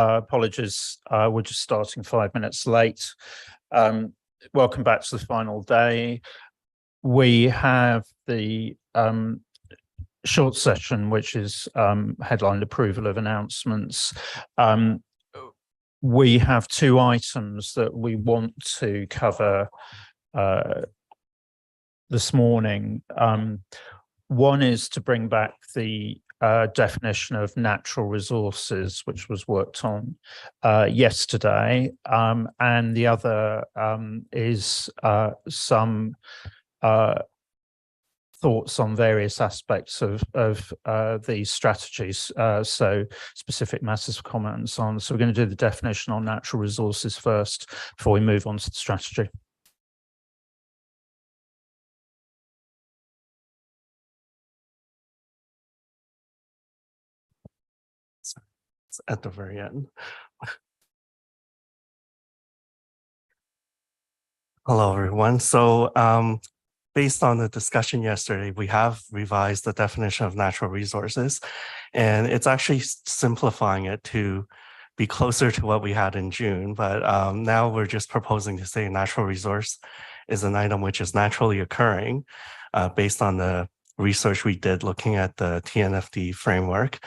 Apologies, we're just starting 5 minutes late. Welcome back to the final day. We have the short session, which is headline approval of announcements. We have two items that we want to cover this morning. One is to bring back the definition of natural resources, which was worked on yesterday, and the other is some thoughts on various aspects of these strategies, so specific matters of comment and so on. So we're going to do the definition on natural resources first before we move on to the strategy. It's at the very end. Hello, everyone. So based on the discussion yesterday, we have revised the definition of natural resources, and it's actually simplifying it to be closer to what we had in June. But now we're just proposing to say natural resource is an item which is naturally occurring based on the research we did looking at the TNFD framework,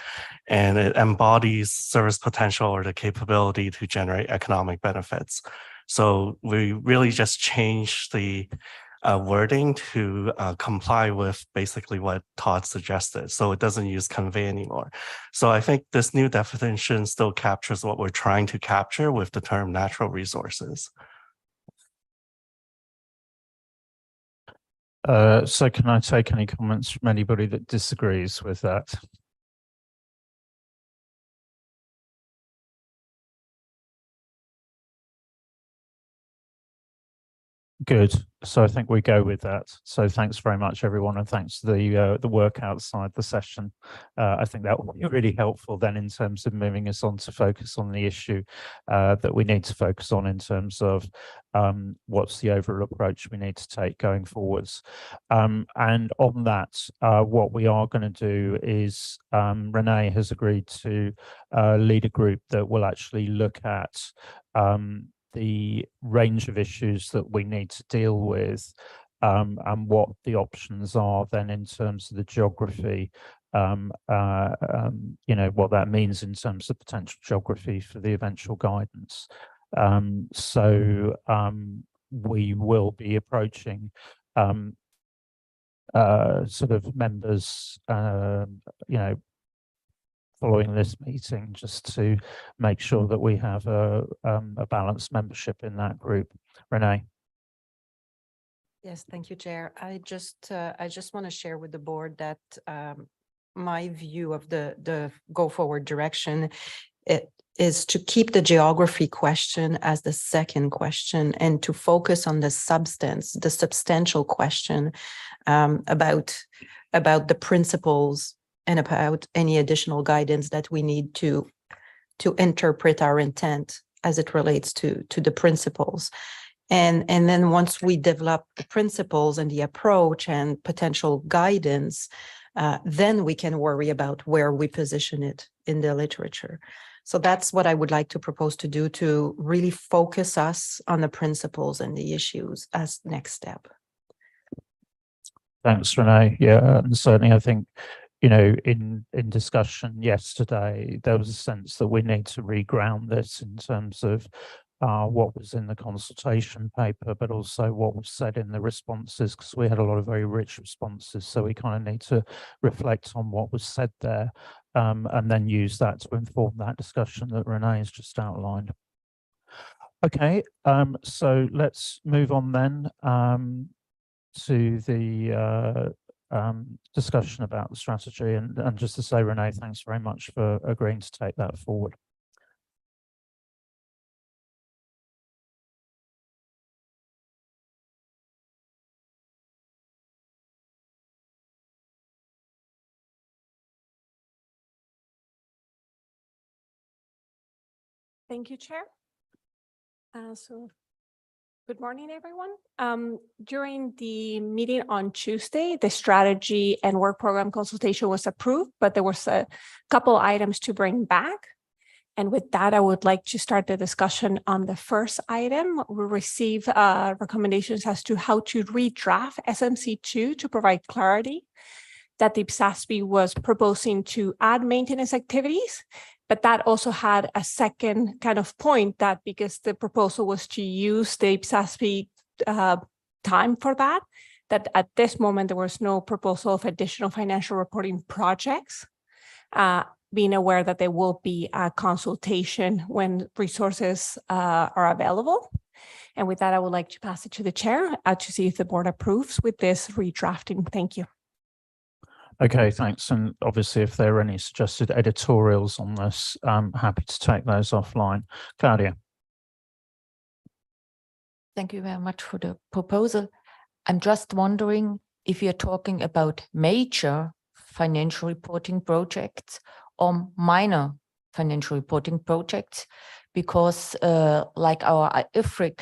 and it embodies service potential or the capability to generate economic benefits. So we really just changed the wording to comply with basically what Todd suggested. So it doesn't use convey anymore. So I think this new definition still captures what we're trying to capture with the term natural resources. So can I take any comments from anybody that disagrees with that? Good. So I think we go with that. So thanks very much, everyone, and thanks to the work outside the session. I think that will be really helpful then in terms of moving us on to focus on the issue that we need to focus on in terms of what's the overall approach we need to take going forwards. And on that, what we are going to do is Renee has agreed to lead a group that will actually look at the range of issues that we need to deal with and what the options are then in terms of the geography, you know, what that means in terms of potential geography for the eventual guidance. So we will be approaching sort of members, you know, following this meeting, just to make sure that we have a balanced membership in that group. Renee. Yes, thank you, Chair. I just want to share with the board that my view of the go forward direction is to keep the geography question as the second question and to focus on the substance, the substantial question about the principles and about any additional guidance that we need to interpret our intent as it relates to the principles. And then once we develop the principles and the approach and potential guidance, then we can worry about where we position it in the literature. So that's what I would like to propose to do, to really focus us on the principles and the issues as next step. Thanks, Renee. Yeah, and certainly I think, you know, in discussion yesterday, there was a sense that we need to reground this in terms of what was in the consultation paper, but also what was said in the responses, because we had a lot of very rich responses. So we kind of need to reflect on what was said there and then use that to inform that discussion that Renee has just outlined. Okay, so let's move on then to the discussion about the strategy, and just to say, Renee, thanks very much for agreeing to take that forward. Thank you, Chair. Good morning, everyone. During the meeting on Tuesday, the strategy and work program consultation was approved, but there was a couple items to bring back. And with that, I would like to start the discussion on the first item. We receive recommendations as to how to redraft SMC2 to provide clarity that the IPSASB was proposing to add maintenance activities, but that also had a second kind of point that because the proposal was to use the IPSASB time for that at this moment, there was no proposal of additional financial reporting projects, being aware that there will be a consultation when resources are available. And with that, I would like to pass it to the chair to see if the board approves with this redrafting. Thank you. Okay, thanks. And obviously, if there are any suggested editorials on this, I'm happy to take those offline. Claudia. Thank you very much for the proposal. I'm just wondering if you're talking about major financial reporting projects or minor financial reporting projects, because like our IFRIC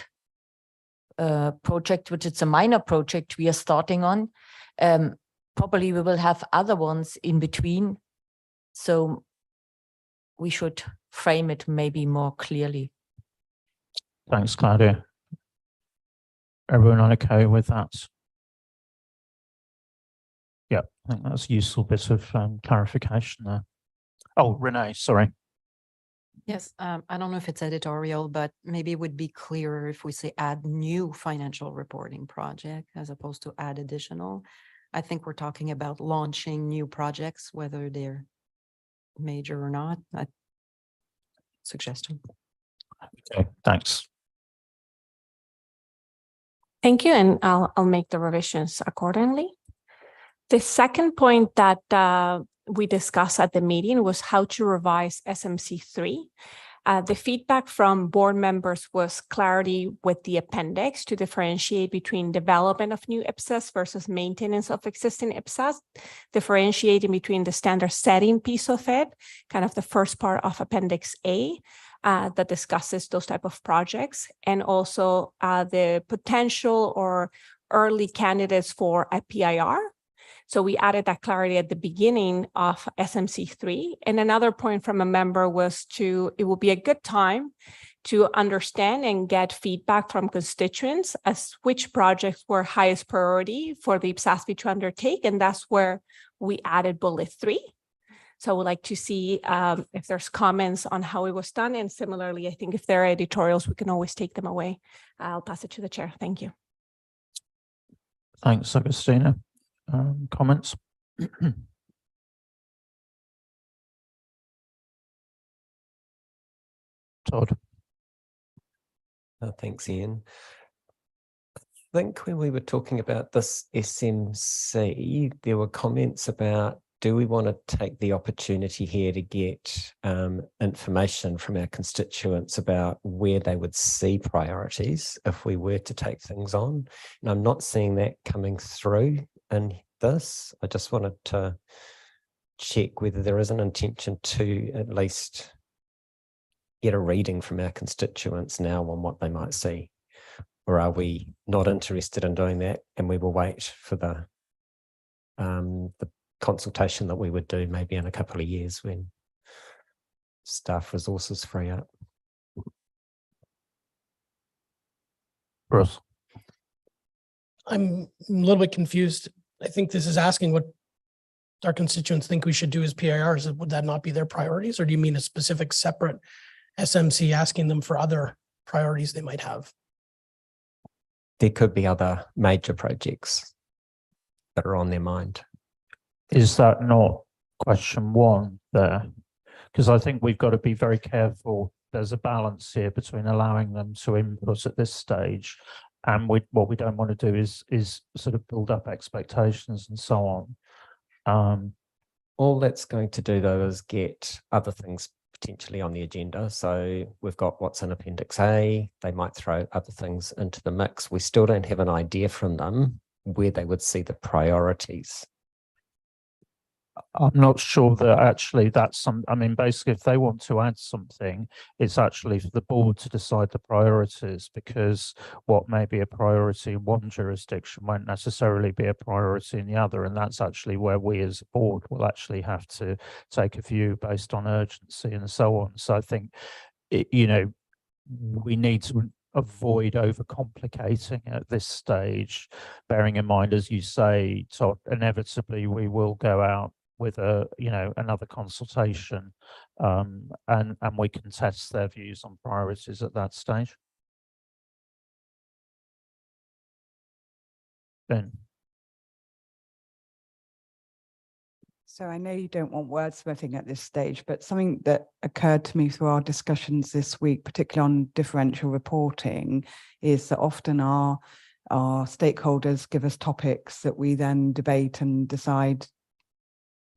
project, which is a minor project we are starting on, probably we will have other ones in between. So we should frame it maybe more clearly. Thanks, Claudia. Everyone okay with that? Yeah, I think that's a useful bit of clarification there. Oh, Renee, sorry. Yes, I don't know if it's editorial, but maybe it would be clearer if we say add new financial reporting project as opposed to add additional. I think we're talking about launching new projects, whether they're major or not. Suggestion. Okay, thanks. Thank you, and I'll make the revisions accordingly. The second point that we discussed at the meeting was how to revise SMC3. The feedback from board members was clarity with the appendix to differentiate between development of new IPSAS versus maintenance of existing IPSAS, differentiating between the standard setting piece of it, kind of the first part of Appendix A, that discusses those type of projects, and also the potential or early candidates for a PIR. So we added that clarity at the beginning of SMC3. And another point from a member was it will be a good time to understand and get feedback from constituents as which projects were highest priority for the IPSASB to undertake. And that's where we added bullet 3. So I would like to see if there's comments on how it was done. And similarly, I think if there are editorials, we can always take them away. I'll pass it to the chair. Thank you. Thanks, Agustina. Comments? Todd. Thanks, Ian. I think when we were talking about this SMC, there were comments about, do we want to take the opportunity here to get information from our constituents about where they would see priorities if we were to take things on? And I'm not seeing that coming through in this. I just wanted to check whether there is an intention to at least get a reading from our constituents now on what they might see. Or are we not interested in doing that and we will wait for the consultation that we would do maybe in a couple of years when staff resources free up? Bruce. I'm a little bit confused. I think this is asking what our constituents think we should do as PIRs. Would that not be their priorities? Or do you mean a specific separate SMC asking them for other priorities they might have? There could be other major projects that are on their mind. Is that not question 1 there? Because I think we've got to be very careful. There's a balance here between allowing them to input at this stage, and what we don't want to do is sort of build up expectations and so on. All that's going to do though is get other things potentially on the agenda. So we've got what's in Appendix A. They might throw other things into the mix. We still don't have an idea from them where they would see the priorities. I'm not sure that actually that's I mean, basically, if they want to add something, it's actually for the board to decide the priorities, because what may be a priority in one jurisdiction won't necessarily be a priority in the other. And that's actually where we as a board will actually have to take a view based on urgency and so on. So I think, we need to avoid overcomplicating at this stage, bearing in mind, as you say, Todd, inevitably we will go out with another consultation, and we can test their views on priorities at that stage. Ben. So I know you don't want wordsmithing at this stage, but something that occurred to me through our discussions this week, particularly on differential reporting, is that often our stakeholders give us topics that we then debate and decide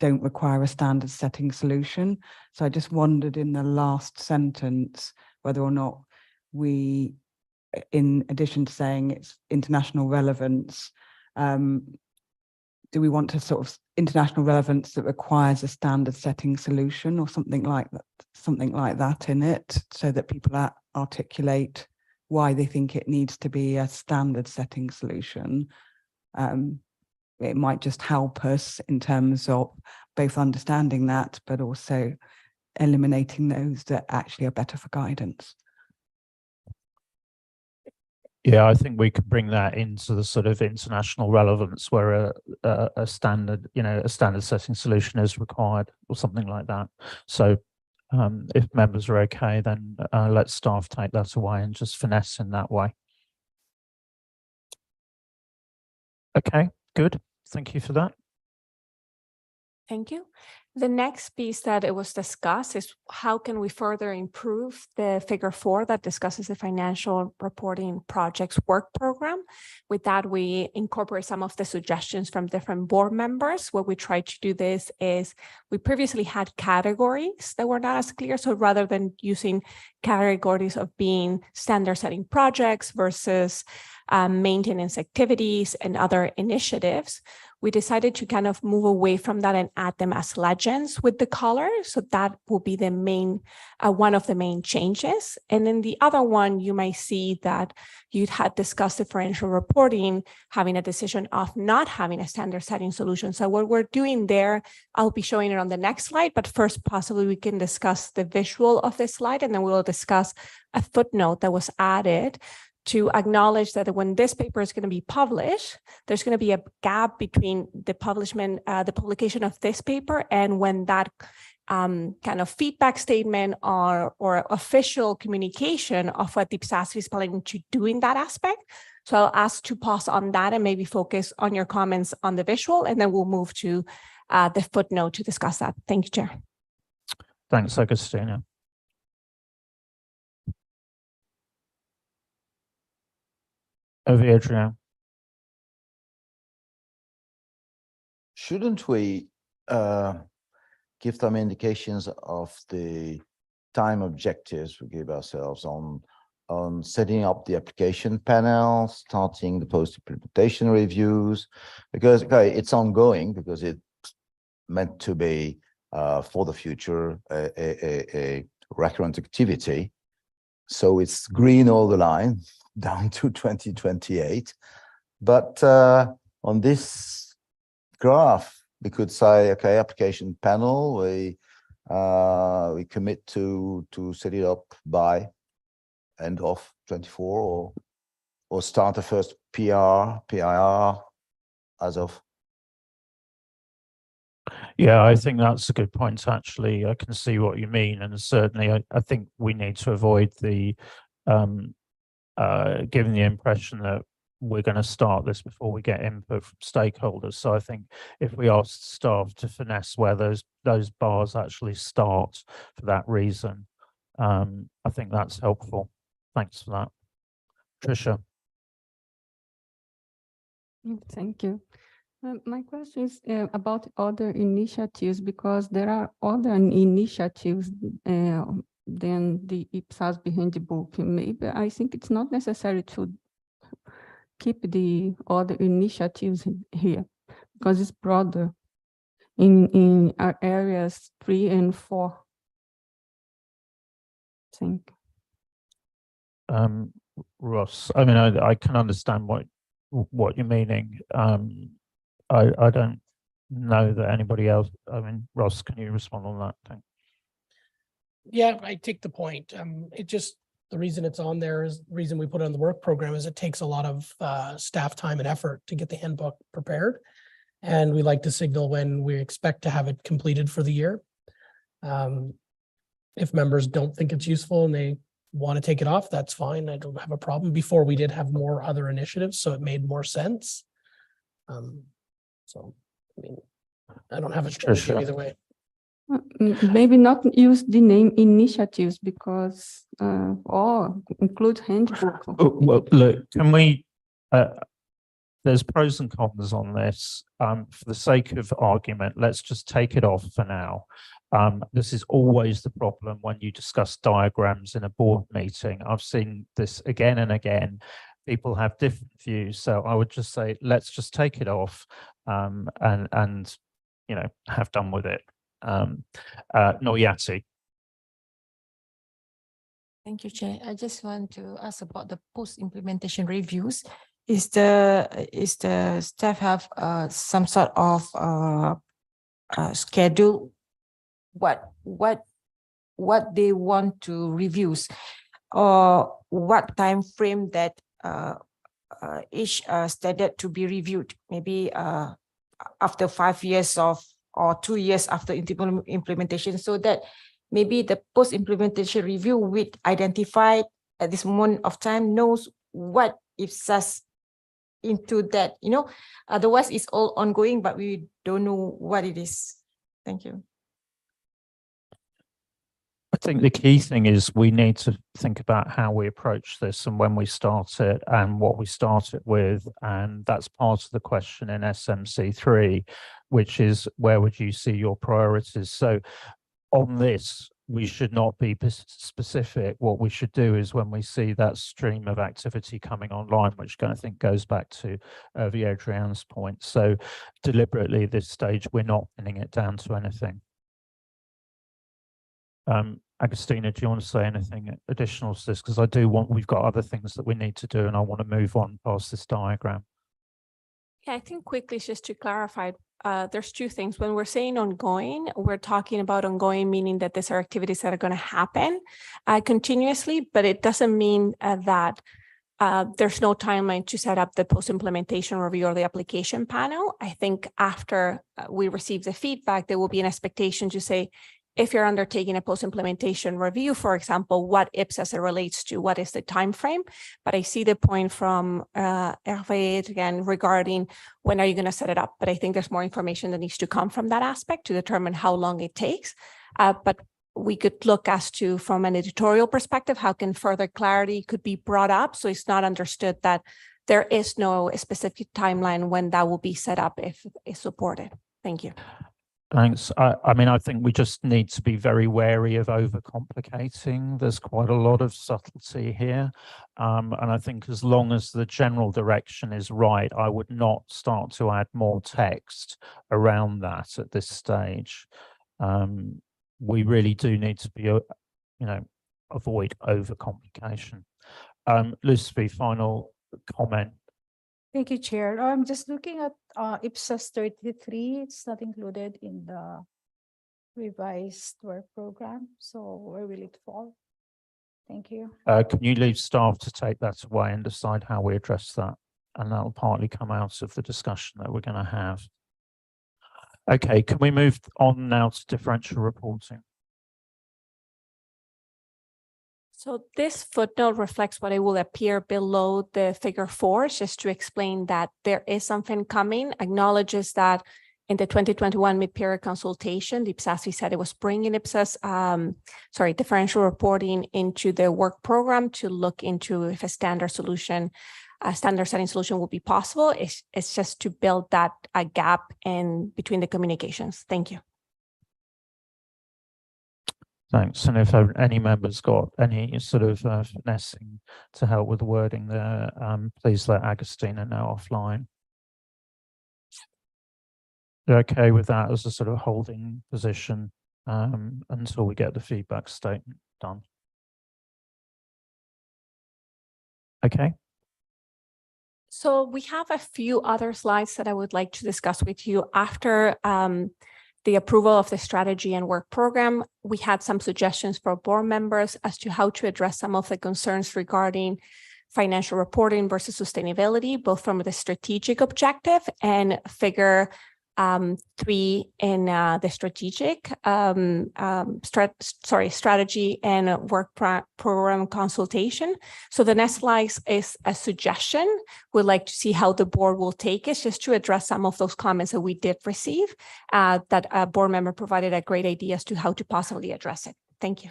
don't require a standard setting solution. So I just wondered in the last sentence whether or not we, in addition to saying it's international relevance, do we want to sort of international relevance that requires a standard setting solution or something like that in it, so that people articulate why they think it needs to be a standard setting solution. It might just help us in terms of both understanding that, but also eliminating those that actually are better for guidance. Yeah, I think we could bring that into the sort of international relevance where a standard, a standard setting solution is required or something like that. So if members are okay, then let staff take that away and just finesse in that way. Okay, good. Thank you for that. Thank you. The next piece that it was discussed is how can we further improve the figure 4 that discusses the financial reporting projects work program. With that, we incorporate some of the suggestions from different board members. What we try to do this is we previously had categories that were not as clear. So rather than using categories of being standard setting projects versus maintenance activities and other initiatives, we decided to kind of move away from that and add them as legends with the color. So that will be the main, one of the main changes. And then the other one, you might see that you had discussed differential reporting, having a decision of not having a standard setting solution. So what we're doing there, I'll be showing it on the next slide, but first possibly we can discuss the visual of this slide, and then we'll discuss a footnote that was added to acknowledge that when this paper is going to be published, there's going to be a gap between the publication of this paper and when that kind of feedback statement or official communication of what the IPSASB is planning to do in that aspect. So I'll ask to pause on that and maybe focus on your comments on the visual, and then we'll move to the footnote to discuss that. Thank you, Chair. Thanks, Agustina. Over here, Adrian. Shouldn't we give some indications of the time objectives we give ourselves on setting up the application panel, starting the post-implementation reviews, because it's ongoing, because it's meant to be for the future a recurrent activity. So it's green all the line down to 2028. But on this graph, we could say, okay, application panel, we commit to set it up by end of 24 or start the first PIR as of. Yeah, I think that's a good point, actually. I can see what you mean. And certainly, I think we need to avoid the giving the impression that we're going to start this before we get input from stakeholders. So I think if we ask staff to finesse where those bars actually start for that reason, I think that's helpful. Thanks for that. Tricia. Thank you. My question is about other initiatives, because there are other initiatives than the IPSASB handbook. Maybe I think it's not necessary to keep the other initiatives here because it's broader. in our areas 3 and 4. Think. Ross, I mean, I can understand what you're meaning. I don't know that anybody else, I mean, Ross, can you respond on that? Thanks. Yeah, I take the point. It just, the reason it's on there is, the reason we put it on the work program is it takes a lot of staff time and effort to get the handbook prepared. And we like to signal when we expect to have it completed for the year. If members don't think it's useful and they want to take it off, that's fine. I don't have a problem. Before we did have more other initiatives, so it made more sense. So, I mean, I don't have a strong issue either way. Maybe not use the name initiatives because or include handbook. Oh, well, look, can we, there's pros and cons on this. For the sake of argument, let's just take it off for now. This is always the problem when you discuss diagrams in a board meeting. I've seen this again and again. People have different views. So I would just say, let's just take it off and you know, have done with it. Noyati. Thank you, Chair. I just want to ask about the post-implementation reviews. Is the staff have some sort of schedule? What they want to reviews, or what time frame that each standard to be reviewed? Maybe after 5 years or 2 years after implementation, so that maybe the post-implementation review will identify at this moment of time knows what IPSAS into that, you know, otherwise it's all ongoing, but we don't know what it is. Thank you. I think the key thing is we need to think about how we approach this and when we start it and what we start it with. And that's part of the question in SMC3, which is where would you see your priorities? So on this, we should not be specific. What we should do is when we see that stream of activity coming online, which I think goes back to Adrian's point. So deliberately at this stage, we're not pinning it down to anything. Agostina, do you want to say anything additional to this? Because I do want, we've got other things that we need to do and I want to move on past this diagram. Yeah, I think quickly, just to clarify, there's two things. When we're saying ongoing, we're talking about ongoing, meaning that these are activities that are going to happen continuously, but it doesn't mean that there's no timeline to set up the post-implementation review or the application panel. I think after we receive the feedback, there will be an expectation to say, if you're undertaking a post-implementation review, for example, what IPSAS it relates to, what is the time frame? But I see the point from Hervé again regarding when are you going to set it up? But I think there's more information that needs to come from that aspect to determine how long it takes. But we could look as to, from an editorial perspective, how can further clarity could be brought up so it's not understood that there is no specific timeline when that will be set up if it's supported. Thank you. Thanks. I mean, I think we just need to be very wary of overcomplicating. There's quite a lot of subtlety here. And I think as long as the general direction is right, I would not start to add more text around that at this stage. We really do need to be, you know, avoid overcomplication. Lucy, final comment. Thank you, Chair. I'm just looking at IPSAS 33. It's not included in the revised work program. So where will it fall? Thank you. Can you leave staff to take that away and decide how we address that? And that'll partly come out of the discussion that we're going to have. Okay, can we move on now to differential reporting? So this footnote reflects what it will appear below the figure 4, just to explain that there is something coming, acknowledges that in the 2021 mid-period consultation, the IPSASB said it was bringing differential reporting into the work program to look into if a standard solution, a standard setting solution will be possible. It's just to build that a gap in between the communications. Thank you. Thanks. And if any members got any sort of finessing to help with the wording there, please let Agostina know offline. Okay with that as a sort of holding position until we get the feedback statement done? Okay. So we have a few other slides that I would like to discuss with you. After the approval of the strategy and work program, we had some suggestions for board members as to how to address some of the concerns regarding financial reporting versus sustainability, both from the strategic objective and figure 3 in the strategic strategy and work program consultation. So the next slide is a suggestion. We'd like to see how the board will take it, just to address some of those comments that we did receive, that a board member provided a great idea as to how to possibly address it. Thank you.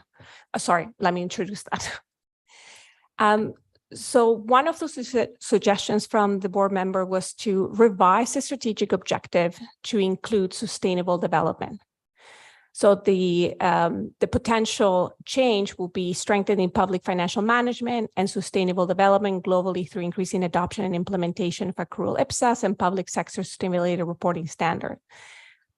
Sorry, let me introduce that. So one of those suggestions from the board member was to revise the strategic objective to include sustainable development. So the potential change will be strengthening public financial management and sustainable development globally through increasing adoption and implementation of accrual IPSAS and public sector sustainability reporting standard.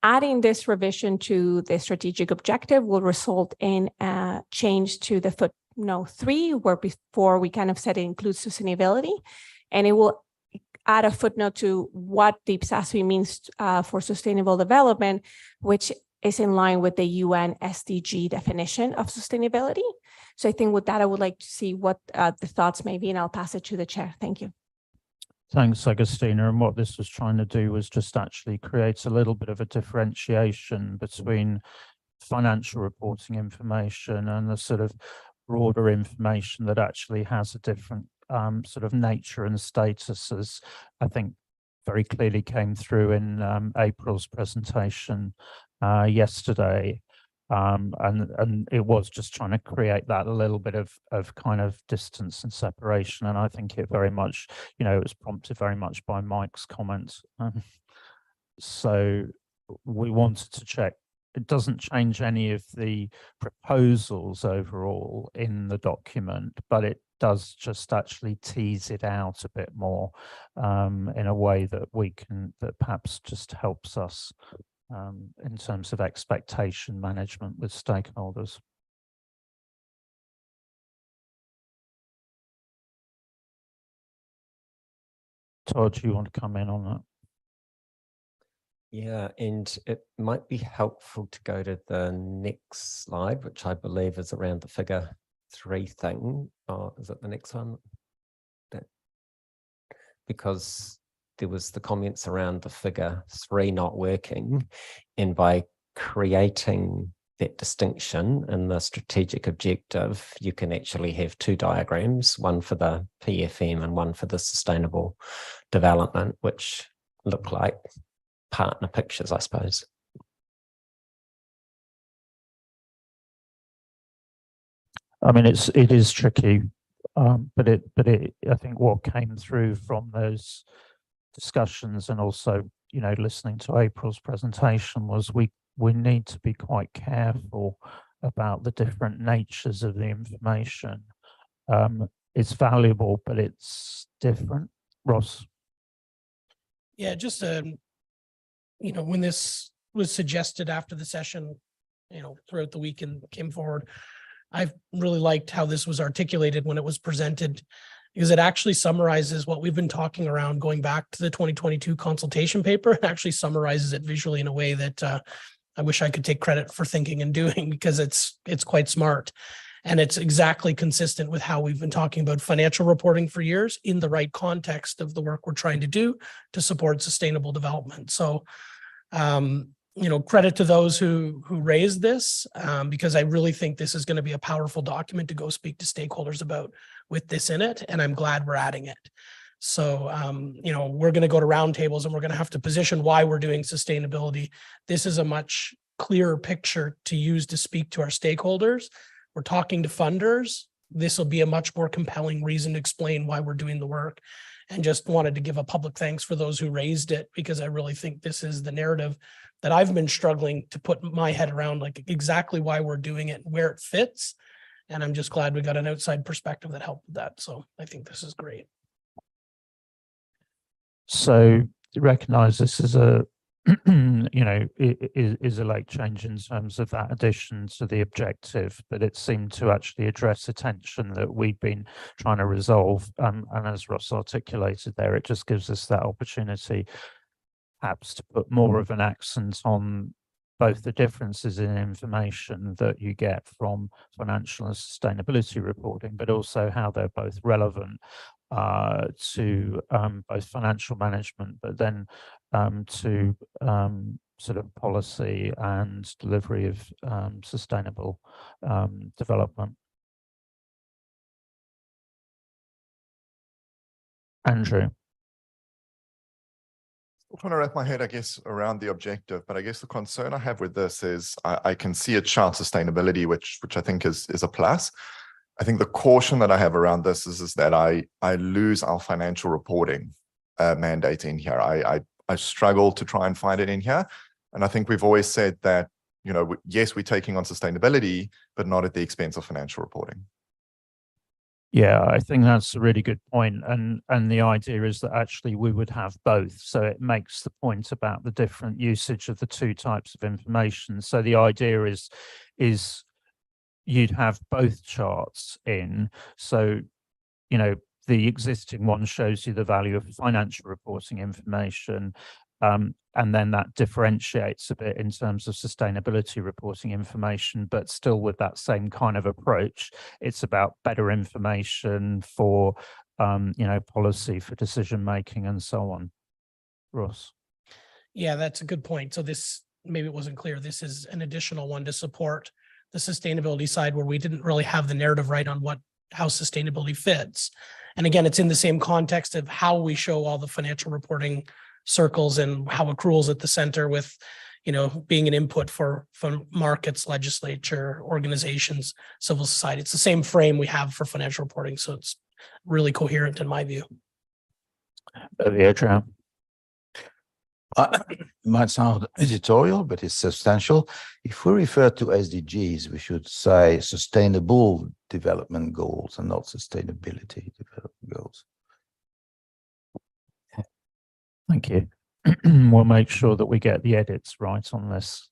Adding this revision to the strategic objective will result in a change to the footnote 3, where before we kind of said it includes sustainability, and it will add a footnote to what the IPSASB means for sustainable development, which is in line with the UN SDG definition of sustainability. So I think with that, I would like to see what the thoughts may be, and I'll pass it to the chair. Thank you. Thanks, Agustina. And what this was trying to do was just actually create a little bit of a differentiation between financial reporting information and the sort of broader information that actually has a different sort of nature and status, as I think very clearly came through in April's presentation yesterday. And it was just trying to create that a little bit of kind of distance and separation. And I think it very much, it was prompted very much by Mike's comment. So we wanted to check. It doesn't change any of the proposals overall in the document, but it does just actually tease it out a bit more in a way that that perhaps just helps us in terms of expectation management with stakeholders. Todd, do you want to come in on that? Yeah, and it might be helpful to go to the next slide, which I believe is around the figure 3 thing. Oh, is it the next one? Because there was the comments around the figure 3 not working, and by creating that distinction in the strategic objective, you can actually have 2 diagrams, one for the PFM and one for the sustainable development, which look like partner pictures, I suppose. I mean, it is tricky, but I think what came through from those discussions, and also listening to April's presentation, was we need to be quite careful about the different natures of the information. It's valuable, but it's different. Ross? Yeah, just when this was suggested after the session, throughout the week and came forward, I've really liked how this was articulated when it was presented, because it actually summarizes what we've been talking around going back to the 2022 consultation paper. It actually summarizes it visually in a way that I wish I could take credit for thinking and doing, because it's quite smart. And it's exactly consistent with how we've been talking about financial reporting for years in the right context of the work we're trying to do to support sustainable development. So, credit to those who raised this, because I really think this is going to be a powerful document to go speak to stakeholders about with this in it. And I'm glad we're adding it. So, we're going to go to roundtables and we're going to have to position why we're doing sustainability. This is a much clearer picture to use to speak to our stakeholders. We're talking to funders. This will be a much more compelling reason to explain why we're doing the work. And just wanted to give a public thanks for those who raised it, because I really think this is the narrative that I've been struggling to put my head around, like exactly why we're doing it and where it fits. And I'm just glad we got an outside perspective that helped with that. So I think this is great. So recognize this is a is a late change in terms of that addition to the objective, but it seemed to actually address a tension that we've been trying to resolve. And as Ross articulated there, it just gives us that opportunity perhaps to put more of an accent on both the differences in information that you get from financial and sustainability reporting, but also how they're both relevant to both financial management, but then to sort of policy and delivery of sustainable development. Andrew. I'm trying to wrap my head, I guess, around the objective, but I guess the concern I have with this is I can see a child sustainability, which I think is a plus. I think the caution that I have around this is that I lose our financial reporting mandate in here. I struggle to try and find it in here. And I think we've always said that, yes, we're taking on sustainability, but not at the expense of financial reporting. Yeah, I think that's a really good point. And the idea is that actually we would have both. So it makes the point about the different usage of the two types of information. So the idea is you'd have both charts in. So, the existing one shows you the value of financial reporting information. And then that differentiates a bit in terms of sustainability reporting information, but still with that same kind of approach. It's about better information for, policy, for decision making and so on. Ross. Yeah, that's a good point. So this, maybe it wasn't clear, this is an additional one to support the sustainability side where we didn't really have the narrative right on how sustainability fits. And again, it's in the same context of how we show all the financial reporting circles and how accruals at the center with, being an input for markets, legislature, organizations, civil society. It's the same frame we have for financial reporting. So it's really coherent in my view. Adrian. It might sound editorial, but it's substantial. If we refer to SDGs, we should say sustainable development goals and not sustainability development goals. Thank you. We'll make sure that we get the edits right on this.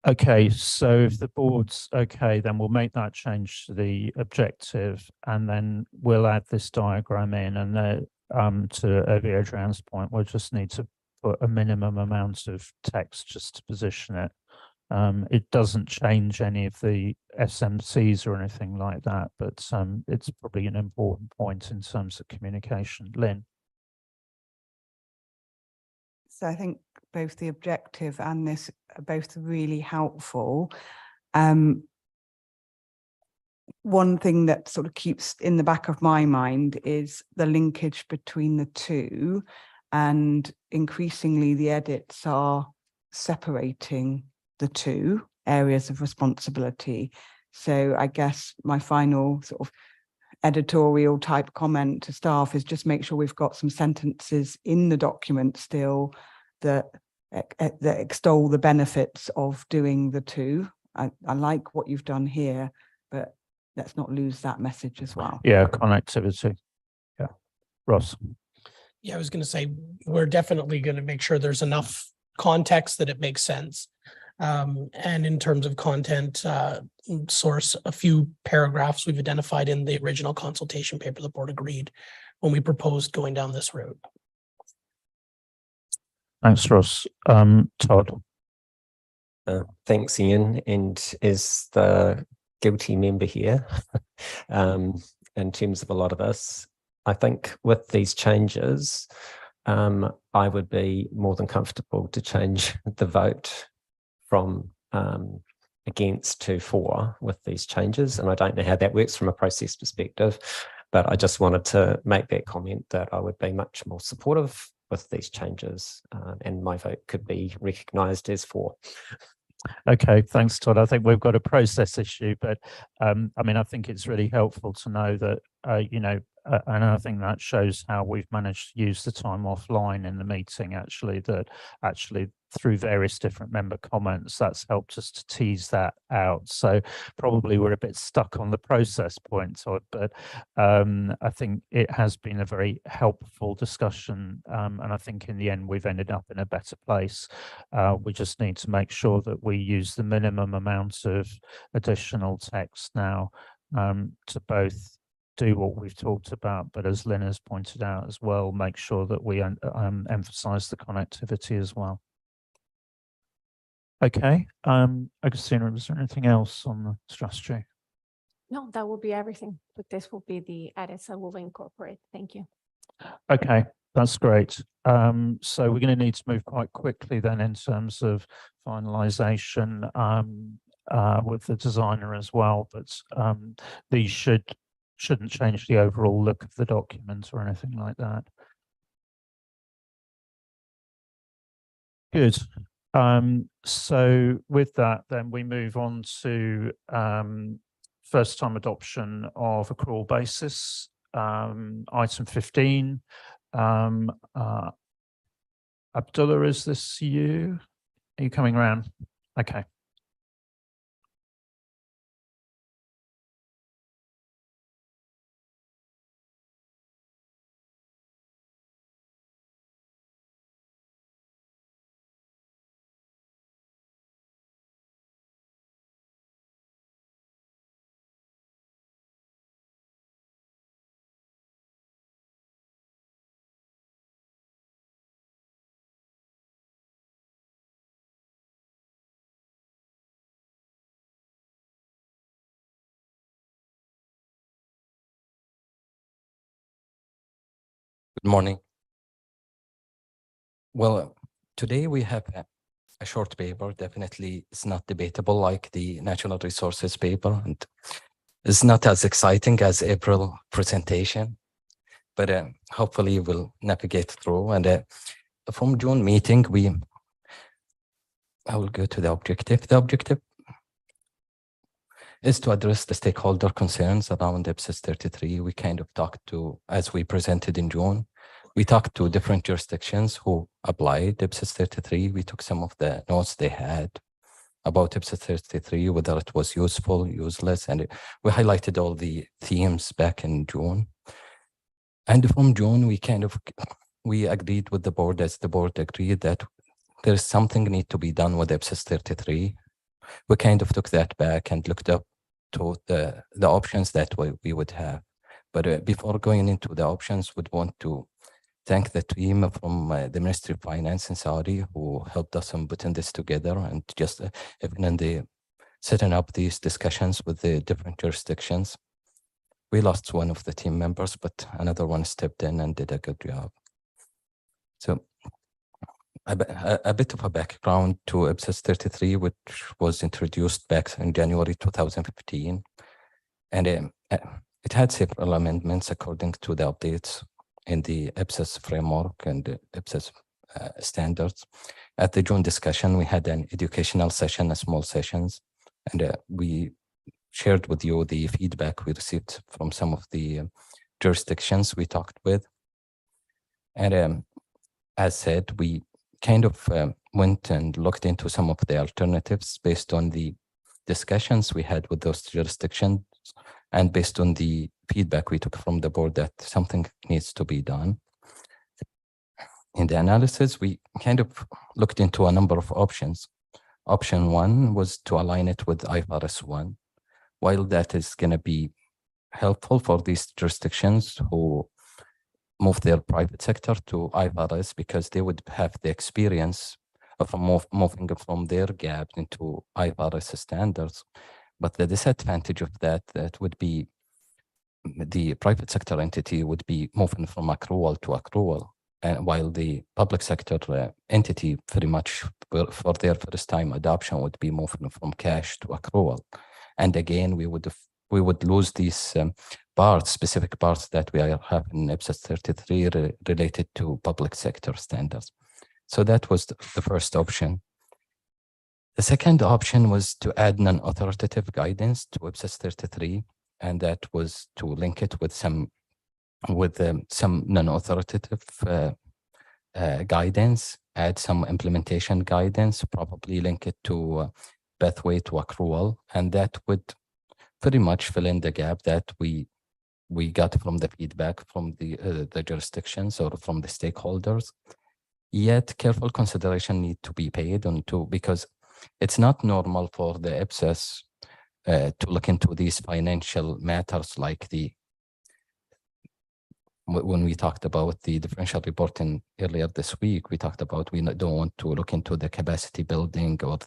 Okay, so if the board's okay, then we'll make that change to the objective, and then we'll add this diagram in. And to Adrian's point, we'll just need to put a minimum amount of text just to position it. It doesn't change any of the SMCs or anything like that, but it's probably an important point in terms of communication. Lynn. So I think both the objective and this are both really helpful. One thing that sort of keeps in the back of my mind is the linkage between the two, and increasingly the edits are separating the two areas of responsibility. So I guess my final sort of editorial type comment to staff is just make sure we've got some sentences in the document still that extol the benefits of doing the two. I like what you've done here, but let's not lose that message as well. Yeah, connectivity. Yeah. Ross. Yeah, I was going to say, we're definitely going to make sure there's enough context that it makes sense. And in terms of content, source, a few paragraphs we've identified in the original consultation paper the board agreed when we proposed going down this route. Thanks, Ross. Todd. Thanks, Ian. And as the guilty member here, in terms of a lot of us, I think with these changes, I would be more than comfortable to change the vote from against to for with these changes. And I don't know how that works from a process perspective, but I just wanted to make that comment that I would be much more supportive with these changes, and my vote could be recognised as for. Okay, thanks, Todd. I think we've got a process issue, but I mean, I think it's really helpful to know that, and I think that shows how we've managed to use the time offline in the meeting, actually, that actually through various different member comments, that's helped us to tease that out. So probably we're a bit stuck on the process point, but I think it has been a very helpful discussion, and I think in the end we've ended up in a better place. We just need to make sure that we use the minimum amount of additional text now to both do what we've talked about, but as Lynn has pointed out as well, make sure that we emphasize the connectivity as well. Okay, Agustina, was there anything else on the strategy? No, that will be everything, but this will be the edits I will incorporate. Thank you. Okay, that's great. So we're going to need to move quite quickly then in terms of finalization with the designer as well, but these shouldn't change the overall look of the document or anything like that. Good. So with that, then we move on to first time adoption of accrual basis. Item 15. Abdullah, is this you? Are you coming around? Okay. Good morning. Well, today we have a short paper. Definitely it's not debatable like the natural resources paper, and it's not as exciting as April presentation, but hopefully we'll navigate through. And from June meeting, I will go to the objective. The objective is to address the stakeholder concerns around IPSAS 33. We kind of talked to, as we presented in June, we talked to different jurisdictions who applied IPSAS 33. We took some of the notes they had about IPSAS 33, whether it was useful, useless, and we highlighted all the themes back in June. And from June, we agreed with the board, as the board agreed that there's something need to be done with IPSAS 33. We kind of took that back and looked up to the options that we would have. But before going into the options, we'd want to thank the team from the Ministry of Finance in Saudi who helped us in putting this together, and just even in the setting up these discussions with the different jurisdictions. We lost one of the team members, but another one stepped in and did a good job. So a bit of a background to IPSAS 33, which was introduced back in January 2015. And it had several amendments according to the updates in the IPSAS framework and the IPSAS standards. At the June discussion, we had an educational session, a small sessions, and we shared with you the feedback we received from some of the jurisdictions we talked with. And as said, we kind of went and looked into some of the alternatives based on the discussions we had with those jurisdictions and based on the feedback we took from the board that something needs to be done. In the analysis, we kind of looked into a number of options. Option one was to align it with IFRS 1. While that is going to be helpful for these jurisdictions who move their private sector to IFRS, because they would have the experience of moving from their GAAP into IFRS standards. But the disadvantage of that would be the private sector entity would be moving from accrual to accrual, while the public sector entity very much for their first time adoption would be moving from cash to accrual. And again, we would lose these specific parts that we have in IPSAS 33 related to public sector standards. So that was the first option. The second option was to add non-authoritative guidance to IPSAS 33, and that was to link it with some non-authoritative guidance add some implementation guidance, probably link it to pathway to accrual, and that would pretty much fill in the gap that we got from the feedback from the jurisdictions or from the stakeholders. Yet careful consideration need to be paid onto, because it's not normal for the IPSAS to look into these financial matters like when we talked about the differential reporting earlier this week, we talked about we don't want to look into the capacity building or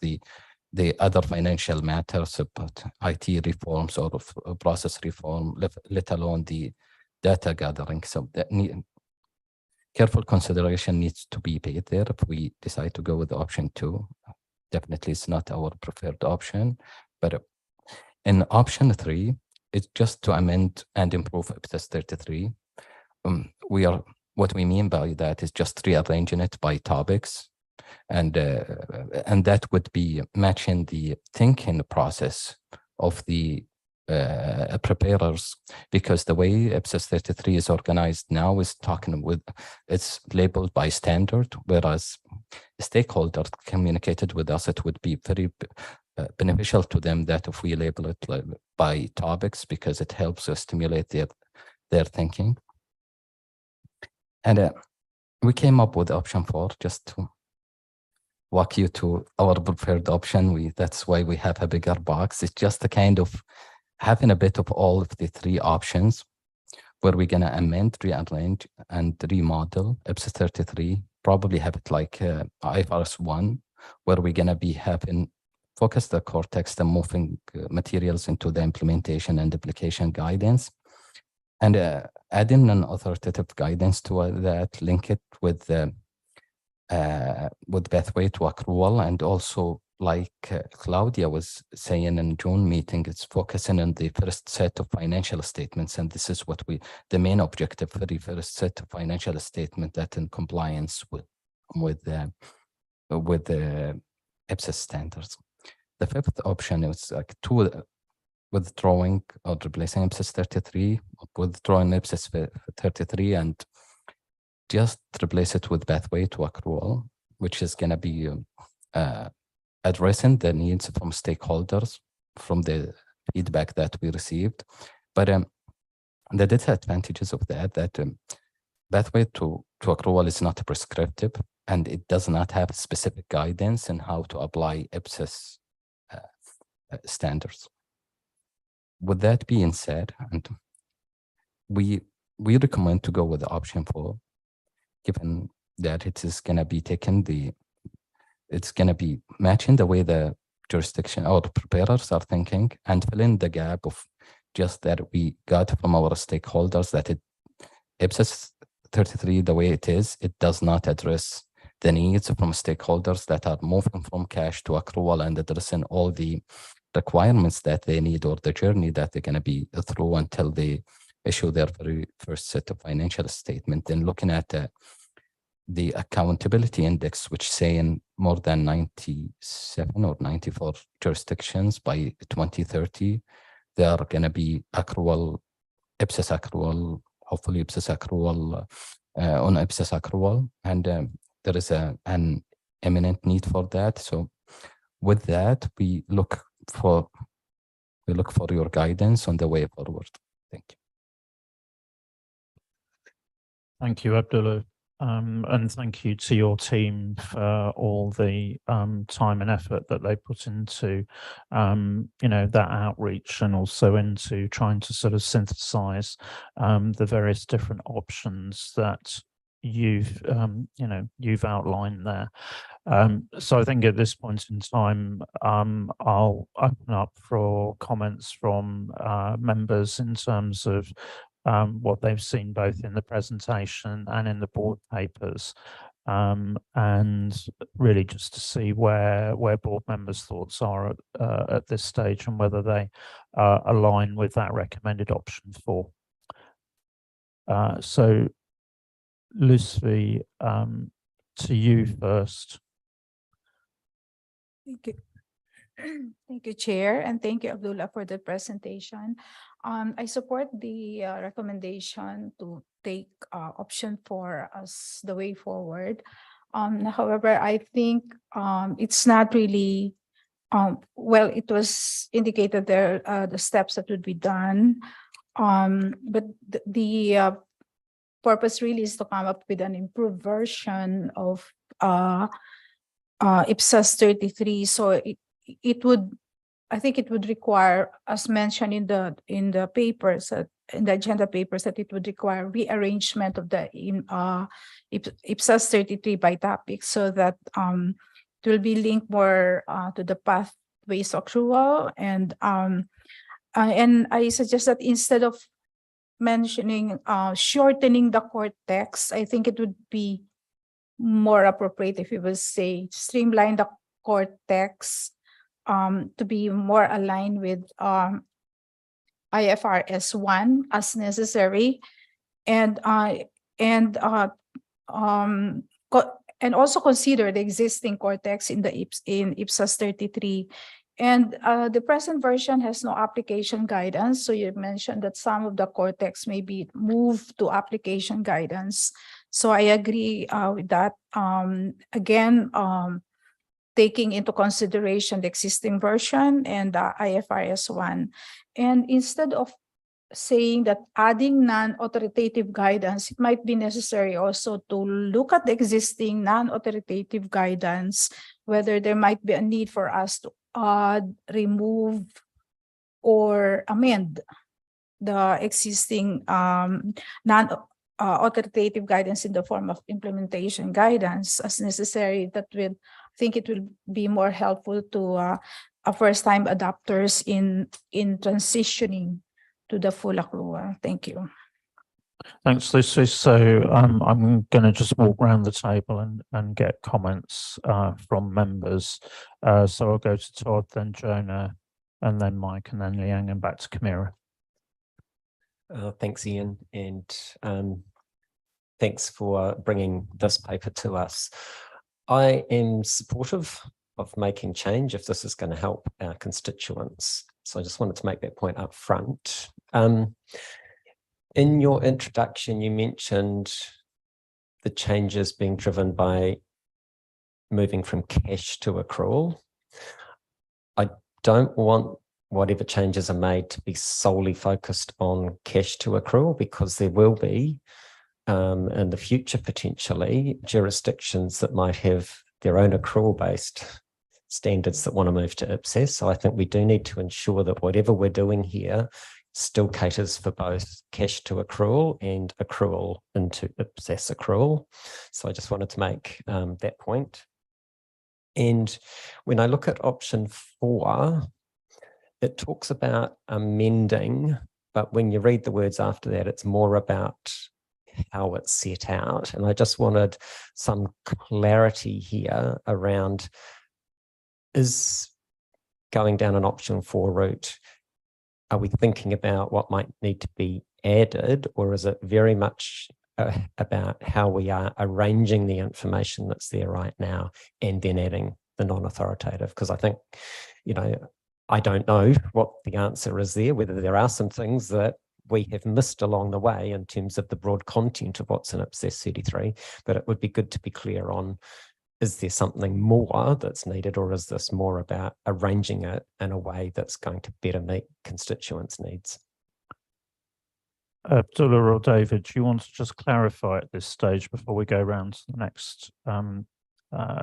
the other financial matters about IT reforms or process reform, let alone the data gathering. So that careful consideration needs to be paid there if we decide to go with option 2. Definitely it's not our preferred option, but in option 3, it's just to amend and improve IPSAS 33. What we mean by that is just rearranging it by topics, and that would be matching the thinking process of the preparers, because the way IPSAS 33 is organized now is it's labeled by standard, whereas stakeholders communicated with us, it would be very beneficial to them that if we label it by topics, because it helps us stimulate their thinking. And we came up with option 4 just to walk you to our preferred option. That's why we have a bigger box. It's just a kind of having a bit of all of the 3 options, where we're going to amend, rearrange, and remodel IPSAS 33, probably have it like IFRS 1, where we're going to be having focus the core text and moving materials into the implementation and application guidance, and adding an authoritative guidance to that, link it with pathway to accrual, and also, like Claudia was saying in June meeting, it's focusing on the first set of financial statements, and this is what the main objective for the first set of financial statement that in compliance with the IPSAS standards. The 5th option is like withdrawing or replacing IPSAS 33, withdrawing IPSAS 33 and just replace it with pathway to accrual, which is going to be addressing the needs from stakeholders from the feedback that we received. But the disadvantages of that pathway to accrual is not prescriptive, and it does not have specific guidance on how to apply IPSAS standards. With that being said, and we recommend to go with the option 4, given that it is going to be it's going to be matching the way the jurisdiction or the preparers are thinking, and fill in the gap of just that we got from our stakeholders that IPSAS 33, the way it is, it does not address the needs from stakeholders that are moving from cash to accrual and addressing all the requirements that they need, or the journey that they're going to be through until they issue their very first set of financial statement. Then looking at the accountability index, which saying more than 97 or 94 jurisdictions by 2030, they are going to be accrual, IPSAS accrual, hopefully IPSAS accrual, on IPSAS accrual, and there is an imminent need for that. So with that, we look for your guidance on the way forward. Thank you. Thank you, Abdullah. And thank you to your team for all the time and effort that they put into, that outreach, and also into trying to sort of synthesize the various different options that you've outlined there. So I think at this point in time, I'll open up for comments from members in terms of what they've seen both in the presentation and in the board papers, and really just to see where board members' thoughts are at this stage, and whether they align with that recommended option 4. So Lucy, to you first. Thank you. Thank you, Chair, and thank you, Abdullah, for the presentation. I support the recommendation to take option 4 as the way forward. However, I think it's not really, well, it was indicated there, the steps that would be done. But the purpose really is to come up with an improved version of IPSAS 33. So it would, I think it would require, as mentioned in the papers, in the agenda papers, that it would require rearrangement of the IPSAS 33 by topic, so that it will be linked more to the pathways accrual. And I suggest that instead of mentioning shortening the core text, I think it would be more appropriate if we would say streamline the core text to be more aligned with IFRS 1 as necessary, and also consider the existing core text in the IPSAS 33. And the present version has no application guidance. So you mentioned that some of the core text may be moved to application guidance. So I agree with that. Again, taking into consideration the existing version and the IFRS 1. And instead of saying that adding non-authoritative guidance, it might be necessary also to look at the existing non-authoritative guidance, whether there might be a need for us to add, remove, or amend the existing non-authoritative guidance in the form of implementation guidance as necessary. That will, I think it will be more helpful to first-time adopters in transitioning to the full accrual. Thank you. Thanks, Lucy. So I'm going to just walk around the table and get comments from members. So I'll go to Todd, then Jonah, and then Mike, and then Liang, and back to Kamira. Thanks, Ian, and thanks for bringing this paper to us. I am supportive of making change if this is going to help our constituents. So I just wanted to make that point up front. In your introduction, you mentioned the changes being driven by moving from cash to accrual. I don't want whatever changes are made to be solely focused on cash to accrual, because there will be in the future potentially jurisdictions that might have their own accrual-based standards that want to move to IPSAS. So I think we do need to ensure that whatever we're doing here still caters for both cash to accrual and accrual into IPSAS accrual. So I just wanted to make that point. And when I look at option 4, it talks about amending, but when you read the words after that, it's more about how it's set out. And I just wanted some clarity here around, is going down an option 4 route, are we thinking about what might need to be added, or is it very much about how we are arranging the information that's there right now and then adding the non-authoritative? Because I think, you know, I don't know what the answer is there, whether there are some things that we have missed along the way in terms of the broad content of what's in IPSAS 33, but it would be good to be clear on, is there something more that's needed, or is this more about arranging it in a way that's going to better meet constituents' needs? Abdullah or David, do you want to just clarify at this stage before we go around to the next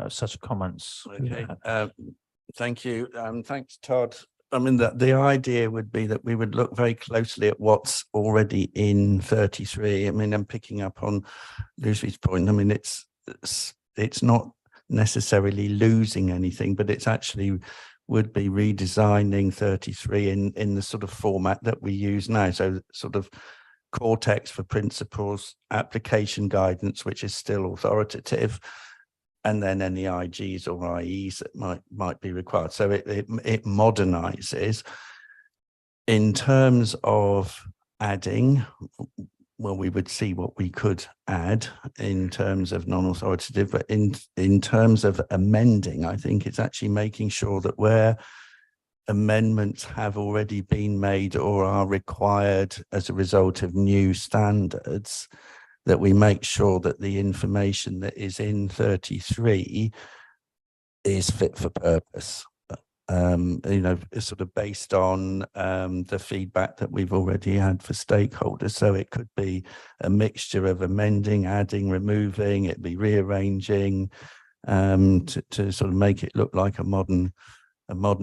set of comments? Okay. Thank you. Thanks, Todd. I mean, the idea would be that we would look very closely at what's already in 33. I mean, I'm picking up on Lucy's point. I mean, it's not necessarily losing anything, but it's actually would be redesigning 33 in the sort of format that we use now. So sort of core text for principles, application guidance, which is still authoritative, and then any IGs or IEs that might be required. So it modernizes. In terms of adding, well, we would see what we could add in terms of non-authoritative, but in terms of amending, I think it's actually making sure that where amendments have already been made or are required as a result of new standards, that we make sure that the information that is in 33 is fit for purpose. You know, sort of based on the feedback that we've already had for stakeholders. So it could be a mixture of amending, adding, removing, it'd be rearranging to sort of make it look like a modern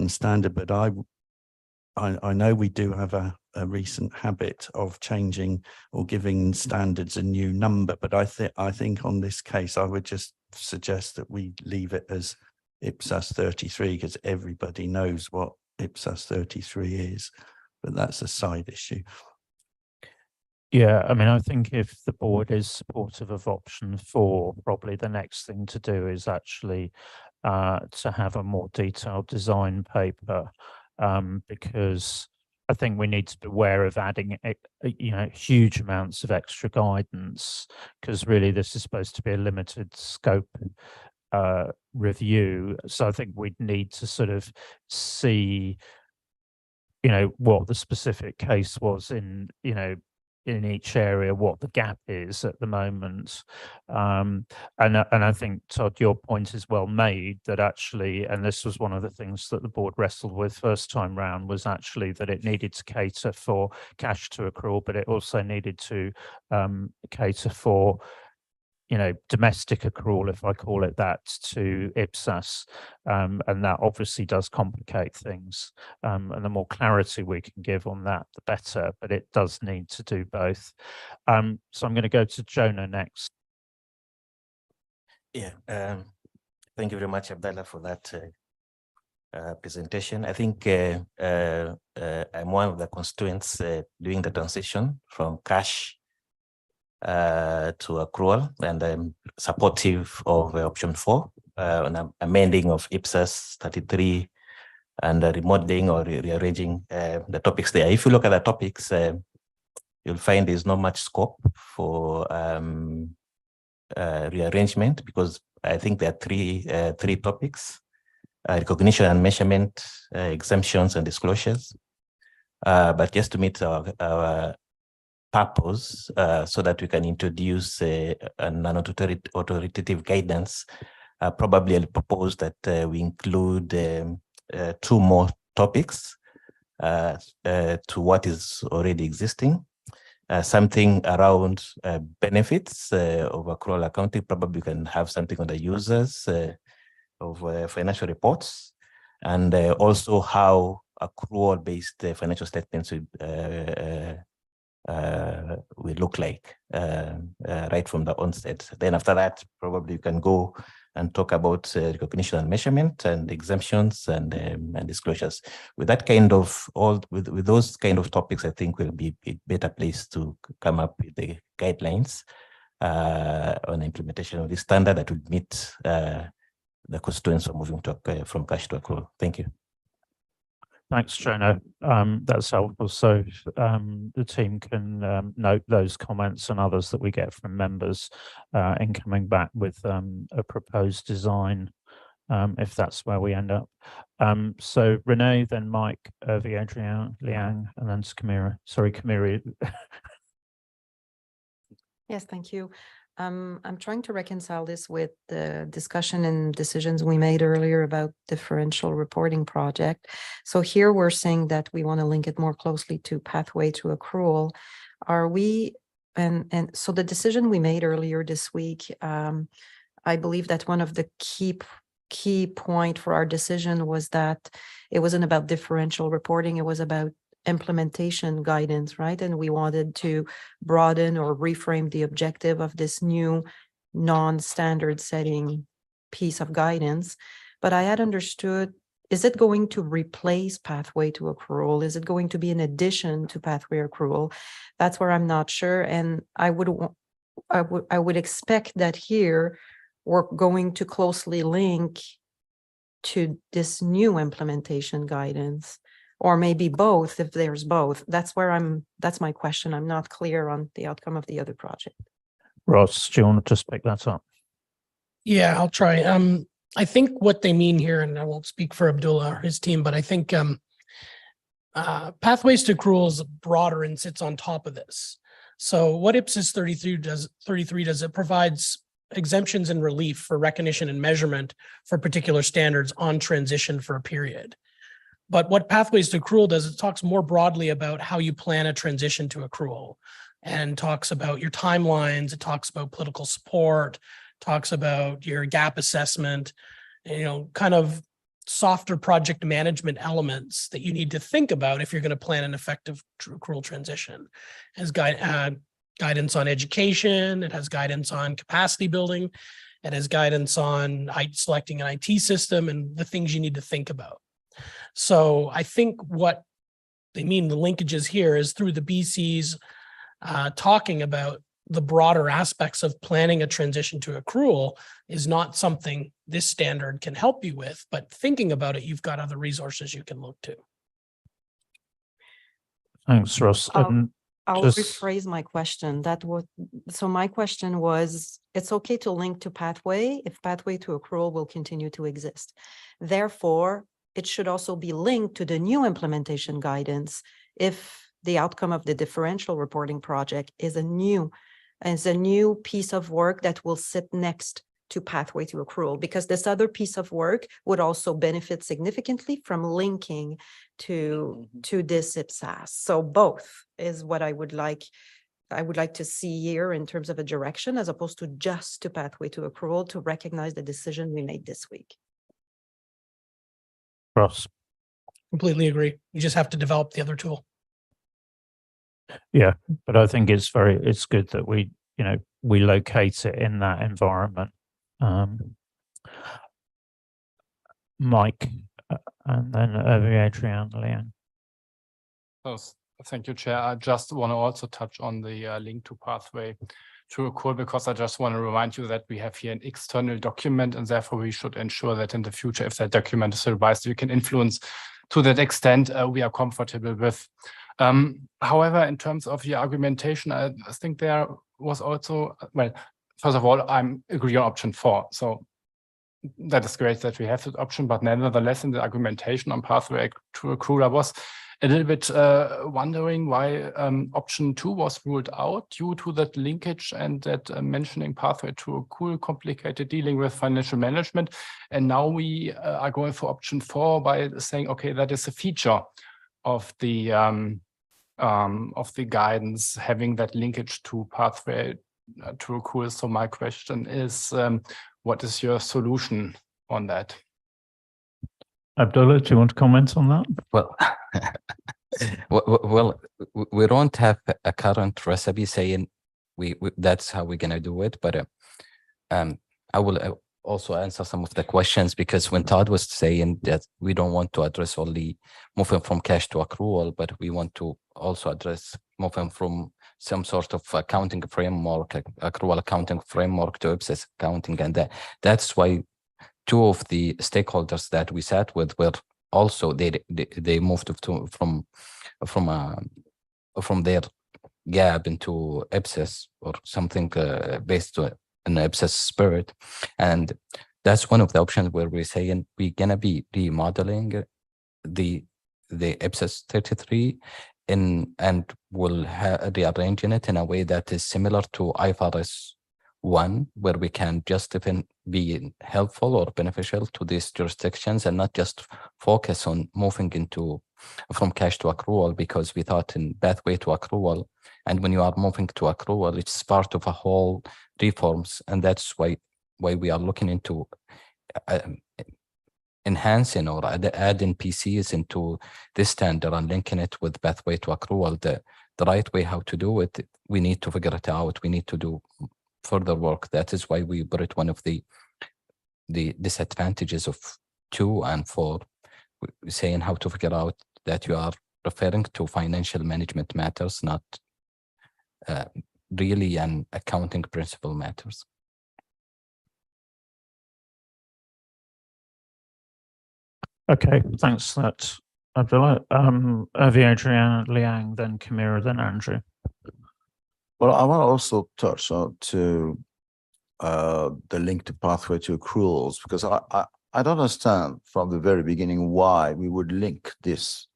standard. But I know we do have a recent habit of changing or giving standards a new number, but I think on this case, I would just suggest that we leave it as IPSAS 33 because everybody knows what IPSAS 33 is, but that's a side issue. Yeah, I mean, I think if the board is supportive of option 4, probably the next thing to do is actually to have a more detailed design paper, because I think we need to be aware of adding, you know, huge amounts of extra guidance, because really this is supposed to be a limited scope review. So I think we'd need to sort of see, you know, what the specific case was in, you know, in each area, what the gap is at the moment. And I think, Todd, your point is well made that actually, and this was one of the things that the board wrestled with first time round, was actually that it needed to cater for cash to accrual, but it also needed to cater for, you know, domestic accrual, if I call it that, to IPSAS. And that obviously does complicate things. And the more clarity we can give on that, the better, but it does need to do both. So I'm going to go to Jonah next. Yeah, thank you very much, Abdallah, for that presentation. I think I'm one of the constituents doing the transition from cash to accrual, and I'm supportive of option 4, an amending of IPSAS 33 and remodeling or rearranging the topics there. If you look at the topics, you'll find there's not much scope for rearrangement, because I think there are three topics: recognition and measurement, exemptions and disclosures. But just to meet our purpose, so that we can introduce an authoritative guidance, probably I'll propose that we include 2 more topics to what is already existing. Something around benefits of accrual accounting. Probably we can have something on the users of financial reports, and also how accrual-based financial statements will look like right from the onset. Then after that, probably you can go and talk about recognition and measurement and exemptions and disclosures. With that kind of with those kind of topics, I think will be a better place to come up with the guidelines on implementation of this standard that would meet the constituents for moving to from cash to accrual. Thank you. Thanks, Jonah. That's helpful. So the team can note those comments and others that we get from members in coming back with a proposed design, if that's where we end up. So Renee, then Mike, Adrian, Liang, and then Kamira. Sorry, Kamira. Yes, thank you. I'm trying to reconcile this with the discussion and decisions we made earlier about differential reporting project. So here we're saying that we want to link it more closely to pathway to accrual. Are we, and so the decision we made earlier this week, I believe that one of the key point for our decision was that it wasn't about differential reporting, it was about implementation guidance, right? And we wanted to broaden or reframe the objective of this new non-standard setting piece of guidance. But I had understood, is it going to replace pathway to accrual? Is it going to be in addition to pathway accrual? That's where I'm not sure. And I would expect that here we're going to closely link to this new implementation guidance, or maybe both, if there's both. That's my question. I'm not clear on the outcome of the other project. Ross, do you want to just pick that up? Yeah, I'll try. I think what they mean here, and I won't speak for Abdullah or his team, but I think pathways to accrual is broader and sits on top of this. So what IPSAS 33 does, it provides exemptions and relief for recognition and measurement for particular standards on transition for a period. But what Pathways to Accrual does, it talks more broadly about how you plan a transition to accrual, and talks about your timelines. It talks about political support, talks about your gap assessment, kind of softer project management elements that you need to think about if you're going to plan an effective accrual transition. As guidance on education, it has guidance on capacity building, it has guidance on selecting an IT system and the things you need to think about. So I think what they mean, the linkages here, is through the BCs talking about the broader aspects of planning a transition to accrual is not something this standard can help you with, but thinking about it, you've got other resources you can look to. Thanks, Ross. I'll Just- rephrase my question. So my question was, it's okay to link to pathway if pathway to accrual will continue to exist. Therefore, it should also be linked to the new implementation guidance if the outcome of the differential reporting project is a new piece of work that will sit next to pathway to accrual, because this other piece of work would also benefit significantly from linking to this IPSAS. So both is what I would like to see here in terms of a direction, as opposed to just to pathway to accrual, to recognize the decision we made this week. Ross. Completely agree. You just have to develop the other tool. Yeah, but I think it's good that we locate it in that environment. Mike, and then Adrian Liang. Thank you, Chair. I just want to also touch on the link to pathway to accrual, because I just want to remind you that we have here an external document, and therefore we should ensure that in the future, if that document is revised, we can influence to that extent we are comfortable with. However, in terms of your argumentation, I think there was also, well, first of all, I'm agree on option 4. So that is great that we have that option, but nevertheless, in the argumentation on pathway to accrual, I was a little bit wondering why option 2 was ruled out due to that linkage and that mentioning pathway to accrual complicated dealing with financial management. And now we are going for option 4 by saying, okay, that is a feature of the guidance, having that linkage to pathway to accrual. So my question is, what is your solution on that? Abdullah, do you want to comment on that? Well, we don't have a current recipe saying we that's how we're gonna do it, but I will also answer some of the questions, because when Todd was saying that we don't want to address only moving from cash to accrual, but we want to also address moving from some sort of accounting framework, accrual accounting framework, to IPSAS accounting, and that's why 2 of the stakeholders that we sat with were also they moved from their gap into IPSAS or something based on an IPSAS spirit, and that's one of the options where we're saying we're gonna be remodeling the IPSAS 33 and we'll rearranging it in a way that is similar to IFRS 1, where we can just even be helpful or beneficial to these jurisdictions and not just focus on moving from cash to accrual, because we thought in pathway to accrual, and when you are moving to accrual, it's part of a whole reforms, and that's why we are looking into enhancing or adding PCs into this standard and linking it with pathway to accrual. The right way how to do it, we need to figure it out. We need to do further work. That is why we brought one of the disadvantages of 2 and 4, saying how to figure out that you are referring to financial management matters, not really an accounting principle matters. Okay, thanks for that, Abdullah. Adrian Liang, then Kamira, then Andrew. Well, I want to also touch on the link to pathway to accruals, because I don't understand from the very beginning why we would link this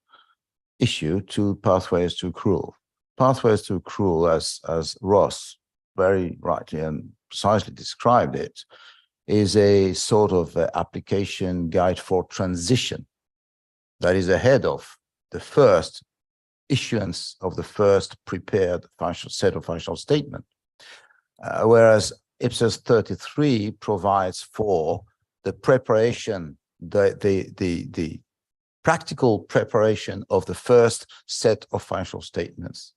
issue to pathways to accrual. pathways to accrual, as Ross very rightly and precisely described it, is a sort of application guide for transition that is ahead of the first issuance of the first prepared set of financial statement. Whereas IPSAS 33 provides for the preparation, the practical preparation of the first set of financial statements.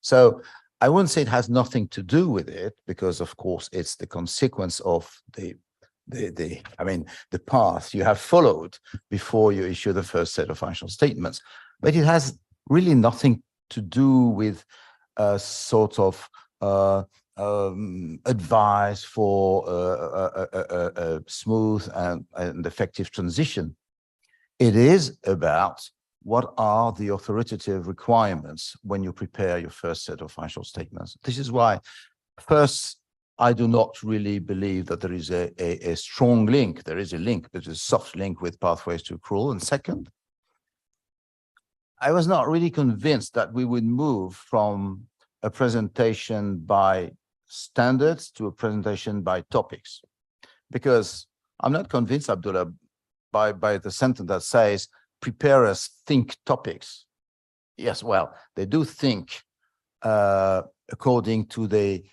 So I wouldn't say it has nothing to do with it, because of course it's the consequence of the path you have followed before you issue the first set of financial statements. But it has really nothing to do with a sort of advice for a smooth and effective transition. It is about what are the authoritative requirements when you prepare your first set of financial statements. This is why, first, I do not really believe that there is a strong link. There is a link, but a soft link with pathways to accrual. And second, I was not really convinced that we would move from a presentation by standards to a presentation by topics, because I'm not convinced, Abdullah, by the sentence that says preparers think topics. Yes, well, they do think according to the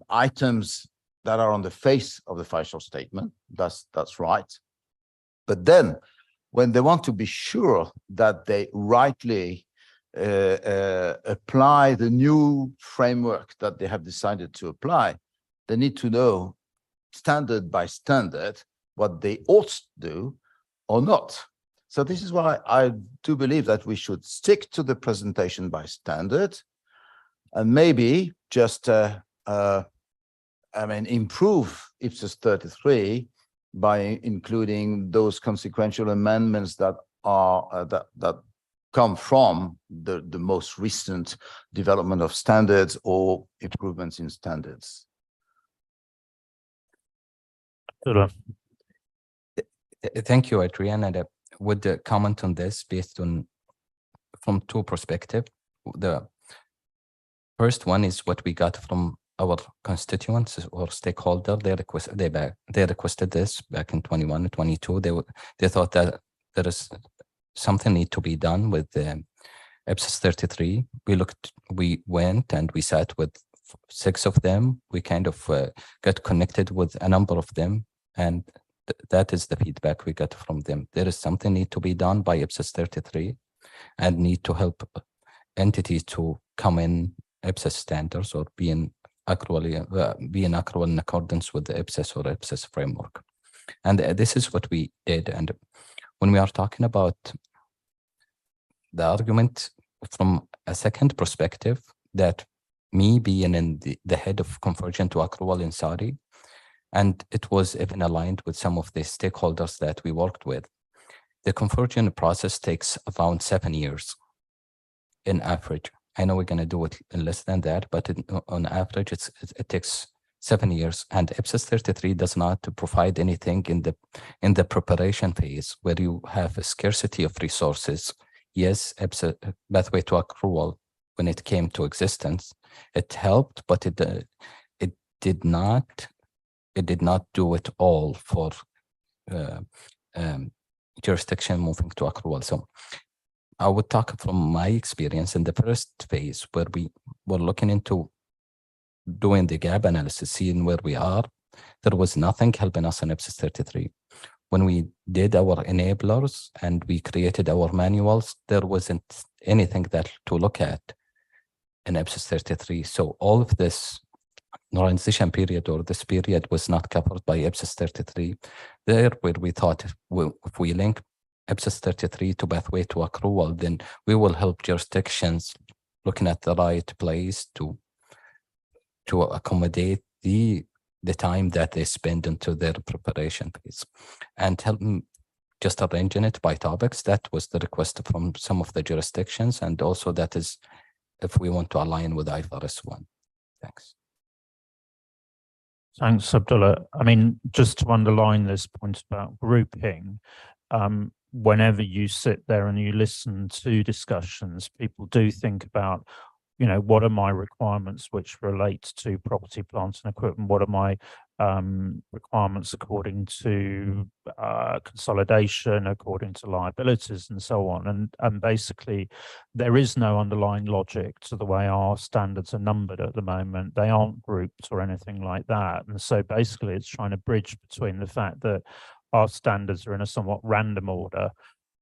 items that are on the face of the financial statement. That's right. But then when they want to be sure that they rightly apply the new framework that they have decided to apply, they need to know standard by standard what they ought to do or not. So this is why I do believe that we should stick to the presentation by standard, and maybe just improve IPSAS 33 by including those consequential amendments that are that come from the most recent development of standards or improvements in standards. Thank you, Adrian. And I would comment on this based on from two perspectives. The first one is what we got from our constituents or stakeholder. They requested this back in 21 and 22. They thought that there is something need to be done with the IPSAS 33. We went and we sat with 6 of them. We kind of got connected with a number of them, and that is the feedback we got from them. There is something need to be done by IPSAS 33 and need to help entities to come in IPSAS standards or be in accrual in accordance with the IPSAS or IPSAS framework. And this is what we did. And when we are talking about the argument from a second perspective, that me being in the head of conversion to accrual in Saudi, and it was even aligned with some of the stakeholders that we worked with, the conversion process takes around 7 years in average. I know we're going to do it in less than that, but on average, it takes 7 years. And IPSAS 33 does not provide anything in the preparation phase where you have a scarcity of resources. Yes, IPSAS pathway to accrual, when it came to existence, it helped, but it did not do it all for jurisdiction moving to accrual. So I would talk from my experience in the first phase where we were looking into doing the gap analysis, seeing where we are. There was nothing helping us in IPSAS 33. When we did our enablers and we created our manuals, there wasn't anything that to look at in IPSAS 33. So all of this transition period or this period was not covered by IPSAS 33. There where we thought if we link IPSAS 33 to pathway to accrual, then we will help jurisdictions looking at the right place to accommodate the time that they spend into their preparation phase and help them just arranging it by topics. That was the request from some of the jurisdictions, and also that is if we want to align with IFRS 1. Thanks. Thanks, Abdullah. I mean, just to underline this point about grouping, whenever you sit there and you listen to discussions, people do think about you know, what are my requirements which relate to property, plant and equipment? What are my requirements according to consolidation, according to liabilities and so on? And basically there is no underlying logic to the way our standards are numbered at the moment. They aren't grouped or anything like that. And so basically it's trying to bridge between the fact that our standards are in a somewhat random order,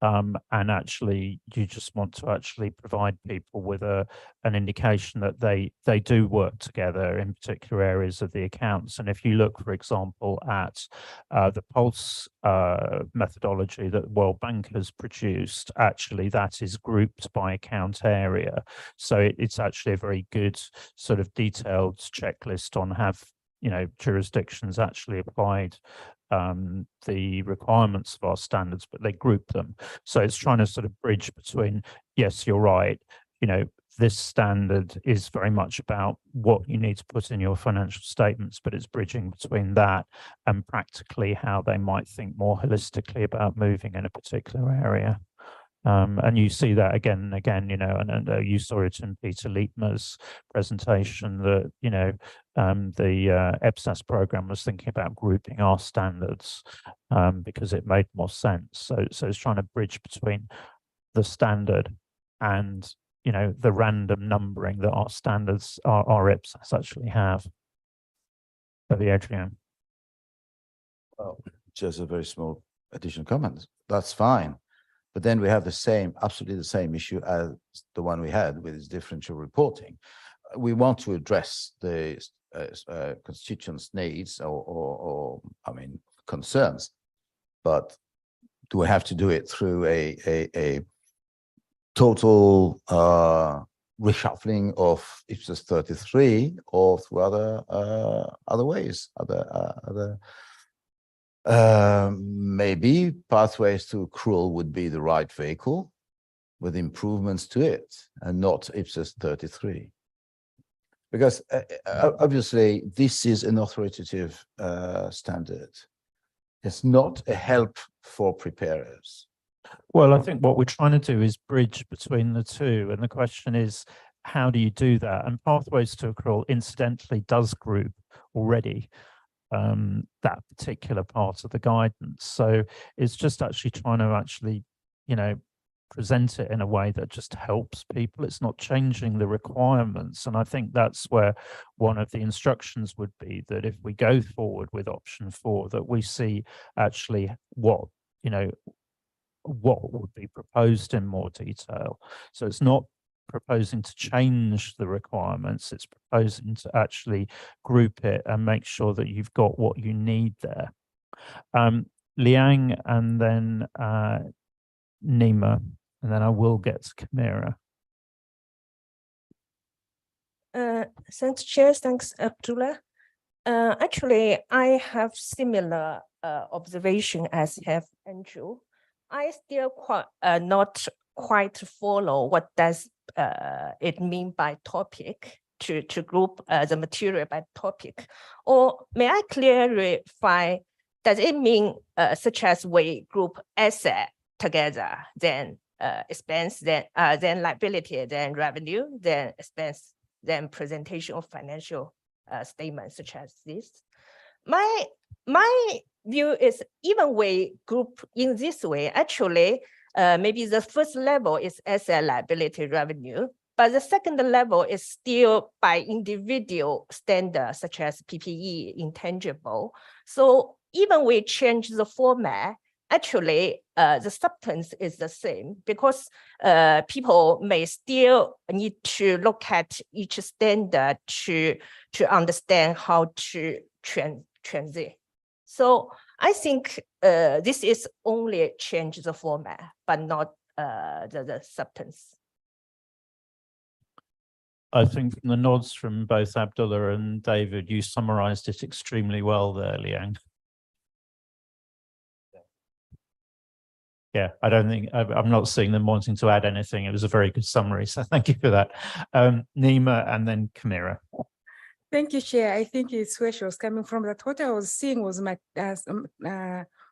and actually you just want to actually provide people with an indication that they do work together in particular areas of the accounts. And if you look, for example, at the Pulse methodology that World Bank has produced, actually that is grouped by account area. So it's actually a very good sort of detailed checklist on have, you know, jurisdictions actually applied the requirements of our standards, but they group them. So it's trying to sort of bridge between, yes, you're right, you know, this standard is very much about what you need to put in your financial statements, but it's bridging between that and practically how they might think more holistically about moving in a particular area. And you see that again and again, you know, and you saw it in Peter Lietmer's presentation that, you know, the IPSASB program was thinking about grouping our standards because it made more sense. So it's trying to bridge between the standard and, you know, the random numbering that our standards, our IPSAS actually have. Adrian. Well, just a very small additional comment. That's fine. But then we have absolutely the same issue as the one we had with this differential reporting. We want to address the constituents' needs or I mean, concerns, but do we have to do it through a total reshuffling of IPSAS 33 or through other ways, maybe pathways to accrual would be the right vehicle with improvements to it and not IPSAS 33. Because obviously this is an authoritative standard. It's not a help for preparers. Well, I think what we're trying to do is bridge between the two. And the question is, how do you do that? And pathways to accrual incidentally does group already that particular part of the guidance. So it's just actually trying to actually, you know, present it in a way that just helps people. It's not changing the requirements. And I think that's where one of the instructions would be that if we go forward with option 4, that we see actually what, you know, what would be proposed in more detail. So it's not proposing to change the requirements, it's proposing to actually group it and make sure that you've got what you need there. Liang and then Nima, and then I will get to Kamira. Thanks, Chair. Thanks, Abdullah. Actually, I have similar observation as have Andrew. I still not quite follow what does it mean by topic to group the material by topic, or may I clarify? Does it mean such as we group asset together, then expense, then liability, then revenue, then expense, then presentation of financial statements such as this? My view is even we group in this way, actually, maybe the first level is asset, liability, revenue, but the second level is still by individual standards such as PPE, intangible. So even we change the format, actually the substance is the same, because people may still need to look at each standard to understand how to transit. So I think this is only change the format, but not the substance. I think from the nods from both Abdullah and David, you summarized it extremely well there, Liang. Yeah, I don't think, I'm not seeing them wanting to add anything. It was a very good summary, so thank you for that. Nima and then Kamira. Thank you, Chair. I think it's where she was coming from. That what I was seeing was my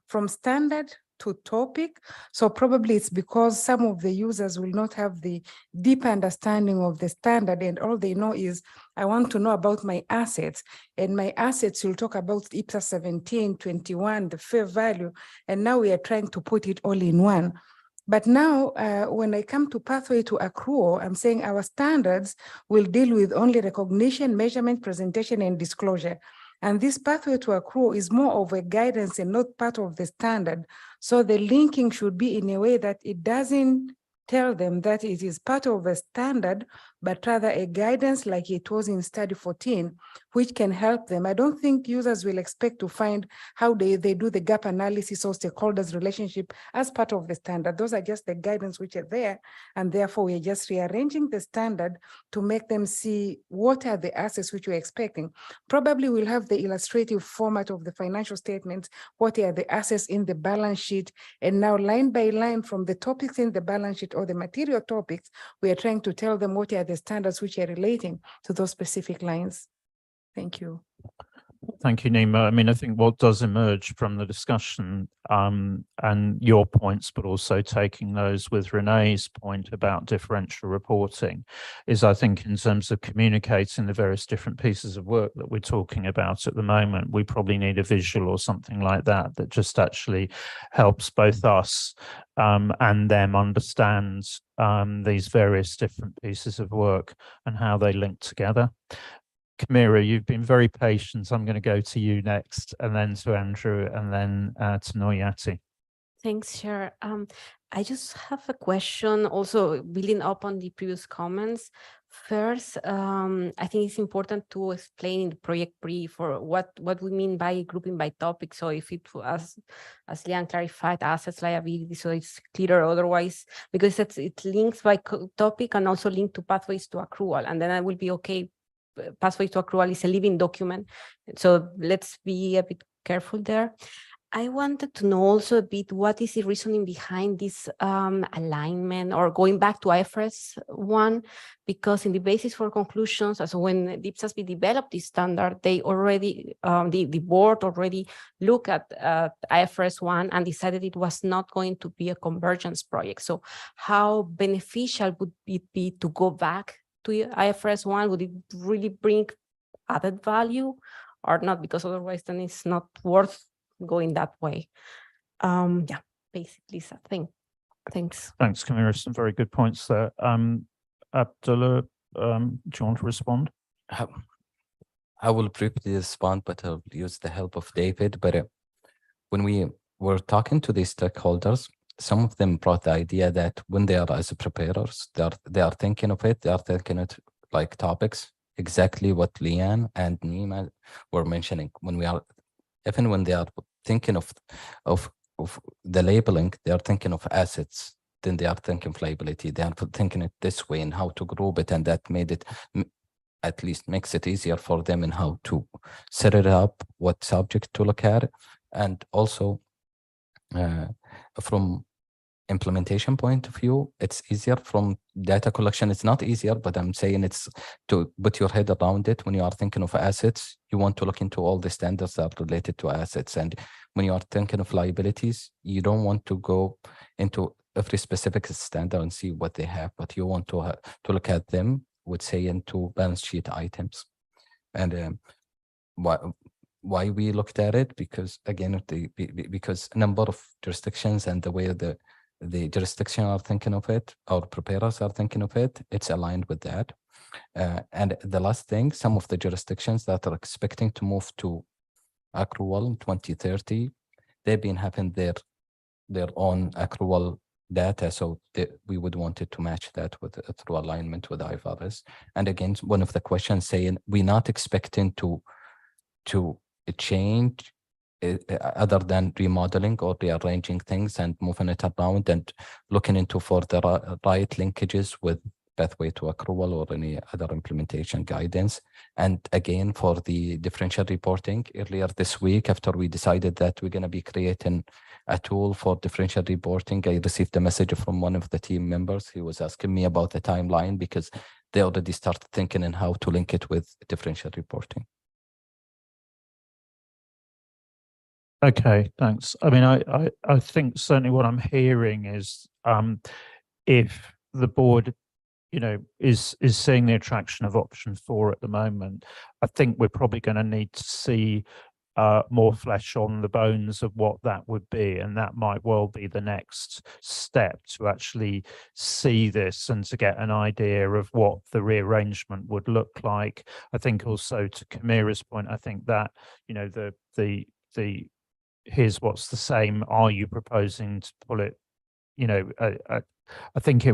from standard to topic. So probably it's because some of the users will not have the deep understanding of the standard, and all they know is, I want to know about my assets, and my assets will talk about IPSAS 17, 21, the fair value, and now we are trying to put it all in one. But now, when I come to pathway to accrual, I'm saying our standards will deal with only recognition, measurement, presentation, and disclosure. And this pathway to accrual is more of a guidance and not part of the standard. So the linking should be in a way that it doesn't tell them that it is part of a standard, but rather a guidance like it was in study 14, which can help them. I don't think users will expect to find how they do the gap analysis or stakeholders relationship as part of the standard. Those are just the guidance which are there. And therefore we're just rearranging the standard to make them see what are the assets which we're expecting. Probably we'll have the illustrative format of the financial statements, what are the assets in the balance sheet, and now line by line from the topics in the balance sheet or the material topics, we are trying to tell them what are the standards which are relating to those specific lines. Thank you. Thank you, Nima. I mean, I think what does emerge from the discussion and your points, but also taking those with Renee's point about differential reporting, is I think in terms of communicating the various different pieces of work that we're talking about at the moment, we probably need a visual or something like that that just actually helps both us and them understand these various different pieces of work and how they link together. Kamira, you've been very patient. I'm going to go to you next, and then to Andrew, and then to Noyati. Thanks, Chair. I just have a question also building up on the previous comments. First, I think it's important to explain in the project brief or what we mean by grouping by topic. So if it was, as Lian clarified, assets, liability, so it's clearer otherwise, because it links by topic and also linked to pathways to accrual. And then I will be okay. Pathway to accrual is a living document. So let's be a bit careful there. I wanted to know also a bit what is the reasoning behind this alignment or going back to IFRS 1, because in the basis for conclusions, as when the IPSASB developed this standard, they already, the board already looked at IFRS 1 and decided it was not going to be a convergence project. So how beneficial would it be to go back to IFRS 1? Would it really bring added value or not? Because otherwise then it's not worth going that way. Yeah, basically so thanks. Thanks, Kamira. Some very good points there. Abdullah, do you want to respond? I will briefly respond, but I'll use the help of David. But when we were talking to the stakeholders, some of them brought the idea that when they are as preparers, they are thinking of it, they are thinking it like topics, exactly what Lian and Nima were mentioning. When we are, even when they are thinking of the labeling, they are thinking of assets, then they are thinking of liability. They are thinking it this way and how to group it, and that made it, at least makes it easier for them in how to set it up, what subject to look at, and also from implementation point of view, it's easier. From data collection, it's not easier, but I'm saying it's to put your head around it. When you are thinking of assets, you want to look into all the standards that are related to assets. And when you are thinking of liabilities, you don't want to go into every specific standard and see what they have, but you want to look at them, would say, into balance sheet items. And why we looked at it, because again, because a number of jurisdictions and the way the jurisdiction are thinking of it, our preparers are thinking of it, it's aligned with that. And the last thing, some of the jurisdictions that are expecting to move to accrual in 2030, they've been having their own accrual data, so we would want it to match that with through alignment with IFRS. And again, one of the questions saying we're not expecting to change other than remodeling or rearranging things and moving it around and looking into for the right linkages with pathway to accrual or any other implementation guidance. And again, for the differential reporting, earlier this week, after we decided that we're going to be creating a tool for differential reporting, I received a message from one of the team members. He was asking me about the timeline because they already started thinking on how to link it with differential reporting. Okay, thanks. I mean, I think certainly what I'm hearing is if the board, is seeing the attraction of option 4 at the moment, I think we're probably going to need to see more flesh on the bones of what that would be, and that might well be the next step to actually see this and to get an idea of what the rearrangement would look like. I think also to Kamira's point, I think that the here's what's the same. Are you proposing to pull it? I think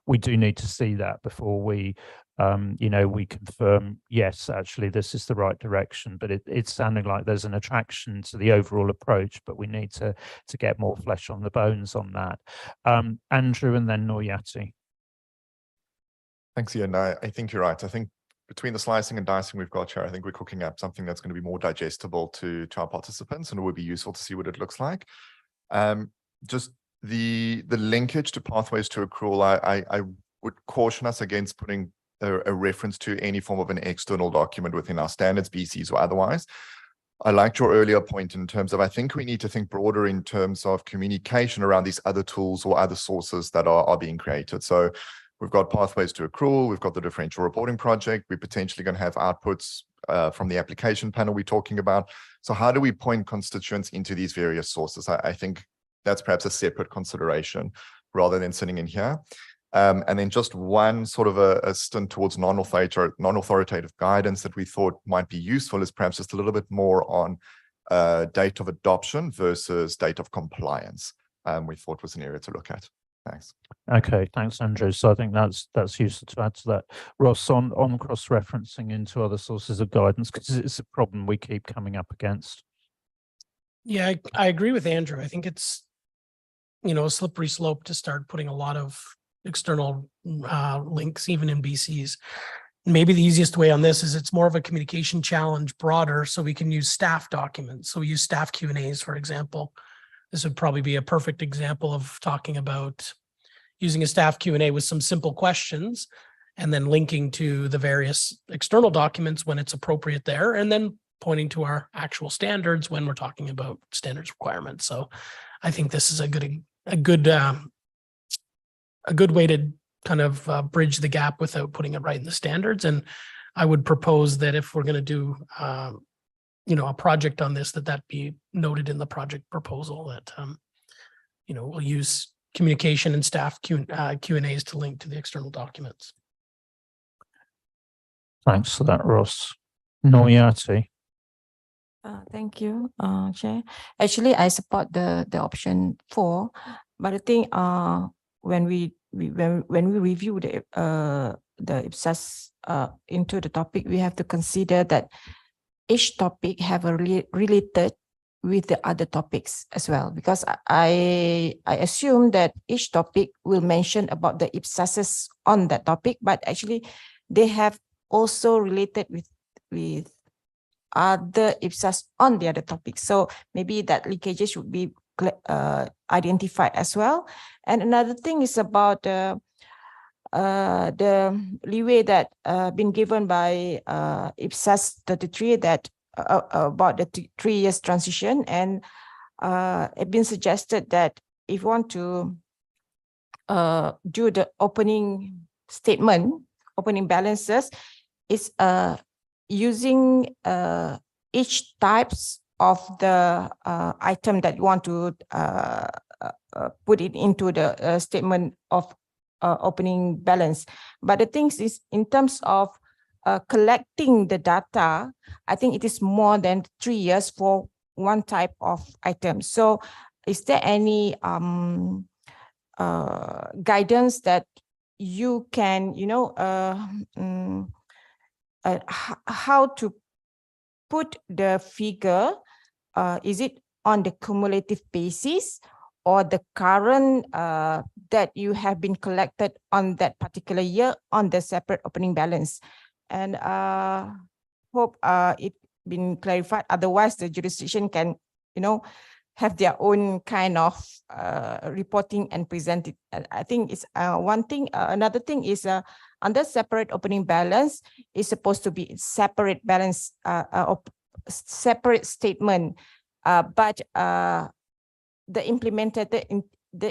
we do need to see that before we we confirm, yes, actually this is the right direction, but it's sounding like there's an attraction to the overall approach, but we need to get more flesh on the bones on that. Andrew and then Noyati. Thanks, Ian. I think you're right. I think between the slicing and dicing we've got here, I think we're cooking up something that's going to be more digestible to our participants, and it would be useful to see what it looks like. Just the linkage to pathways to accrual, I would caution us against putting a reference to any form of an external document within our standards, BCs or otherwise. I liked your earlier point in terms of, I think we need to think broader in terms of communication around these other tools or other sources that are being created. So we've got pathways to accrual, we've got the differential reporting project, we're potentially going to have outputs from the application panel we're talking about. So how do we point constituents into these various sources? I think that's perhaps a separate consideration rather than sitting in here. And then just one sort of a stint towards non-authoritative guidance that we thought might be useful is perhaps just a little bit more on date of adoption versus date of compliance. We thought was an area to look at. Thanks. Okay, thanks, Andrew. So I think that's useful to add to that. Ross, on cross-referencing into other sources of guidance, because it's a problem we keep coming up against. Yeah, I agree with Andrew. I think it's, a slippery slope to start putting a lot of external links, even in BCs. Maybe the easiest way on this is it's more of a communication challenge broader, so we can use staff documents. So we use staff Q&As, for example. This would probably be a perfect example of talking about using a staff Q&A with some simple questions and then linking to the various external documents when it's appropriate there, and then pointing to our actual standards when we're talking about standards requirements. So I think this is a good way to kind of bridge the gap without putting it right in the standards. And I would propose that if we're going to do, a project on this, that be noted in the project proposal that, we'll use communication and staff Q&As to link to the external documents. Thanks for that, Ross. Noyati. Thank you, Chair. Actually, I support the option 4, but I think when we review the IPSAS into the topic, we have to consider that each topic have a related with the other topics as well, because I assume that each topic will mention about the IPSASs on that topic, but actually they have also related with other IPSAS on the other topics. So maybe that linkages should be identified as well. And another thing is about the leeway that been given by IPSAS 33 that about the 3 years transition, and it been suggested that if you want to do the opening statement, opening balances, is using each types of the item that you want to put it into the statement of opening balance. But the thing is, in terms of collecting the data, I think it is more than 3 years for one type of item. So is there any guidance that you can, how to put the figure? Is it on the cumulative basis or the current that you have been collected on that particular year on the separate opening balance? And hope it been clarified. Otherwise, the jurisdiction can, have their own kind of reporting and present it. I think it's one thing. Another thing is under separate opening balance is supposed to be separate balance, separate statement but the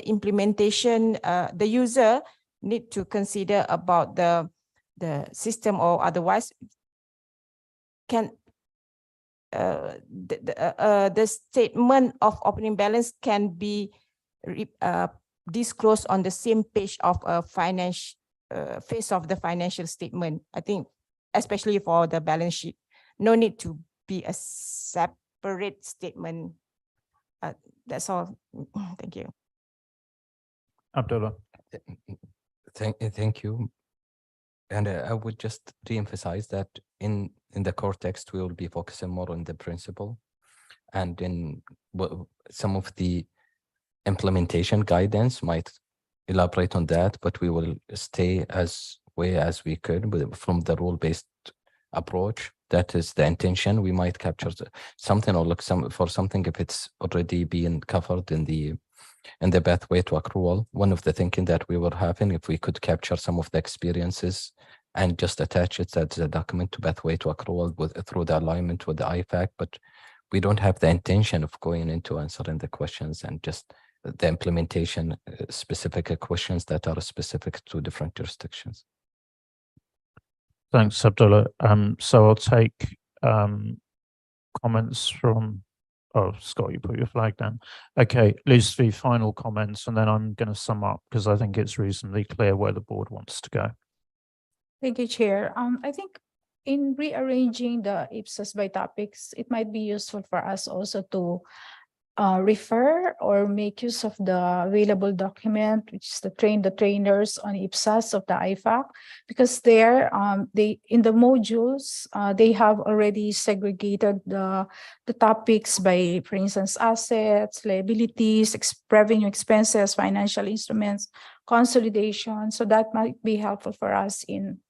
implementation, the user need to consider about the system, or otherwise can the statement of opening balance can be disclosed on the same page of a finance face of the financial statement. I think especially for the balance sheet, no need to be a separate statement. That's all. Thank you. Abdullah. Thank you. And I would just re-emphasize that in the core text, we will be focusing more on the principle, and in some of the implementation guidance might elaborate on that, but we will stay as way as we could from the rule-based approach. That is the intention. We might capture something or look for something if it's already being covered in the pathway to accrual. One of the thinking that we were having, if we could capture some of the experiences and just attach it as a document to pathway to accrual through the alignment with the IFAC, but we don't have the intention of going into answering the questions and just the implementation specific questions that are specific to different jurisdictions. Thanks, Abdullah. So I'll take comments from, oh, Scott, you put your flag down. Okay, Lucy, final comments, and then I'm going to sum up because I think it's reasonably clear where the board wants to go. Thank you, Chair. I think in rearranging the IPSAS by topics, it might be useful for us also to refer or make use of the available document, which is the trainers on IPSAS of the IFAC, because there they in the modules they have already segregated the topics by, for instance, assets, liabilities, revenue, expenses, financial instruments, consolidation. So that might be helpful for us in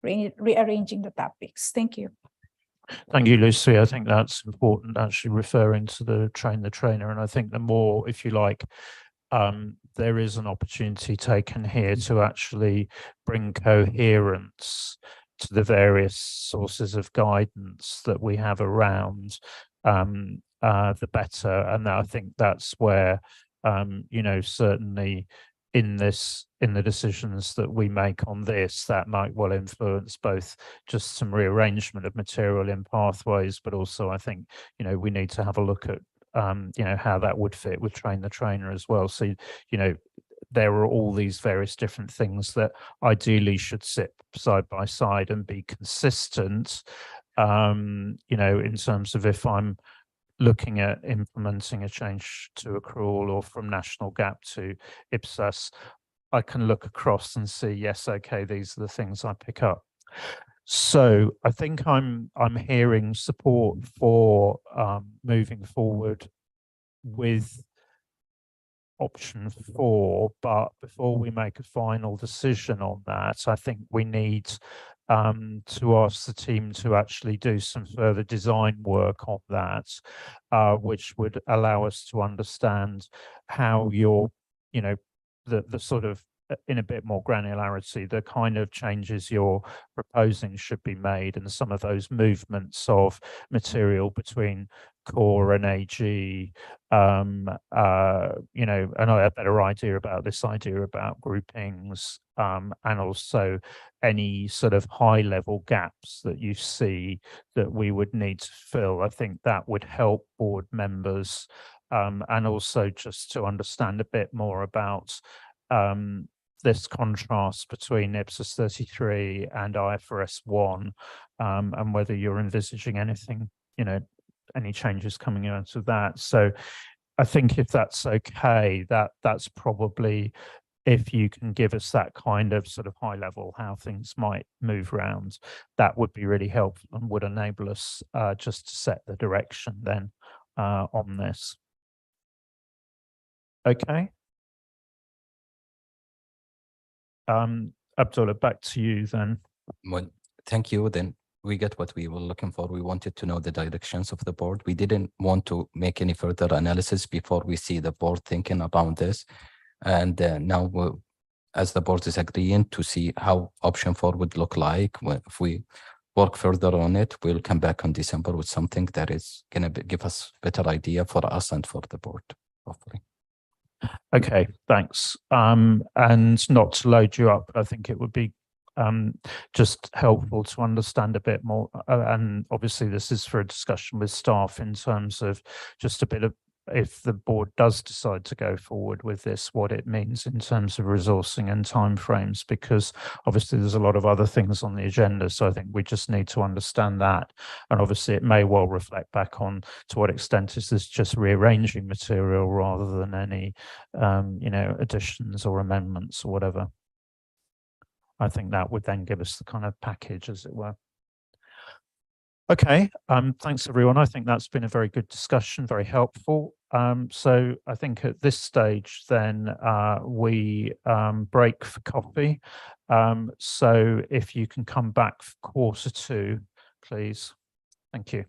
rearranging the topics. Thank you. Thank you, Lucy. I think that's important, actually referring to the train the trainer. And I think the more, if you like, there is an opportunity taken here to actually bring coherence to the various sources of guidance that we have around, the better. And I think that's where, you know, certainly in the decisions that we make on this, that might well influence both just some rearrangement of material in pathways, but also I think, you know, we need to have a look at, you know, how that would fit with train the trainer as well. So, you know, there are all these various different things that ideally should sit side by side and be consistent, you know, in terms of if I'm looking at implementing a change to accrual or from national GAAP to IPSAS, I can look across and see, yes, okay, these are the things I pick up. So I think I'm hearing support for moving forward with option 4, but before we make a final decision on that, I think we need to ask the team to actually do some further design work on that, which would allow us to understand how you're, you know, the sort of, in a bit more granularity, the kind of changes you're proposing should be made, and some of those movements of material between core and AG, you know, and I have a better idea about this idea about groupings, and also any sort of high level gaps that you see that we would need to fill. I think that would help board members, and also just to understand a bit more about this contrast between IPSAS 33 and IFRS 1, and whether you're envisaging anything, you know, any changes coming out of that. So I think if that's okay, that's probably, if you can give us that kind of sort of high level, how things might move around, that would be really helpful and would enable us just to set the direction then on this. Okay. Abdullah, back to you then. Well, thank you. Then we get what we were looking for. We wanted to know the directions of the board. We didn't want to make any further analysis before we see the board thinking about this. And now, as the board is agreeing to see how option 4 would look like, if we work further on it. We'll come back on December with something that is going to give us better idea for us and for the board, hopefully. Okay, thanks. And not to load you up, I think it would be just helpful to understand a bit more. And obviously this is for a discussion with staff in terms of just a bit of, if the board does decide to go forward with this, what it means in terms of resourcing and timeframes, because obviously there's a lot of other things on the agenda. So I think we just need to understand that. And obviously it may well reflect back on to what extent is this just rearranging material rather than any, you know, additions or amendments or whatever. I think that would then give us the kind of package, as it were. Okay, thanks everyone. I think that's been a very good discussion, very helpful. So I think at this stage then we break for coffee. So if you can come back for 1:45, please. Thank you.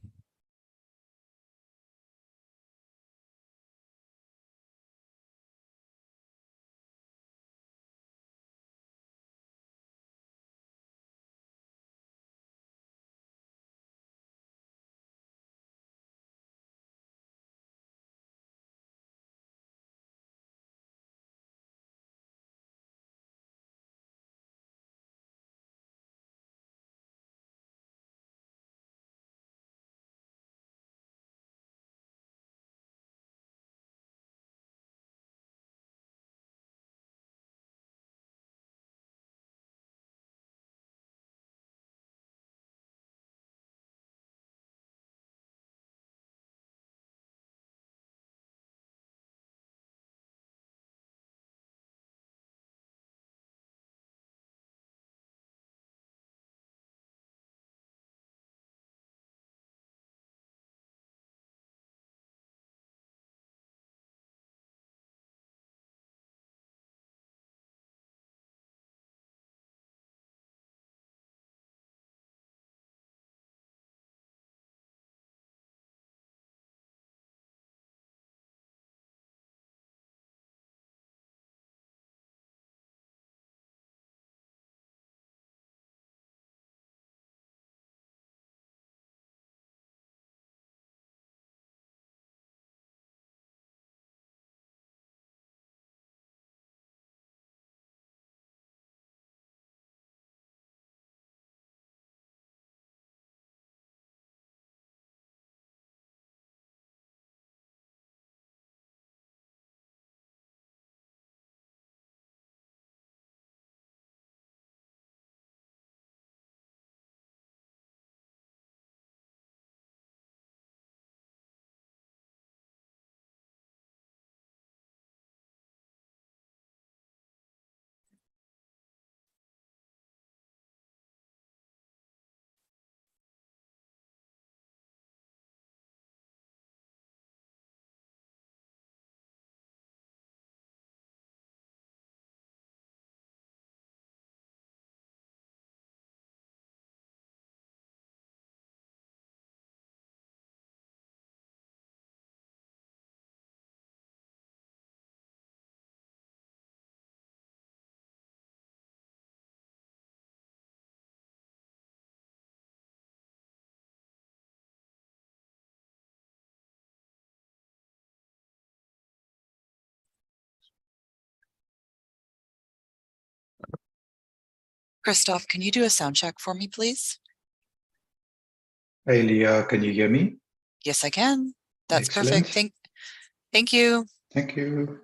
Christoph, can you do a sound check for me, please? Hey, Leah, can you hear me? Yes, I can. That's Excellent. perfect. Thank you. Thank you.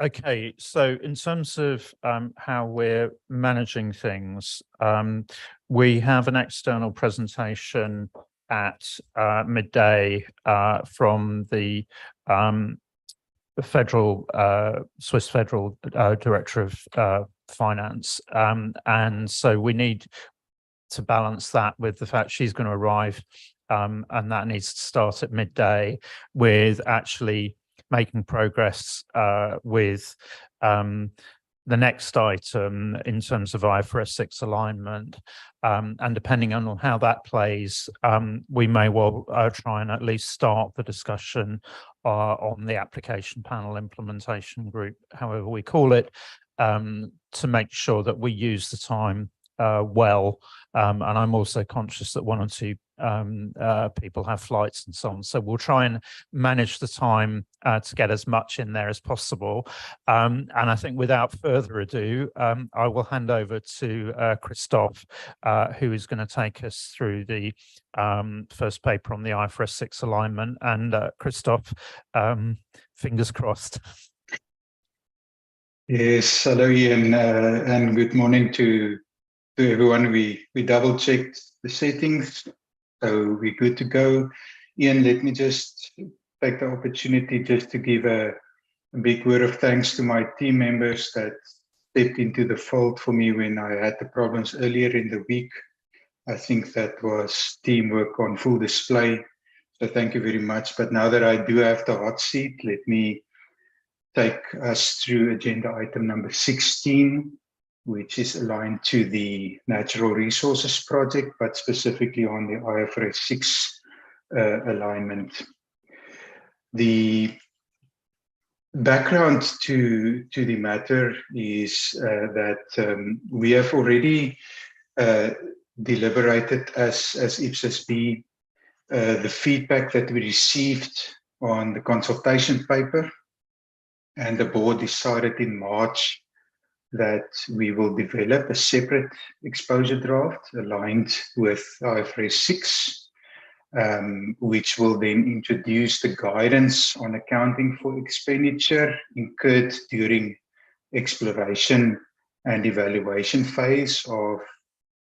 Okay, so in terms of how we're managing things, we have an external presentation at midday from the federal Swiss Federal Director of Finance, and so we need to balance that with the fact she's going to arrive, and that needs to start at midday, with actually making progress with the next item in terms of IFRS 6 alignment. And depending on how that plays, we may well try and at least start the discussion on the application panel implementation group, however we call it, to make sure that we use the time well. And I'm also conscious that one or two people have flights and so on. So we'll try and manage the time to get as much in there as possible. And I think without further ado, I will hand over to Christophe, who is going to take us through the first paper on the IFRS 6 alignment. And Christophe, fingers crossed. Yes, hello Ian, and good morning to everyone. We double checked the settings, so we're good to go. Ian, let me just take the opportunity just to give a big word of thanks to my team members that stepped into the fold for me when I had the problems earlier in the week. I think that was teamwork on full display. So thank you very much. But now that I do have the hot seat, let me take us through agenda item number 16, which is aligned to the Natural Resources Project, but specifically on the IFRS 6 alignment. The background to the matter is that we have already deliberated as IPSASB the feedback that we received on the consultation paper, and the board decided in March that we will develop a separate exposure draft aligned with IFRS 6, which will then introduce the guidance on accounting for expenditure incurred during exploration and evaluation phase of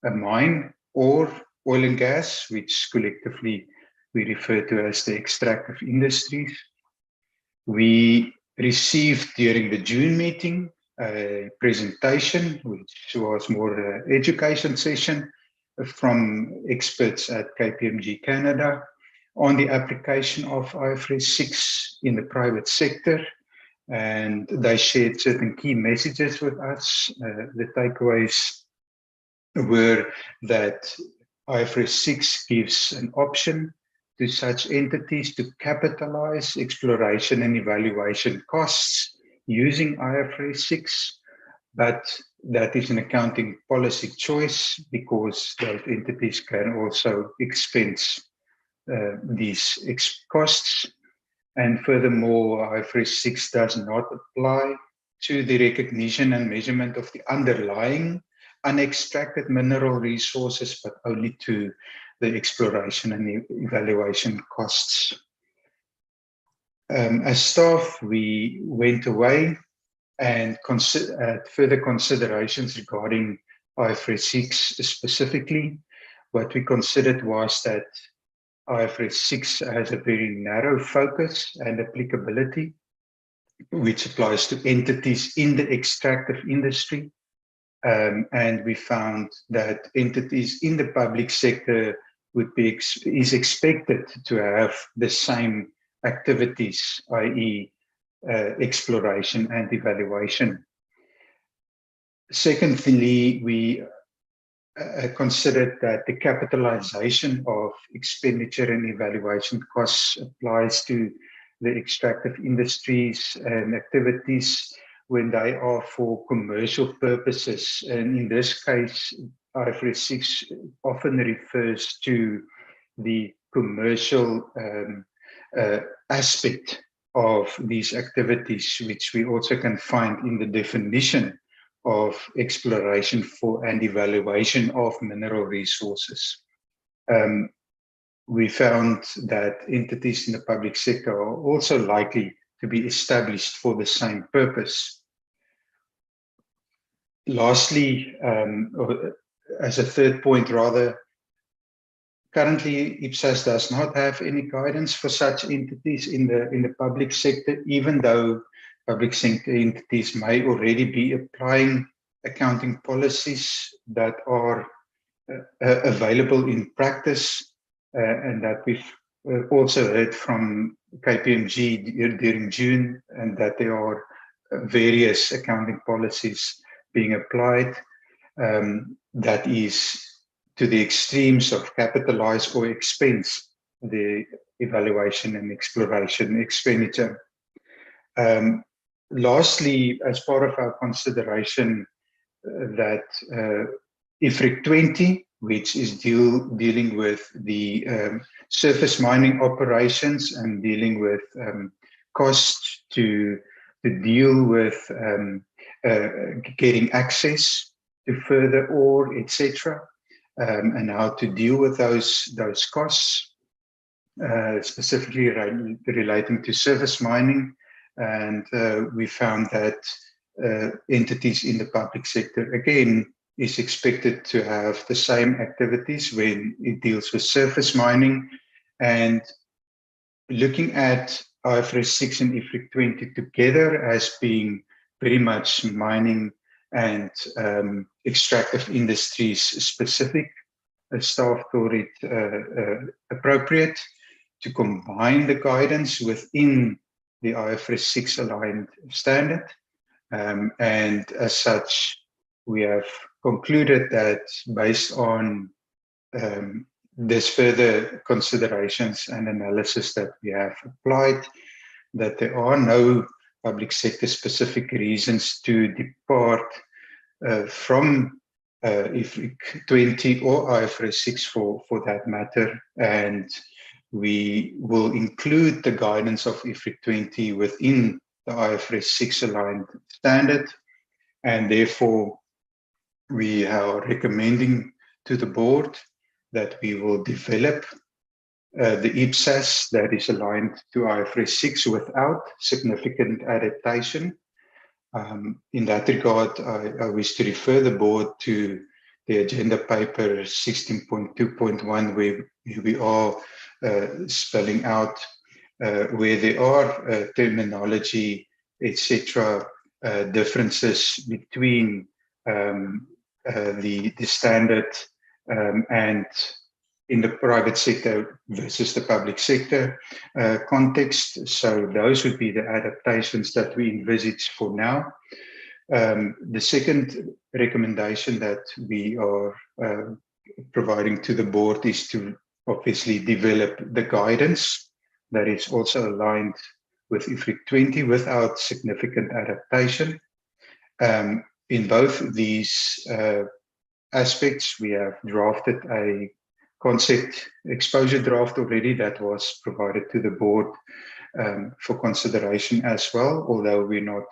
a mine or oil and gas, which collectively we refer to as the extractive industries. We received during the June meeting a presentation, which was more an education session from experts at KPMG Canada on the application of IFRS 6 in the private sector. And they shared certain key messages with us. The takeaways were that IFRS 6 gives an option to such entities to capitalize exploration and evaluation costs using IFRS 6, but that is an accounting policy choice because those entities can also expense these costs. And furthermore, IFRS 6 does not apply to the recognition and measurement of the underlying unextracted mineral resources, but only to the exploration and evaluation costs. As staff, we went away and had further considerations regarding IFRS 6 specifically. What we considered was that IFRS 6 has a very narrow focus and applicability, which applies to entities in the extractive industry. And we found that entities in the public sector is expected to have the same activities, i.e. Exploration and evaluation. Secondly, we considered that the capitalization of expenditure and evaluation costs applies to the extractive industries and activities when they are for commercial purposes. And in this case, IFRS 6 often refers to the commercial aspect of these activities, which we also can find in the definition of exploration for and evaluation of mineral resources. We found that entities in the public sector are also likely to be established for the same purpose. Lastly, or as a third point rather, currently IPSAS does not have any guidance for such entities in the public sector, even though public sector entities may already be applying accounting policies that are available in practice, and that we've also heard from KPMG during June, and that there are various accounting policies being applied. That is to the extremes of capitalize or expense the evaluation and exploration expenditure. Lastly, as part of our consideration, that IFRIC 20, which is dealing with the surface mining operations and dealing with costs to deal with getting access to further ore, etc., and how to deal with those costs, specifically relating to surface mining. And we found that entities in the public sector, again, is expected to have the same activities when it deals with surface mining. And looking at IFRS 6 and IFRIC 20 together as being very much mining and extractive industries specific, staff thought it appropriate to combine the guidance within the IFRS 6 aligned standard. And as such, we have concluded that based on this further considerations and analysis that we have applied, that there are no public sector specific reasons to depart from IFRIC 20 or IFRS 6 for that matter. And we will include the guidance of IFRIC 20 within the IFRS 6 aligned standard, and therefore we are recommending to the board that we will develop the IPSAS that is aligned to IFRS 6 without significant adaptation. In that regard, I wish to refer the board to the agenda paper 16.2.1, where we are spelling out where there are terminology, etc., differences between the standard and in the private sector versus the public sector context. So those would be the adaptations that we envisage for now. The second recommendation that we are providing to the board is to obviously develop the guidance that is also aligned with IFRIC 20 without significant adaptation. In both these aspects, we have drafted a concept exposure draft already that was provided to the board for consideration as well, although we're not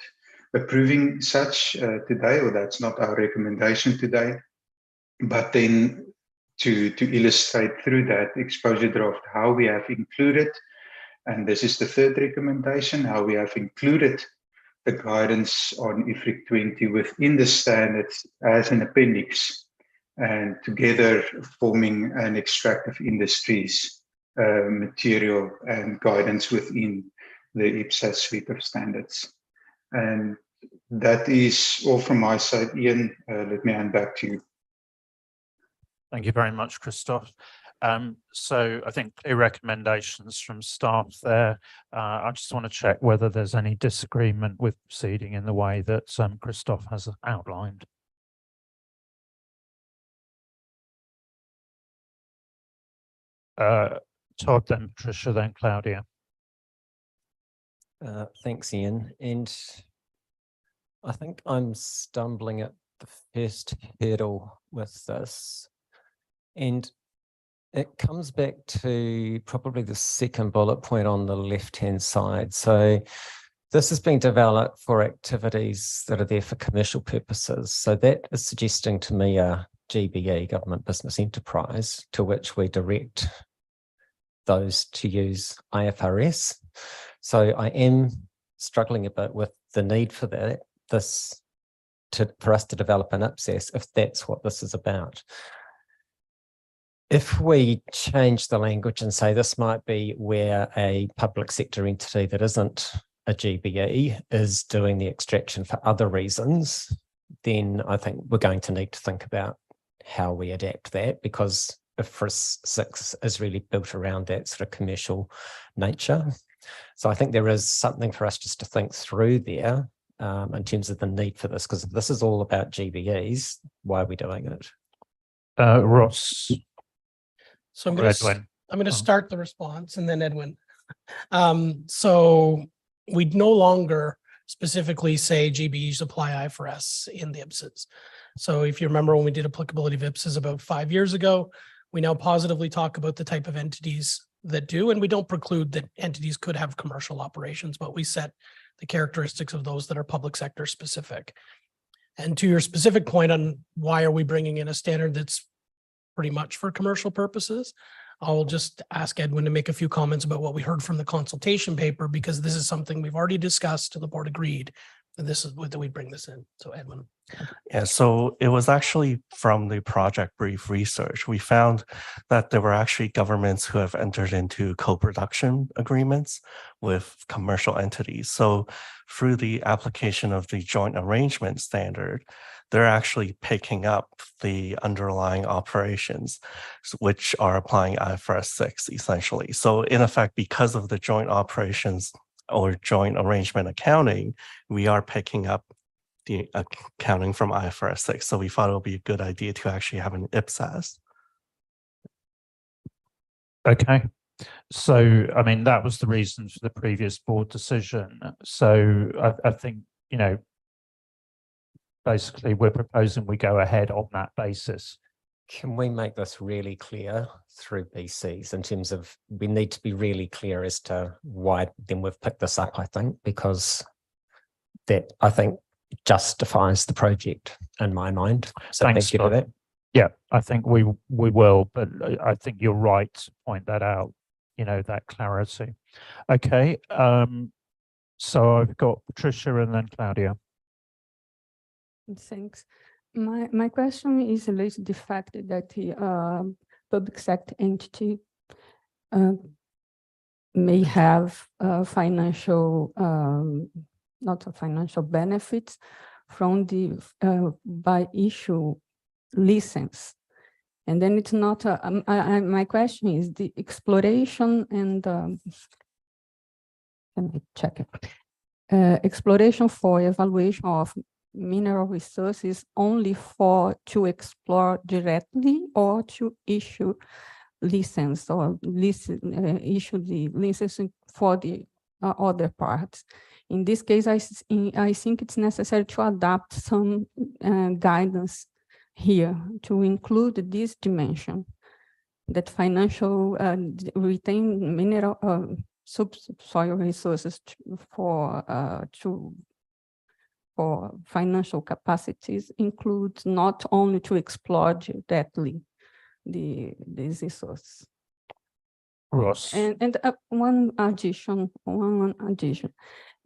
approving such today, or that's not our recommendation today. But then to illustrate through that exposure draft how we have included, and this is the third recommendation, how we have included the guidance on IFRIC 20 within the standards as an appendix, and together forming an extractive industries material and guidance within the IPSAS suite of standards. And that is all from my side. Ian, let me hand back to you. Thank you very much, Christoph. So I think clear recommendations from staff there. I just want to check whether there's any disagreement with proceeding in the way that Christoph has outlined. Todd, then Patricia, then Claudia. Thanks, Ian. And I think I'm stumbling at the first hurdle with this. And it comes back to probably the second bullet point on the left-hand side. So this is being developed for activities that are there for commercial purposes. So that is suggesting to me a GBE, government business enterprise, to which we direct those to use IFRS. So I am struggling a bit with the need for for us to develop an IPSAS, if that's what this is about. If we change the language and say this might be where a public sector entity that isn't a GBE is doing the extraction for other reasons, then I think we're going to need to think about how we adapt that, because IFRS 6 is really built around that sort of commercial nature. So I think there is something for us just to think through there in terms of the need for this, because if this is all about GBEs, why are we doing it? Ross. So I'm or going to Edwin. start the response and then Edwin. So we'd no longer specifically say GBEs apply IFRS in the IPSAS. So if you remember when we did applicability of IPSAS about 5 years ago, we now positively talk about the type of entities that do, and we don't preclude that entities could have commercial operations, but we set the characteristics of those that are public sector specific. And to your specific point on why are we bringing in a standard that's pretty much for commercial purposes, I'll just ask Edwin to make a few comments about what we heard from the consultation paper, because this is something we've already discussed and the board agreed that this is that we bring this in. So Edwin. Yeah, so it was actually from the project brief research. We found that there were actually governments who have entered into co-production agreements with commercial entities. So through the application of the joint arrangement standard, they're actually picking up the underlying operations, which are applying IFRS 6 essentially. So in effect, because of the joint operations or joint arrangement accounting, we are picking up the accounting from IFRS 6. So we thought it would be a good idea to actually have an IPSAS. Okay. So, I mean, that was the reason for the previous board decision. So I think, you know, basically we're proposing we go ahead on that basis. Can we make this really clear through BCs in terms of we need to be really clear as to why then we've picked this up, I think, because that I think justifies the project in my mind. So Thanks, thank you for that. Yeah, I think we will, but I think you're right to point that out, you know, that clarity. Okay, so I've got Patricia and then Claudia. Thanks. My question is related to the fact that the public sector entity may have financial, not a financial benefits from the by issue license. And then it's not my question is the exploration and let me check it. Exploration for evaluation of mineral resources only to explore directly or to issue license or issue the license for the other parts. In this case, I think it's necessary to adapt some guidance here to include this dimension, that financial retain mineral subsoil resources for financial capacities includes not only to explore directly these resources. Ross. And one addition.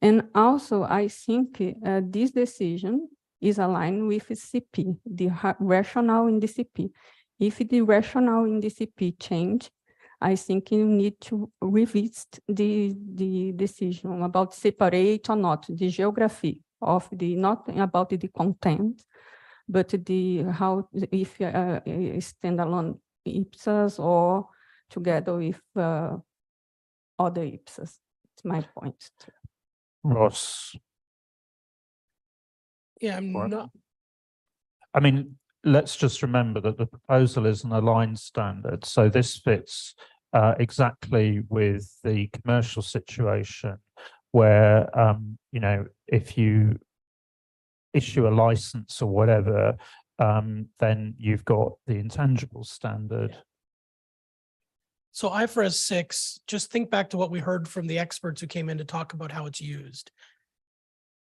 And also, I think this decision is aligned with CP, the rationale in the CP. If the rationale in the CP change, I think you need to revisit the decision about separate or not, the geography of the, not about the content, but the how, if standalone IPSAS or together with other IPSAS. It's my point. Ross. Yeah, I'm not. I mean, let's just remember that the proposal is an aligned standard. So this fits exactly with the commercial situation where, you know, if you issue a license or whatever, then you've got the intangible standard. So IFRS 6, just think back to what we heard from the experts who came in to talk about how it's used.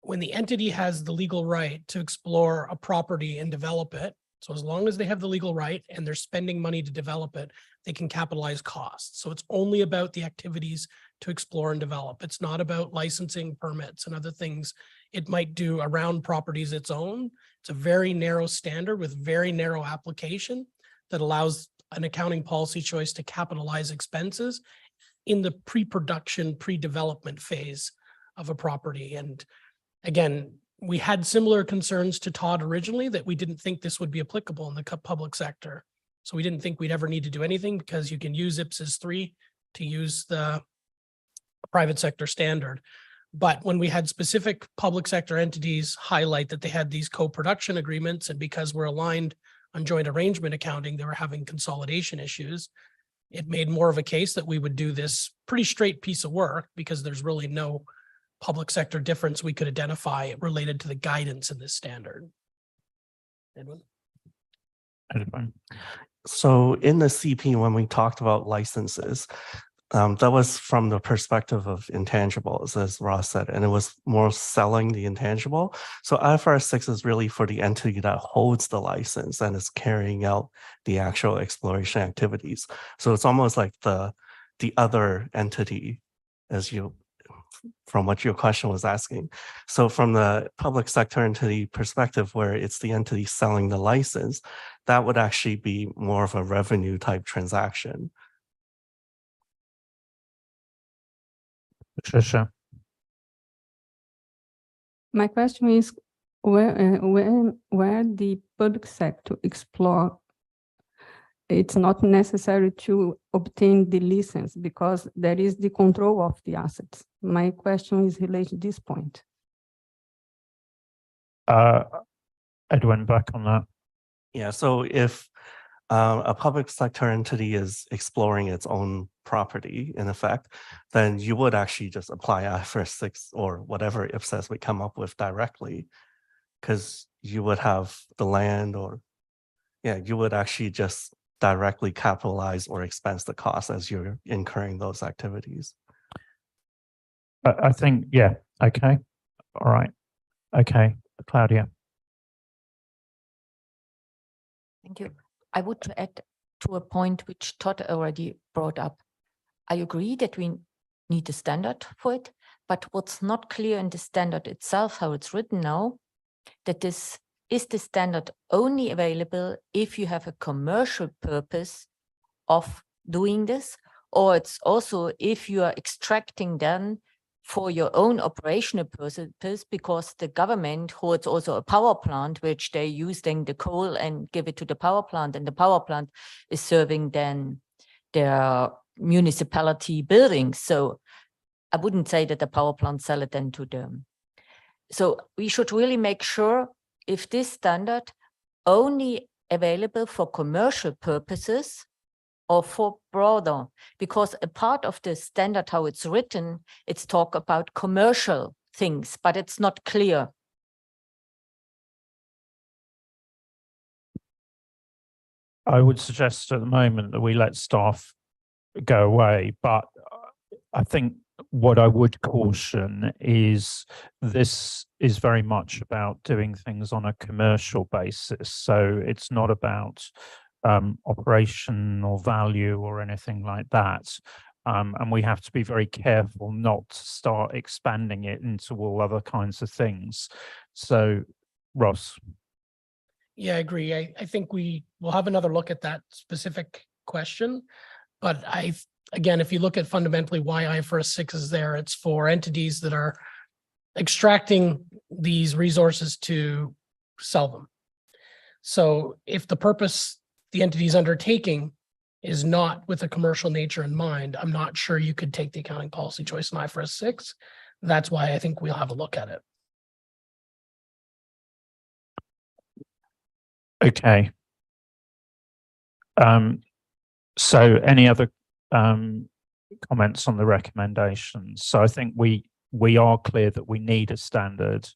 When the entity has the legal right to explore a property and develop it, So as long as they have the legal right and they're spending money to develop it, they can capitalize costs. So it's only about the activities to explore and develop. It's not about licensing permits and other things it might do around properties its own. It's a very narrow standard with very narrow application that allows an accounting policy choice to capitalize expenses in the pre-production, pre-development phase of a property. And again, we had similar concerns to Todd originally that we didn't think this would be applicable in the public sector. So we didn't think we'd ever need to do anything because you can use IPSAS 3 to use the private sector standard. But when we had specific public sector entities highlight that they had these co-production agreements, and because we're aligned on joint arrangement accounting, they were having consolidation issues, it made more of a case that we would do this pretty straight piece of work because there's really no public sector difference we could identify related to the guidance in this standard. Edwin? So in the CP, when we talked about licenses, that was from the perspective of intangibles, as Ross said, and it was more selling the intangible. So IFRS 6 is really for the entity that holds the license and is carrying out the actual exploration activities. So it's almost like the other entity, as you, from what your question was asking. So from the public sector entity perspective, where it's the entity selling the license, that would actually be more of a revenue type transaction. Patricia. My question is where the public sector explore, it's not necessary to obtain the license because there is the control of the assets. My question is related to this point. Edwin, back on that. Yeah, so if a public sector entity is exploring its own property, in effect, then you would actually just apply IFRS 6 or whatever IPSAS we come up with directly, because you would have the land, or you would actually just directly capitalize or expense the cost as you're incurring those activities. I think, yeah, okay, all right, okay, Claudia. Thank you. I would add to a point which Todd already brought up. I agree that we need a standard for it, but what's not clear in the standard itself, how it's written now, that this is the standard only available if you have a commercial purpose of doing this, or it's also if you are extracting then for your own operational purpose, because the government holds also a power plant, which they use then the coal and give it to the power plant, and the power plant is serving then their municipality buildings. So I wouldn't say that the power plant sell it then to them. So we should really make sure if this standard only available for commercial purposes or for broader, because a part of the standard, how it's written, it's talk about commercial things, but it's not clear. I would suggest at the moment that we let staff go away, but I think what I would caution is this is very much about doing things on a commercial basis. So it's not about operational value or anything like that. And we have to be very careful not to start expanding it into all other kinds of things. So, Ross. Yeah, I agree. I think we will have another look at that specific question. But again, if you look at fundamentally why IFRS 6 is there, it's for entities that are extracting these resources to sell them. So if the purpose the entity is undertaking is not with a commercial nature in mind, I'm not sure you could take the accounting policy choice in IFRS 6. That's why I think we'll have a look at it. Okay. So any other comments on the recommendations? So I think we are clear that we need a standard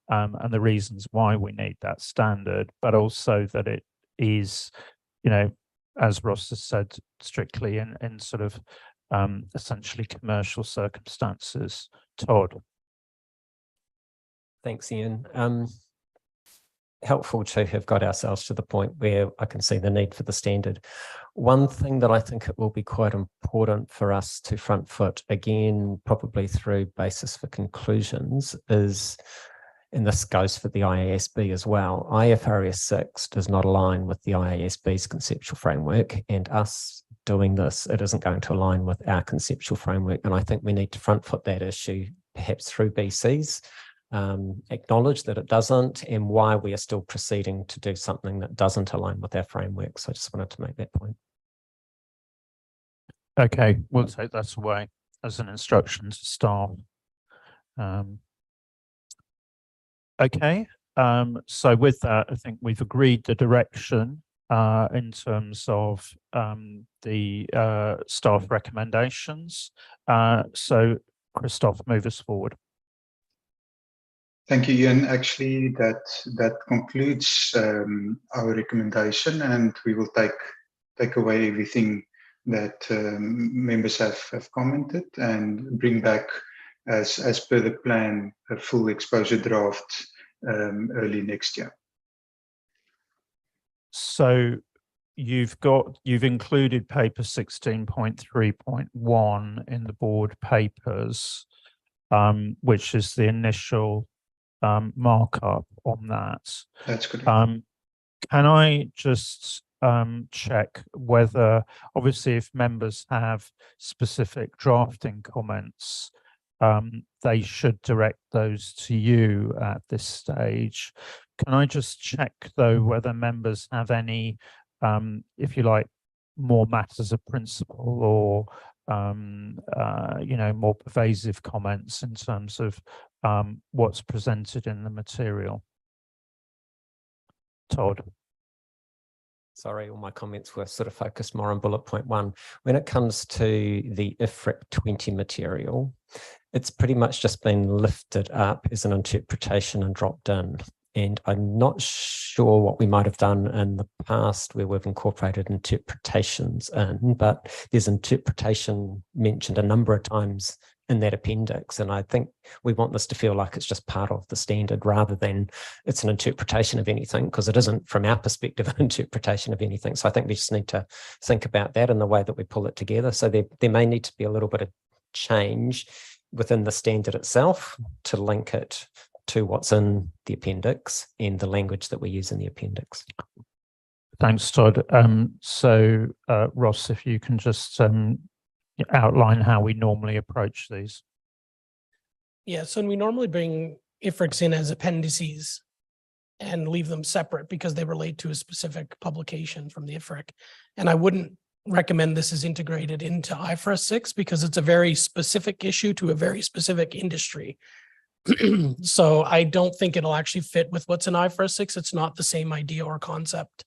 and the reasons why we need that standard, but also that it is, you know, as Ross has said, strictly in sort of essentially commercial circumstances. Todd. Thanks, Ian. helpful to have got ourselves to the point where I can see the need for the standard. One thing that I think it will be quite important for us to front foot, again, probably through basis for conclusions, is, and this goes for the IASB as well, IFRS 6 does not align with the IASB's conceptual framework, and us doing this, it isn't going to align with our conceptual framework. And I think we need to front foot that issue, perhaps through BCs, acknowledge that it doesn't, and why we are still proceeding to do something that doesn't align with our framework. So I just wanted to make that point. Okay, we'll take that away as an instruction to staff. Okay, so with that, I think we've agreed the direction in terms of the staff recommendations. So Christoph, move us forward. Thank you, Ian. Actually, that concludes our recommendation, and we will take away everything that members have commented and bring back as per the plan a full exposure draft early next year. So you've included paper 16.3.1 in the board papers, which is the initial markup on that. That's correct. Can I just check whether, obviously, if members have specific drafting comments, they should direct those to you at this stage. Can I just check, though, whether members have any, if you like, more matters of principle or more pervasive comments in terms of what's presented in the material? Todd. Sorry, all my comments were sort of focused more on bullet point 1. When it comes to the IFRIC 20 material, it's pretty much just been lifted up as an interpretation and dropped in. And I'm not sure what we might have done in the past where we've incorporated interpretations in, but there's interpretation mentioned a number of times in that appendix. And I think we want this to feel like it's just part of the standard rather than it's an interpretation of anything, because it isn't, from our perspective, an interpretation of anything. So I think we just need to think about that in the way that we pull it together. So there may need to be a little bit of change within the standard itself to link it to what's in the appendix and the language that we use in the appendix. Thanks, Todd. So Ross, if you can just outline how we normally approach these. Yeah, so we normally bring IFRICs in as appendices and leave them separate because they relate to a specific publication from the IFRIC. And I wouldn't recommend this is integrated into IFRS 6 because it's a very specific issue to a very specific industry. So I don't think it'll actually fit with what's in IFRS 6. It's not the same idea or concept,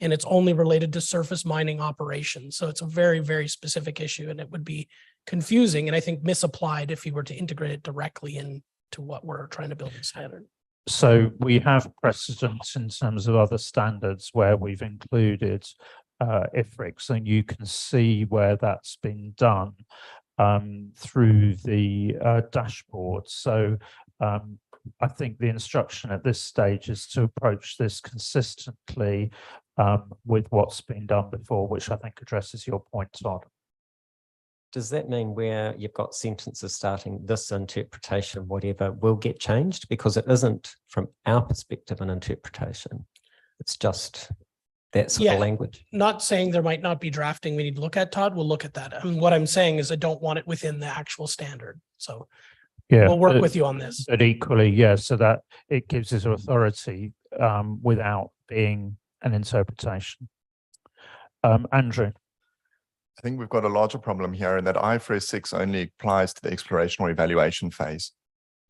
and it's only related to surface mining operations. So it's a very, very specific issue, and it would be confusing and I think misapplied if you were to integrate it directly into what we're trying to build a standard. So we have precedents in terms of other standards where we've included IFRICs, and you can see where that's been done through the dashboard. So I think the instruction at this stage is to approach this consistently with what's been done before, which I think addresses your point, Todd. Does that mean where you've got sentences starting this interpretation, whatever, will get changed? Because it isn't, from our perspective, an interpretation. It's just that sort of language. Not saying there might not be drafting we need to look at, Todd. We'll look at that. I mean, what I'm saying is I don't want it within the actual standard. So yeah, we'll work with you on this. But equally, yeah, so that it gives us authority without being an interpretation. Andrew. I think we've got a larger problem here in that IFRS 6 only applies to the exploration or evaluation phase.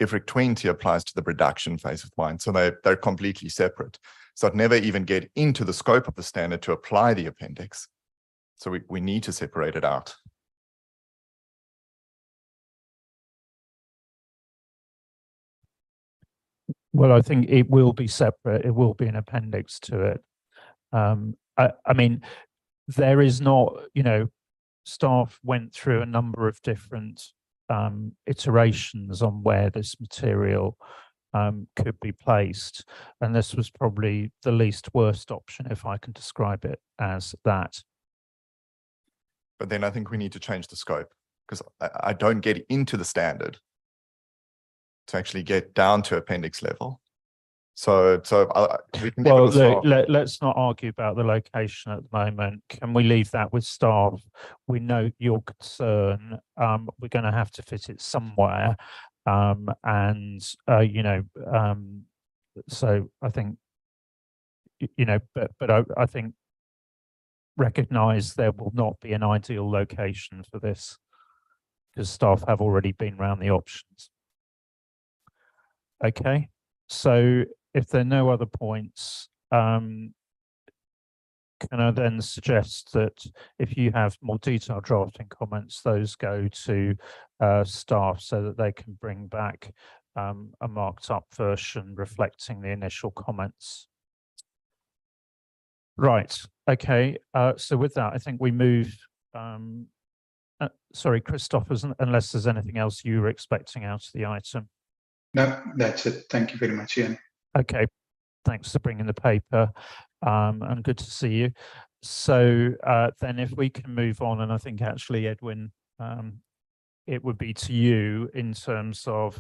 IFRIC 20 applies to the production phase of mine, so they're completely separate. So it never even get into the scope of the standard to apply the appendix. So we need to separate it out. Well, I think it will be separate. It will be an appendix to it. I mean, there is not, staff went through a number of different iterations on where this material could be placed. And this was probably the least worst option, if I can describe it as that. But then I think we need to change the scope, because I don't get into the standard to actually get down to appendix level. So we can Well, with the staff. let's not argue about the location at the moment. Can we leave that with staff? We note your concern. We're going to have to fit it somewhere. So I think, but I think recognize there will not be an ideal location for this, because staff have already been around the options. Okay, so if there are no other points, can I then suggest that if you have more detailed drafting comments, those go to staff so that they can bring back a marked up version reflecting the initial comments. Right, okay, so with that, I think we move, sorry, Christoph, unless there's anything else you were expecting out of the item. No, that's it. Thank you very much, Ian. Okay, thanks for bringing the paper, and good to see you. So then if we can move on, and I think actually, Edwin, it would be to you in terms of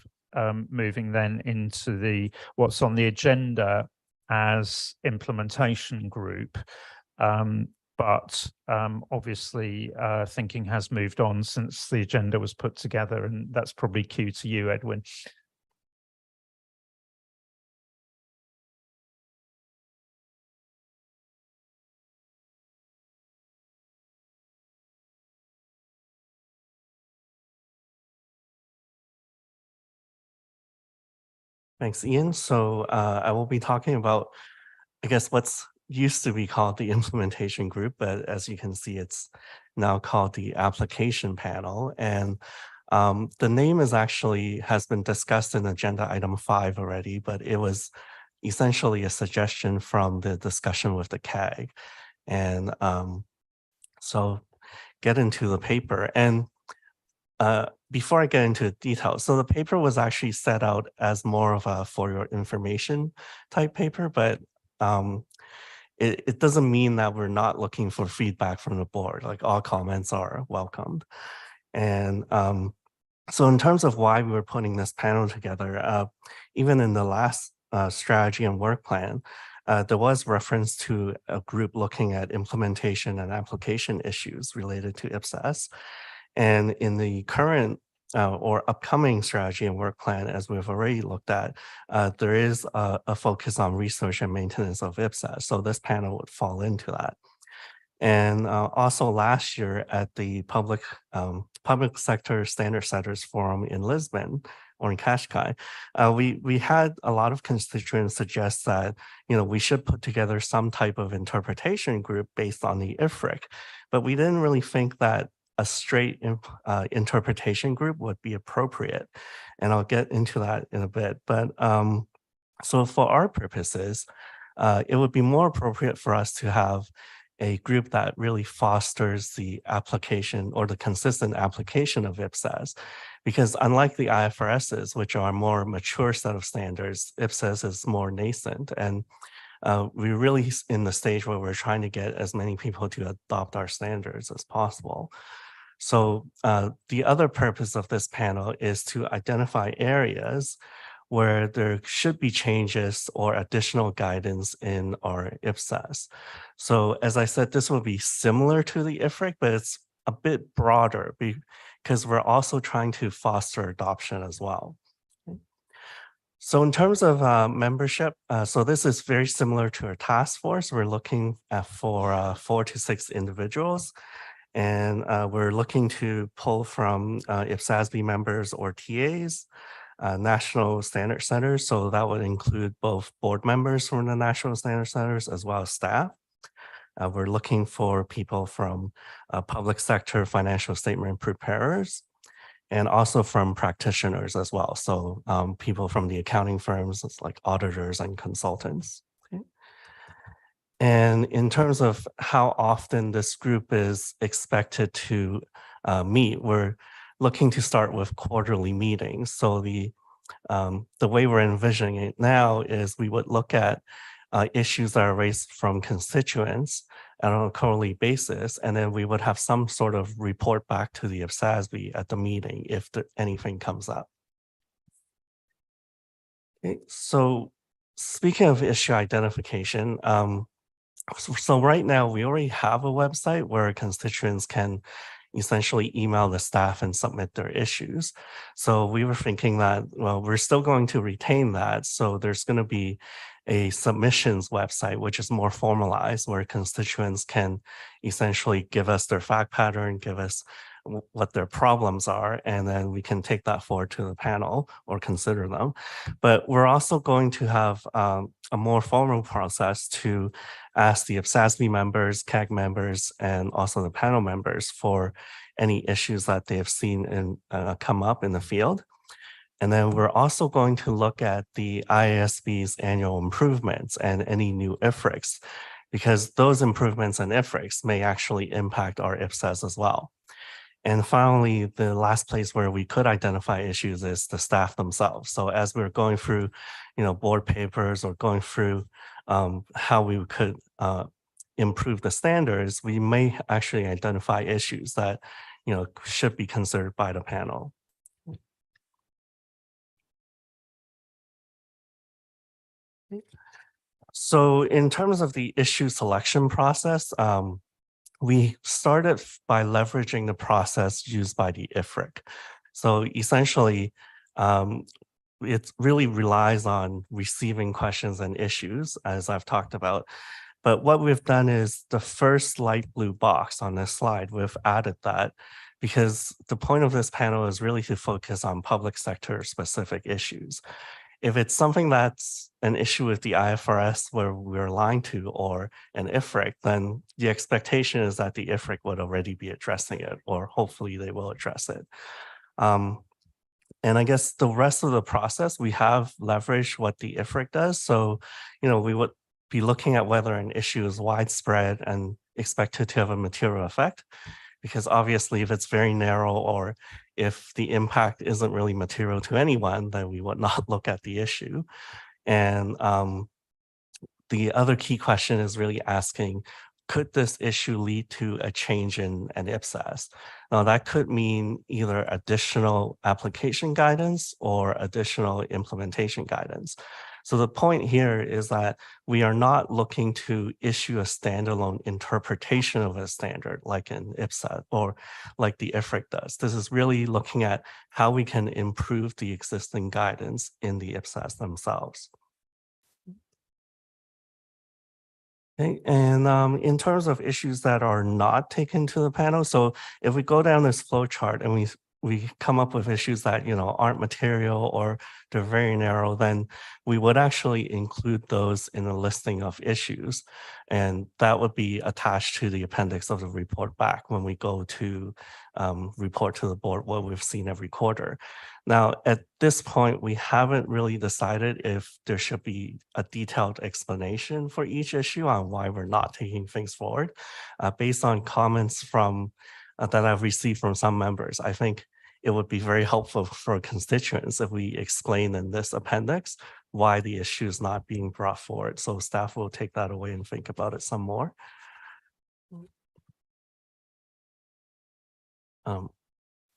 moving then into what's on the agenda as implementation group. But obviously thinking has moved on since the agenda was put together, and that's probably cue to you, Edwin. Thanks, Ian. So I will be talking about, I guess, what's used to be called the implementation group, but as you can see, it's now called the application panel. And the name has been discussed in agenda item 5 already, but it was essentially a suggestion from the discussion with the CAG. And so get into the paper. And before I get into details, so the paper was actually set out as more of a for your information type paper, but it doesn't mean that we're not looking for feedback from the board. Like, all comments are welcomed. And so in terms of why we were putting this panel together, even in the last strategy and work plan, there was reference to a group looking at implementation and application issues related to IPSAS. And in the current or upcoming strategy and work plan, as we've already looked at, there is a focus on research and maintenance of IPSAS. So this panel would fall into that. And also last year at the public sector standard setters forum in Lisbon, or in Qashqai, we had a lot of constituents suggest that we should put together some type of interpretation group based on the IFRIC, but we didn't really think that a straight interpretation group would be appropriate. And I'll get into that in a bit. But so for our purposes, it would be more appropriate for us to have a group that really fosters the application or the consistent application of IPSAS. Because unlike the IFRSs, which are a more mature set of standards, IPSAS is more nascent. And we're really in the stage where we're trying to get as many people to adopt our standards as possible. So the other purpose of this panel is to identify areas where there should be changes or additional guidance in our IPSAS. So as I said, this will be similar to the IFRIC, but it's a bit broader because we're also trying to foster adoption as well. So in terms of membership, so this is very similar to our task force. We're looking for 4 to 6 individuals. And we're looking to pull from IPSASB members or TAs, national standard centers. So that would include both board members from the national standard centers as well as staff. We're looking for people from public sector financial statement preparers, and also from practitioners as well. So people from the accounting firms, like auditors and consultants. And in terms of how often this group is expected to meet, we're looking to start with quarterly meetings. So the the way we're envisioning it now is we would look at issues that are raised from constituents on a quarterly basis, and then we would have some sort of report back to the IPSASB at the meeting if anything comes up. Okay, so speaking of issue identification, so right now we already have a website where constituents can essentially email the staff and submit their issues. So we were thinking that, well, we're still going to retain that. So there's going to be a submissions website, which is more formalized, where constituents can essentially give us their fact pattern, give us what their problems are, and then we can take that forward to the panel or consider them. But we're also going to have a more formal process to ask the IPSASB members, CAG members, and also the panel members for any issues that they have seen in, come up in the field. And then we're also going to look at the IASB's annual improvements and any new IFRICs, because those improvements and IFRICs may actually impact our IPSAS as well. And finally, the last place where we could identify issues is the staff themselves. So as we're going through, board papers or going through how we could improve the standards, we may actually identify issues that, should be considered by the panel. So in terms of the issue selection process, we started by leveraging the process used by the IFRIC. So essentially, it really relies on receiving questions and issues, as I've talked about. But what we've done is the first light blue box on this slide, we've added that because the point of this panel is really to focus on public sector specific issues. If it's something that's an issue with the IFRS where we're aligned to or an IFRIC, then the expectation is that the IFRIC would already be addressing it, or hopefully they will address it. And I guess the rest of the process, we have leveraged what the IFRIC does. So, we would be looking at whether an issue is widespread and expected to have a material effect. Because obviously, if it's very narrow or if the impact isn't really material to anyone, then we would not look at the issue. And the other key question is really asking, could this issue lead to a change in an IPSAS? Now, that could mean either additional application guidance or additional implementation guidance. So the point here is that we are not looking to issue a standalone interpretation of a standard like an IPSAS or like the IFRIC does. This is really looking at how we can improve the existing guidance in the IPSAS themselves. Okay, and in terms of issues that are not taken to the panel, so if we go down this flow chart and we come up with issues that aren't material or they're very narrow, then we would actually include those in a listing of issues, and that would be attached to the appendix of the report back when we go to report to the board what we've seen every quarter. Now, at this point, we haven't really decided if there should be a detailed explanation for each issue on why we're not taking things forward. Based on comments from that I've received from some members, I think it would be very helpful for constituents if we explain in this appendix why the issue is not being brought forward. So staff will take that away and think about it some more.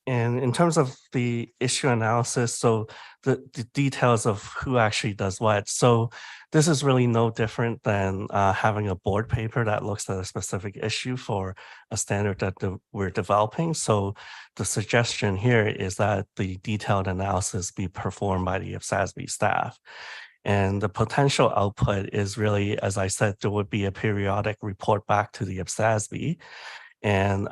And in terms of the issue analysis, so the details of who actually does what. So this is really no different than having a board paper that looks at a specific issue for a standard that we're developing. So the suggestion here is that the detailed analysis be performed by the IPSASB staff. And the potential output is really, as I said, there would be a periodic report back to the IPSASB. And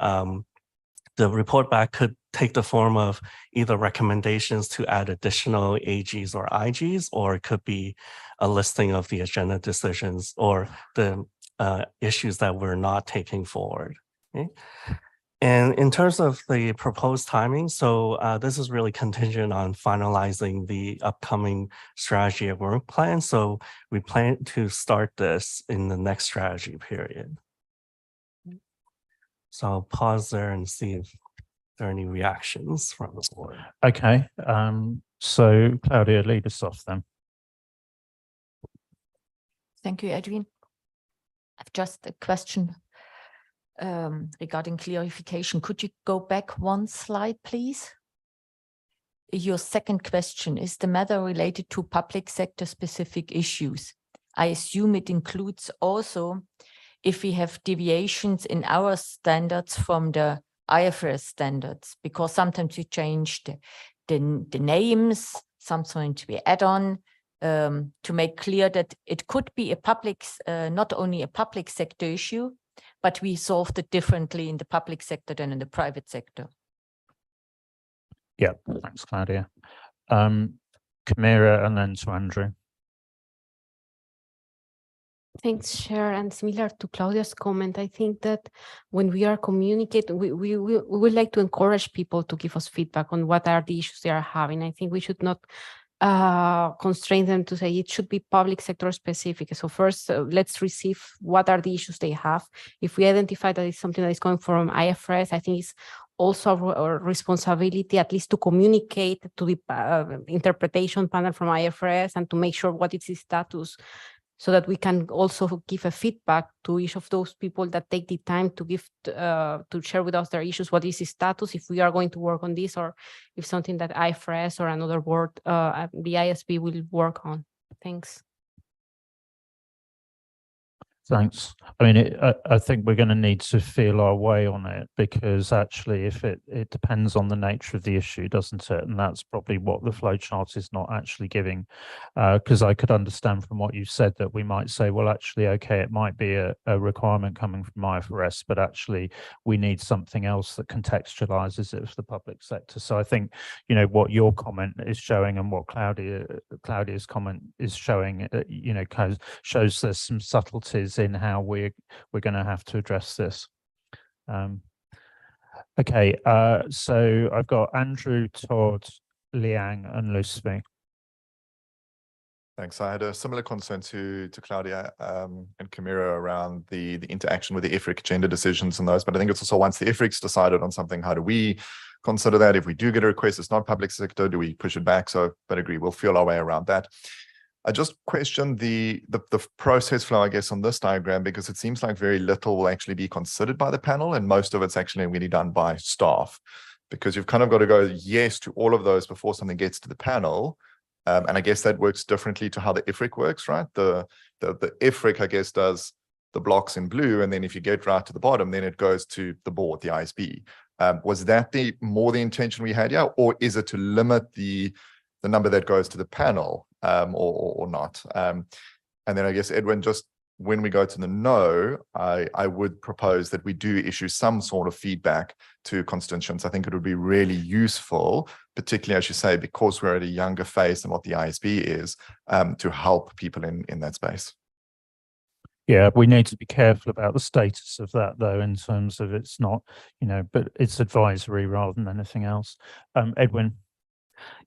the report back could take the form of either recommendations to add additional AGs or IGs, or it could be a listing of the agenda decisions or the issues that we're not taking forward. Okay? And in terms of the proposed timing, so this is really contingent on finalizing the upcoming strategy at work plan. So we plan to start this in the next strategy period. So I'll pause there and see if there any reactions from the board? Okay, so Claudia, lead us off then. Thank you, Edwin. I've just a question regarding clarification. Could you go back one slide, please? Your second question, is the matter related to public sector specific issues? I assume it includes also if we have deviations in our standards from the IFRS standards, because sometimes we change the names, sometimes we add on to make clear that it could be a public, not only a public sector issue, but we solved it differently in the public sector than in the private sector. Yeah, thanks, Claudia. Camira, and then to Andrew. Thanks, Chair. And similar to Claudia's comment, I think that when we are communicating, we would like to encourage people to give us feedback on what are the issues they are having. I think we should not constrain them to say it should be public sector specific. So first, let's receive what are the issues they have. If we identify that it's something that is coming from IFRS, I think it's also our responsibility at least to communicate to the interpretation panel from IFRS and to make sure what is the status, so that we can also give a feedback to each of those people that take the time to give to share with us their issues. What is the status, if we are going to work on this, or if something that IFRS or another board, the ISB will work on. Thanks. Thanks. I mean, I think we're going to need to feel our way on it, because actually if it depends on the nature of the issue, doesn't it? And that's probably what the flowchart is not actually giving, because I could understand from what you said that we might say, well, actually, okay, it might be a requirement coming from IFRS, but actually we need something else that contextualizes it for the public sector. So I think, you know, what your comment is showing and what Claudia's comment is showing, you know, shows there's some subtleties in how we're going to have to address this. Okay, so I've got Andrew, Todd, Liang, and Lucy. Thanks. I had a similar concern to Claudia and Camira around the interaction with the IFRIC agenda decisions and those, but I think it's also once the IFRIC's decided on something, how do we consider that? If we do get a request, it's not public sector, do we push it back? So, but I agree, we'll feel our way around that. I just questioned the process flow, I guess, on this diagram, because it seems like very little will actually be considered by the panel, and most of it's actually really done by staff, because you've kind of got to go yes to all of those before something gets to the panel. And I guess that works differently to how the IFRIC works, right? The IFRIC, I guess, does the blocks in blue, and then if you get right to the bottom, then it goes to the board, the ISB. Was that more the intention we had here, or is it to limit the number that goes to the panel, or not? And then I guess, Edwin, just when we go to the no, I would propose that we do issue some sort of feedback to constituents. I think it would be really useful, particularly, as you say, because we're at a younger phase than what the ISB is, to help people in that space. Yeah, we need to be careful about the status of that, though, in terms of it's not, you know, but it's advisory rather than anything else. Edwin.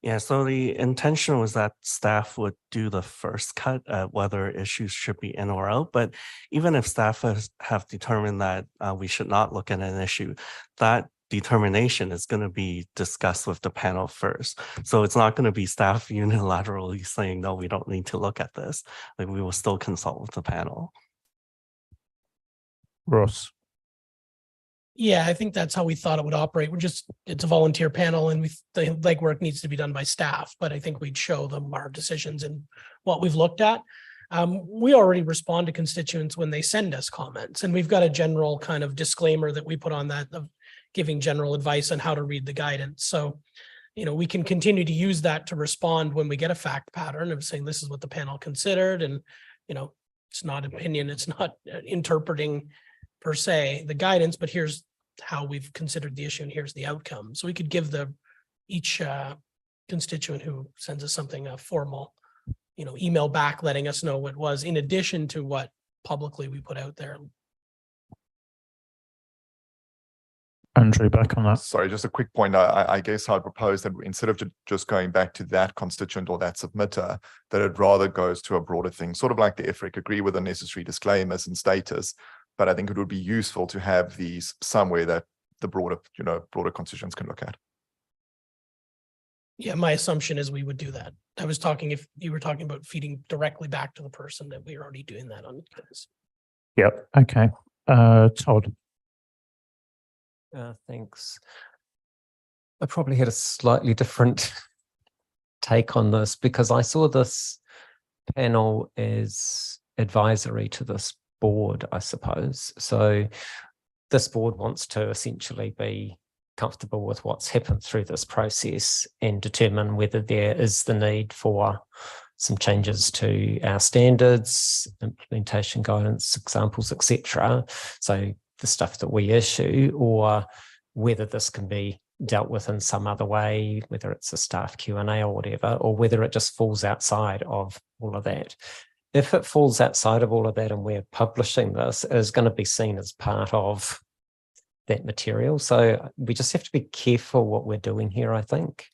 Yeah, so the intention was that staff would do the first cut at whether issues should be in or out. But even if staff have determined that we should not look at an issue, that determination is going to be discussed with the panel first. So it's not going to be staff unilaterally saying, no, we don't need to look at this. Like, we will still consult with the panel. Ross. Yeah, I think that's how we thought it would operate. It's a volunteer panel, and the legwork needs to be done by staff, but I think we'd show them our decisions and what we've looked at. We already respond to constituents when they send us comments, and we've got a general kind of disclaimer that we put on that of giving general advice on how to read the guidance. So, you know, we can continue to use that to respond when we get a fact pattern of saying this is what the panel considered, and, you know, it's not opinion, it's not interpreting per se the guidance, but here's how we've considered the issue and here's the outcome. So we could give each constituent who sends us something a formal, you know, email back letting us know what it was, in addition to what publicly we put out there. Andrew, back on that. Sorry, just a quick point. I guess I'd propose that instead of just going back to that constituent or that submitter, that it rather goes to a broader thing, sort of like the IFRIC, agree with the necessary disclaimers and status. But I think it would be useful to have these somewhere that the broader, broader constituents can look at. Yeah, my assumption is we would do that. I was talking, if you were talking about feeding directly back to the person, that we are already doing that on this. Yep. Okay. Todd. Thanks. I probably had a slightly different take on this because I saw this panel as advisory to this board, I suppose. So this board wants to essentially be comfortable with what's happened through this process and determine whether there is the need for some changes to our standards, implementation guidance, examples, etc. So the stuff that we issue, or whether this can be dealt with in some other way, whether it's a staff Q&A or whatever, or whether it just falls outside of all of that. If it falls outside of all of that and we're publishing this, it is going to be seen as part of that material. So we just have to be careful what we're doing here, I think,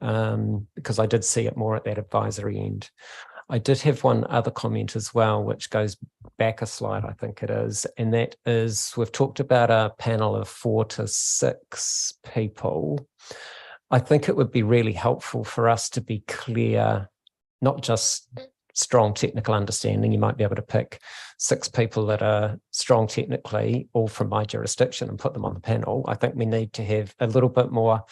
because I did see it more at that advisory end. I did have one other comment as well, which goes back a slide, I think it is, and that is, we've talked about a panel of 4 to 6 people. I think it would be really helpful for us to be clear, not just strong technical understanding. You might be able to pick 6 people that are strong technically, all from my jurisdiction, and put them on the panel. I think we need to have a little bit more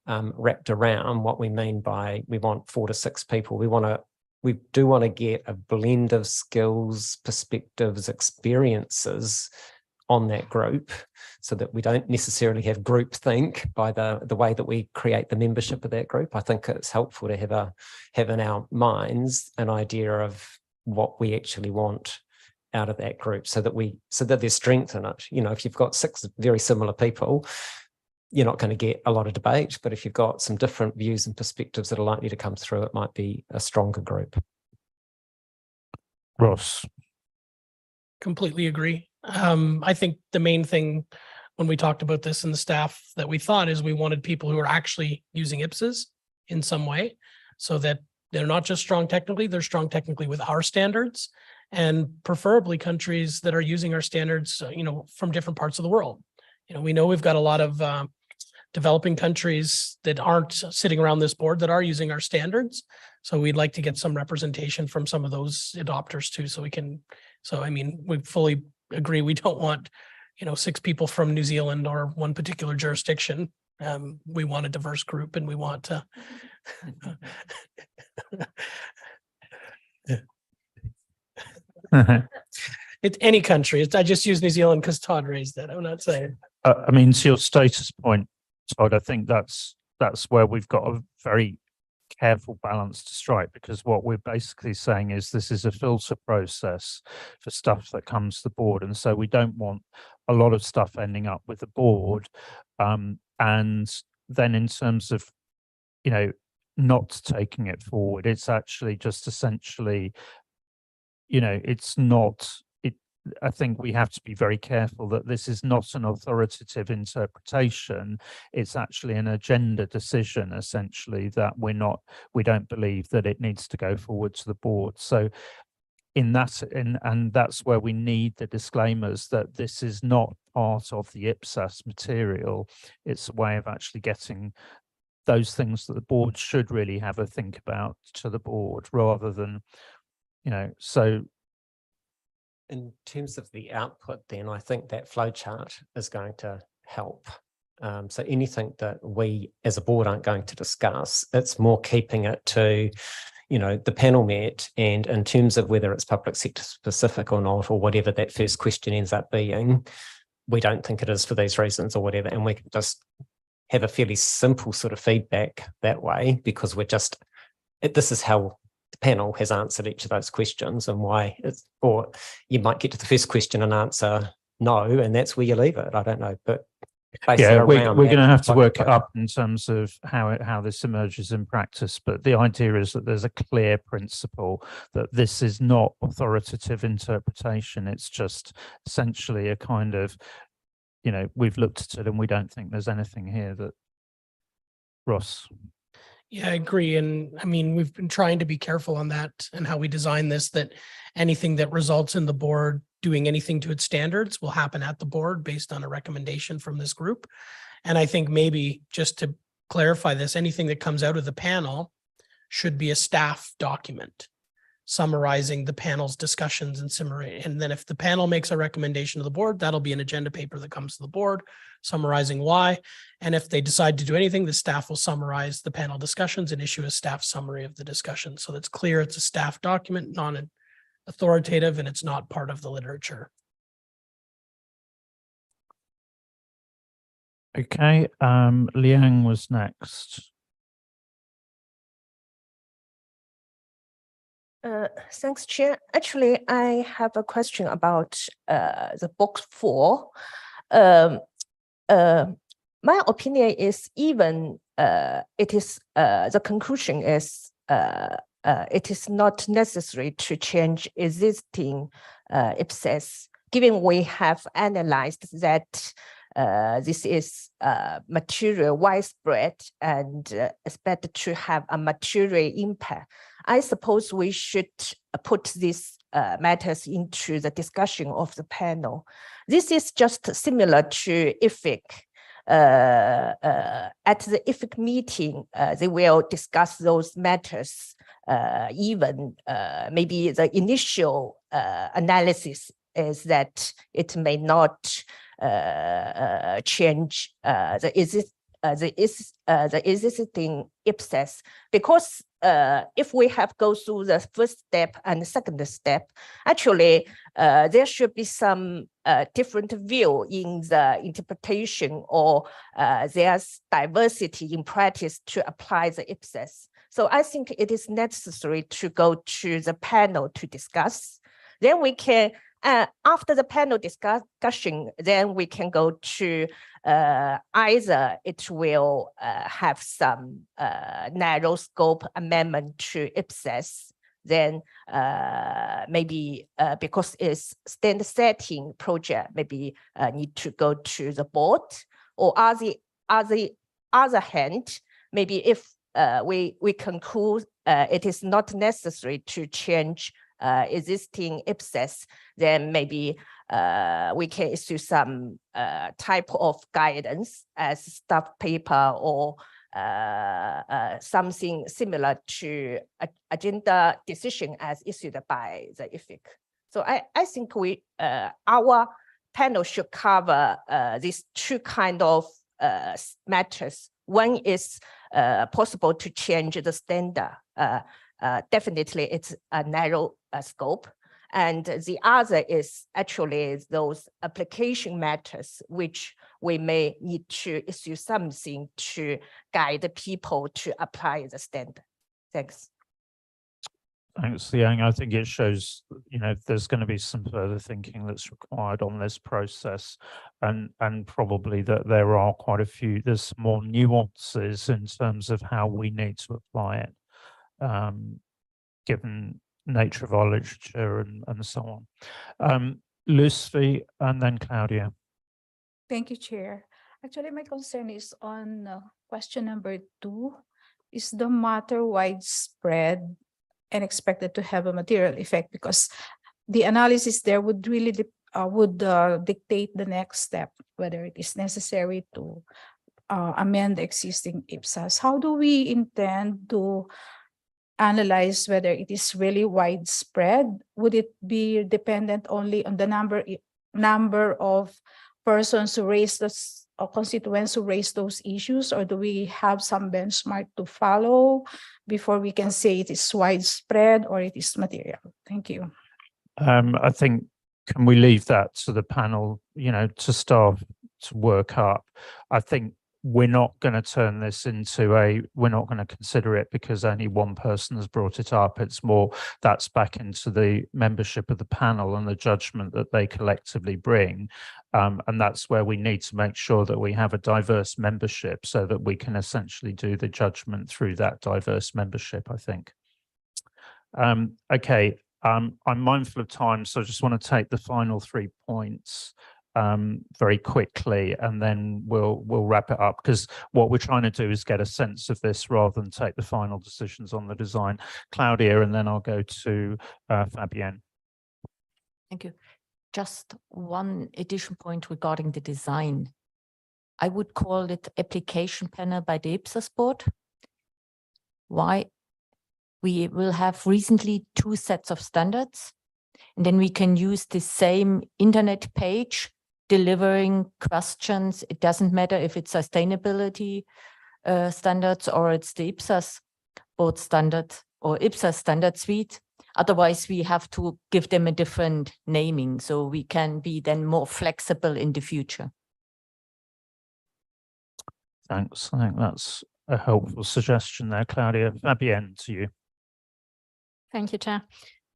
wrapped around what we mean by we want 4 to 6 people. We do want to get a blend of skills, perspectives, experiences on that group, so that we don't necessarily have groupthink by the way that we create the membership of that group. I think it's helpful to have in our minds an idea of what we actually want out of that group, so that there's strength in it. If you've got 6 very similar people, you're not going to get a lot of debate, but if you've got some different views and perspectives that are likely to come through, it might be a stronger group. Ross. Completely agree. I think the main thing when we talked about this in the staff that we thought is we wanted people who are actually using IPSAS in some way, so that they're not just strong technically, they're strong technically with our standards, and preferably countries that are using our standards, from different parts of the world. We know we've got a lot of developing countries that aren't sitting around this board that are using our standards. So we'd like to get some representation from some of those adopters too, we fully agree. We don't want, 6 people from New Zealand or one particular jurisdiction. We want a diverse group, and we want to. It's any country. I just use New Zealand because Todd raised it. I'm not saying. To your status point, Todd, I think that's where we've got a very careful balance to strike, because what we're basically saying is this is a filter process for stuff that comes to the board, and so we don't want a lot of stuff ending up with the board, and then in terms of not taking it forward, it's actually just essentially it's not. I think we have to be very careful that this is not an authoritative interpretation. It's actually an agenda decision, essentially, that we don't believe that it needs to go forward to the board. So and that's where we need the disclaimers that this is not part of the IPSAS material. It's a way of actually getting those things that the board should really have a think about to the board, rather than, so. In terms of the output, then I think that flowchart is going to help. So anything that we as a board aren't going to discuss, it's more keeping it to, the panel met, and in terms of whether it's public sector specific or not, or whatever that first question ends up being, we don't think it is for these reasons or whatever, and we can just have a fairly simple sort of feedback that way, because this is how the panel has answered each of those questions and why or you might get to the first question and answer no, and that's where you leave it. I don't know, but yeah, we're going to have to work it up in terms of how this emerges in practice. But the idea is that there's a clear principle that this is not authoritative interpretation. It's just essentially a kind of, we've looked at it and we don't think there's anything here that. Ross. Yeah, I agree. And I mean, we've been trying to be careful on that and how we design this, that anything that results in the board doing anything to its standards will happen at the board based on a recommendation from this group. And I think maybe just to clarify this, anything that comes out of the panel should be a staff document summarizing the panel's discussions and summary. And then if the panel makes a recommendation to the board, that'll be an agenda paper that comes to the board summarizing why. And if they decide to do anything, the staff will summarize the panel discussions and issue a staff summary of the discussion. So that's clear. It's a staff document, non-authoritative, and it's not part of the literature. Okay, Liang was next. Thanks, Chair. Actually, I have a question about the box 4. My opinion is even it is the conclusion is it is not necessary to change existing IPSAS, given we have analyzed that this is material widespread and expected to have a material impact. I suppose we should put these matters into the discussion of the panel. This is just similar to IFIC. At the IFIC meeting, they will discuss those matters. Even maybe the initial analysis is that it may not change the existing IPSAS, because if we have go through the first step and the second step, actually there should be some different view in the interpretation, or there's diversity in practice to apply the IPSAS. So I think it is necessary to go to the panel to discuss. Then we can, after the panel discussion, then we can go to either it will have some narrow scope amendment to IPSAS, then maybe because it's standard setting project, maybe need to go to the board, or on the other hand, maybe if we conclude it is not necessary to change existing IPSAS, then maybe we can issue some type of guidance as staff paper, or something similar to agenda decision as issued by the IFIC. So I think we our panel should cover these two kind of matters. One is possible to change the standard. Definitely it's a narrow scope. And the other is actually those application matters, which we may need to issue something to guide the people to apply the standard. Thanks. Thanks, Liang. I think it shows, there's going to be some further thinking that's required on this process, and probably that there are quite a few, there's more nuances in terms of how we need to apply it, given nature of our literature and so on. Lucy and then Claudia. Thank you, Chair. Actually, my concern is on question number 2. Is the matter widespread and expected to have a material effect? Because the analysis there would really dictate the next step, whether it is necessary to amend the existing IPSAS. How do we intend to analyze whether it is really widespread? Would it be dependent only on the number of persons who raise those, or constituents who raise those issues, or do we have some benchmark to follow before we can say it is widespread or it is material? Thank you. I think, can we leave that to the panel, to start to work up? I think we're not going to turn this into we're not going to consider it because only one person has brought it up. It's more that's back into the membership of the panel and the judgment that they collectively bring. And that's where we need to make sure that we have a diverse membership so that we can essentially do the judgment through that diverse membership, I think. Okay, I'm mindful of time, so I just want to take the final 3 points. very quickly, and then we'll wrap it up, because what we're trying to do is get a sense of this rather than take the final decisions on the design. Claudia, and then I'll go to Fabienne. Thank you. Just one additional point regarding the design. I would call it application panel by the IPSAS board. Why? We will have recently 2 sets of standards, and then we can use the same internet page delivering questions. It doesn't matter if it's sustainability standards or it's the IPSAS board standard or IPSAS standard suite. Otherwise, we have to give them a different naming, so we can be then more flexible in the future. Thanks. I think that's a helpful suggestion there, Claudia. Fabienne, to you. Thank you, Chair.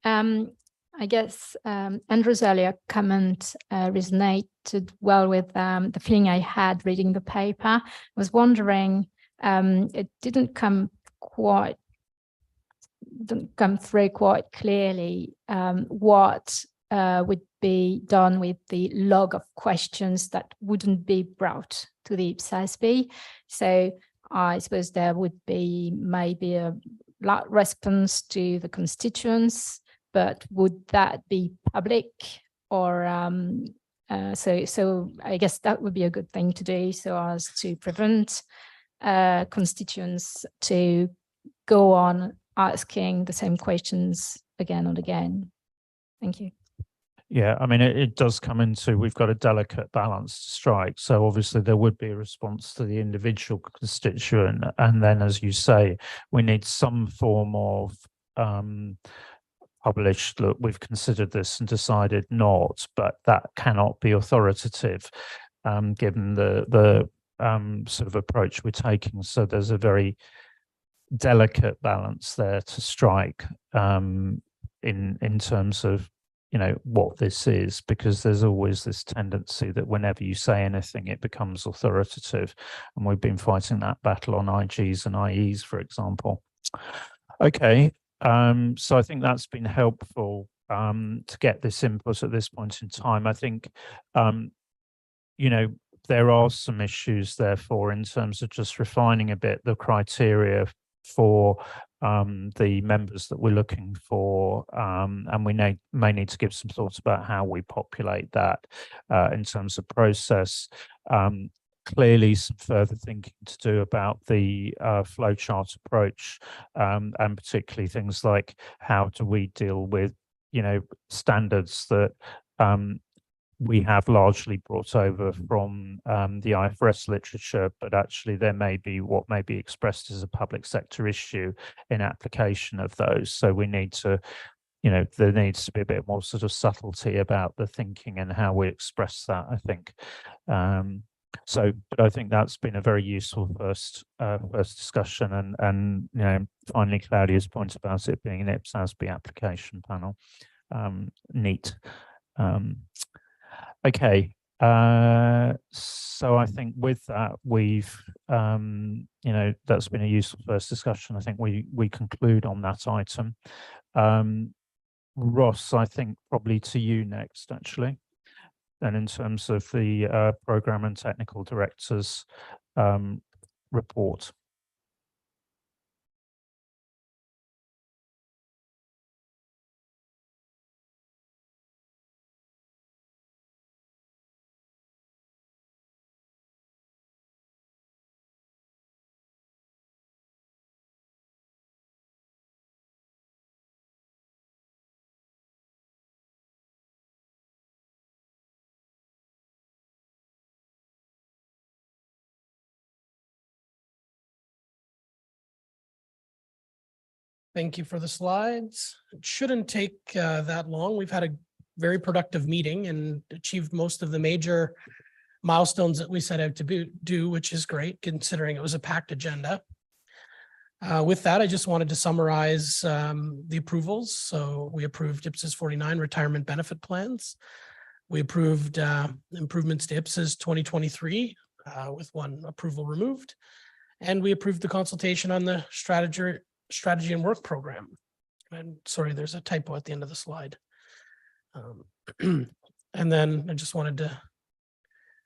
I guess Andrew's earlier comment resonated well with the feeling I had reading the paper. I was wondering, it didn't come through quite clearly what would be done with the log of questions that wouldn't be brought to the IPSASB. So I suppose there would be maybe a response to the constituents, but would that be public? Or so I guess that would be a good thing to do, so as to prevent constituents to go on asking the same questions again and again. Thank you. Yeah, I mean, it does come into, we've got a delicate balance to strike. So obviously there would be a response to the individual constituent. And then, as you say, we need some form of published, look, we've considered this and decided not, but that cannot be authoritative given the sort of approach we're taking. So there's a very delicate balance there to strike in terms of, you know, what this is, because there's always this tendency that whenever you say anything, it becomes authoritative. And we've been fighting that battle on IGs and IEs, for example. Okay, so I think that's been helpful to get this input at this point in time. I think, you know, there are some issues, therefore, in terms of just refining a bit the criteria for the members that we're looking for, and we may need to give some thoughts about how we populate that in terms of process. Clearly some further thinking to do about the flowchart approach, and particularly things like how do we deal with, you know, standards that we have largely brought over from the IFRS literature, but actually there may be what may be expressed as a public sector issue in application of those. So we need to, you know, there needs to be a bit more sort of subtlety about the thinking and how we express that, I think. But I think that's been a very useful first discussion, and you know, finally Claudia's point about it being an IPSASB application panel, neat. Okay, so I think with that we've you know, that's been a useful first discussion. I think we conclude on that item. Ross, I think probably to you next, actually. And in terms of the program and technical directors report. Thank you for the slides. It shouldn't take that long. We've had a very productive meeting and achieved most of the major milestones that we set out to do, which is great considering it was a packed agenda. With that, I just wanted to summarize the approvals. So we approved IPSAS 49 retirement benefit plans. We approved improvements to IPSAS 2023 with one approval removed. And we approved the consultation on the strategy and work program. And sorry, there's a typo at the end of the slide. And then I just wanted to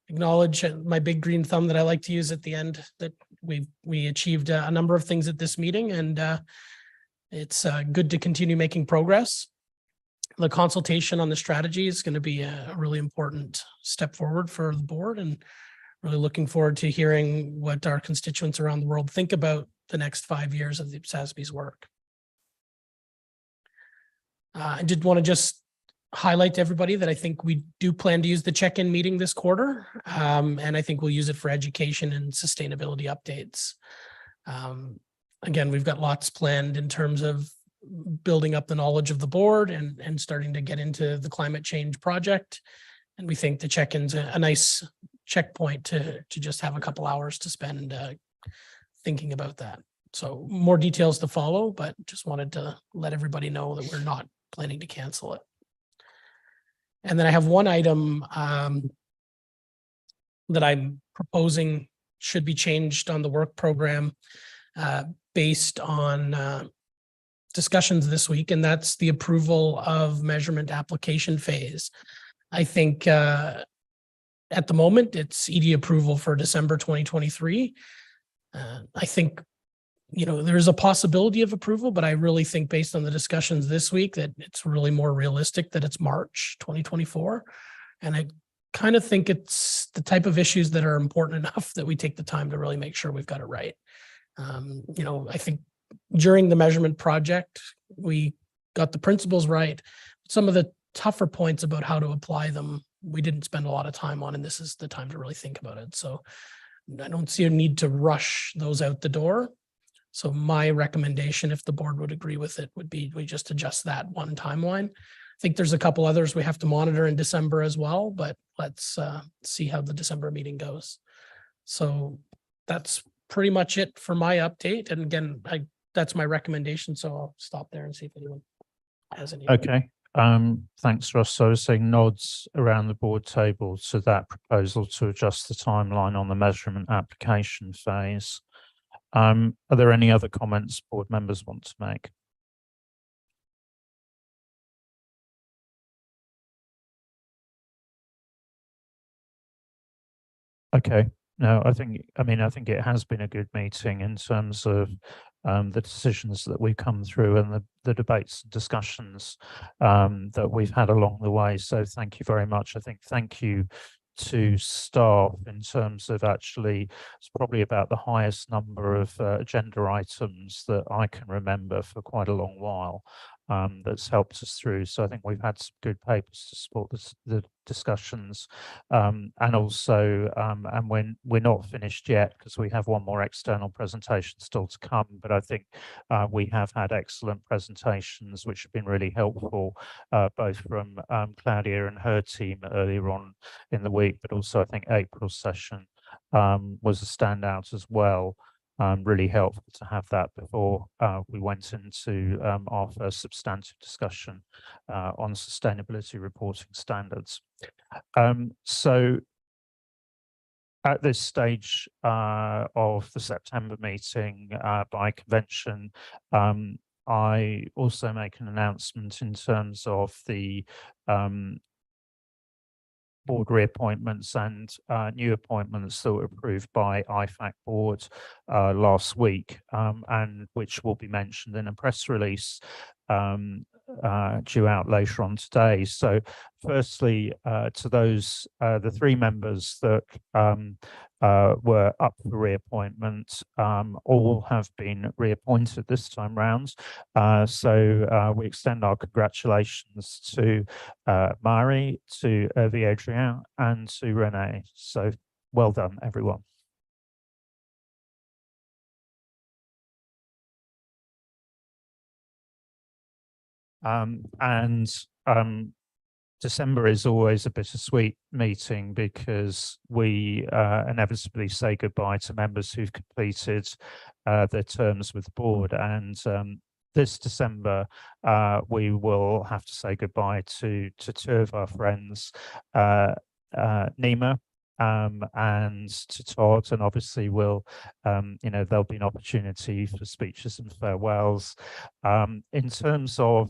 acknowledge my big green thumb that I like to use at the end, that we achieved a number of things at this meeting, and it's good to continue making progress. The consultation on the strategy is going to be a really important step forward for the board, and really looking forward to hearing what our constituents around the world think about the next 5 years of the IPSASB's work. I did want to just highlight to everybody that I think we do plan to use the check-in meeting this quarter. And I think we'll use it for education and sustainability updates. Again, we've got lots planned in terms of building up the knowledge of the board and starting to get into the climate change project. And we think the check-in's a nice checkpoint to just have a couple hours to spend thinking about that. So more details to follow, but just wanted to let everybody know that we're not planning to cancel it. And then I have one item that I'm proposing should be changed on the work program based on discussions this week, and that's the approval of measurement application phase. I think at the moment it's ED approval for December 2023. I think, you know, there's a possibility of approval, but I really think based on the discussions this week that it's really more realistic that it's March 2024. And I kind of think it's the type of issues that are important enough that we take the time to really make sure we've got it right. You know, I think during the measurement project, we got the principles right. Some of the tougher points about how to apply them, we didn't spend a lot of time on, and this is the time to really think about it. So I don't see a need to rush those out the door. So my recommendation, if the board would agree with it, would be we just adjust that one timeline. I think there's a couple others we have to monitor in December as well, but let's see how the December meeting goes. So that's pretty much it for my update. And again, that's my recommendation. So I'll stop there and see if anyone has any. Okay. Thanks, Ross. So I was saying nods around the board table to that proposal to adjust the timeline on the measurement application phase. Are there any other comments board members want to make? Okay. No, I think it has been a good meeting in terms of the decisions that we've come through and the debates and discussions that we've had along the way. So thank you very much. I think thank you to staff in terms of actually, it's probably about the highest number of agenda items that I can remember for quite a long while. That's helped us through. So I think we've had some good papers to support the discussions, and also, and when we're not finished yet because we have one more external presentation still to come, but I think we have had excellent presentations which have been really helpful, both from Claudia and her team earlier on in the week, but also I think April's session was a standout as well. Really helpful to have that before we went into our first substantive discussion on sustainability reporting standards. So at this stage of the September meeting, by convention, I also make an announcement in terms of the board reappointments and new appointments that were approved by IFAC board last week, and which will be mentioned in a press release due out later on today. So firstly, to those, the three members that were up for reappointment, all have been reappointed this time round. So we extend our congratulations to Mari, to Hervé Adrien, and to Renee. So well done, everyone. December is always a bittersweet meeting because we inevitably say goodbye to members who've completed their terms with the board. And this December, we will have to say goodbye to two of our friends, Nima and to Todd, and obviously we'll, you know, there'll be an opportunity for speeches and farewells. In terms of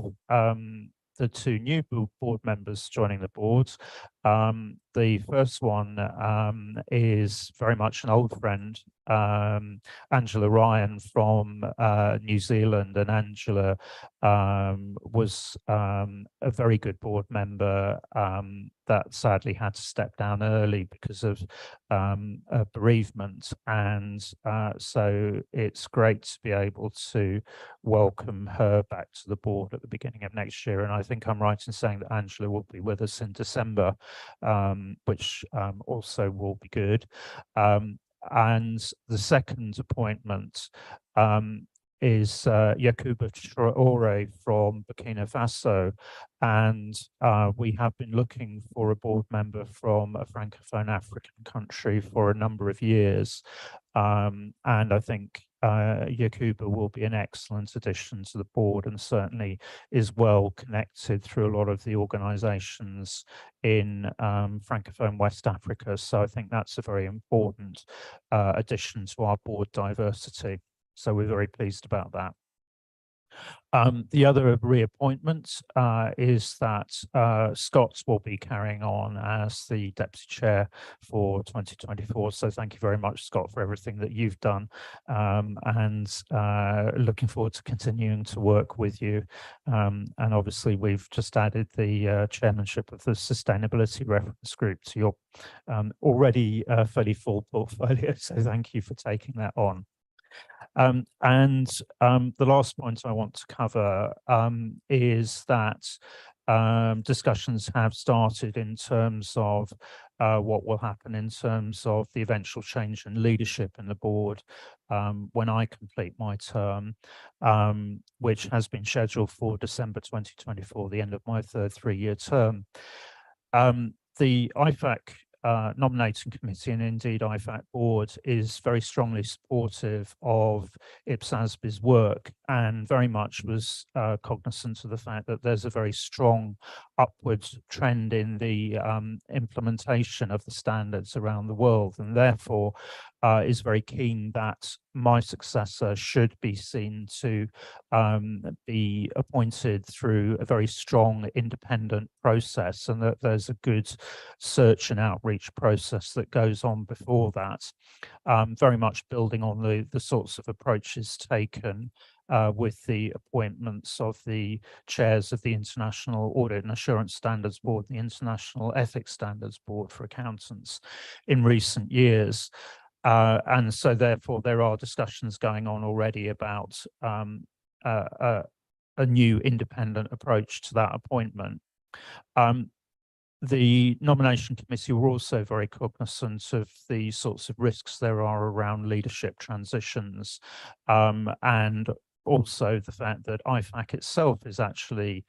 the two new board members joining the board, The first one is very much an old friend, Angela Ryan from New Zealand, and Angela was a very good board member that sadly had to step down early because of bereavement, and so it's great to be able to welcome her back to the board at the beginning of next year. And I think I'm right in saying that Angela will be with us in December, which also will be good. And the second appointment is Yakuba Traore from Burkina Faso. And we have been looking for a board member from a Francophone African country for a number of years. And I think Yakuba will be an excellent addition to the board, and certainly is well connected through a lot of the organizations in Francophone West Africa. So I think that's a very important addition to our board diversity. So we're very pleased about that. The other reappointment is that Scott will be carrying on as the Deputy Chair for 2024. So thank you very much, Scott, for everything that you've done, and looking forward to continuing to work with you. And obviously, we've just added the chairmanship of the Sustainability Reference Group to your already fairly full portfolio. So thank you for taking that on. The last point I want to cover is that discussions have started in terms of what will happen in terms of the eventual change in leadership in the board when I complete my term, which has been scheduled for December 2024, the end of my third three-year term. The IFAC nominating committee, and indeed IFAC board, is very strongly supportive of IPSASB's work, and very much was cognizant of the fact that there's a very strong upward trend in the implementation of the standards around the world, and therefore is very keen that my successor should be seen to be appointed through a very strong independent process, and that there's a good search and outreach process that goes on before that, very much building on the sorts of approaches taken with the appointments of the chairs of the International Audit and Assurance Standards Board, the International Ethics Standards Board for Accountants in recent years. And so therefore there are discussions going on already about a new independent approach to that appointment. The nomination committee were also very cognizant of the sorts of risks there are around leadership transitions, and also the fact that IFAC itself is actually,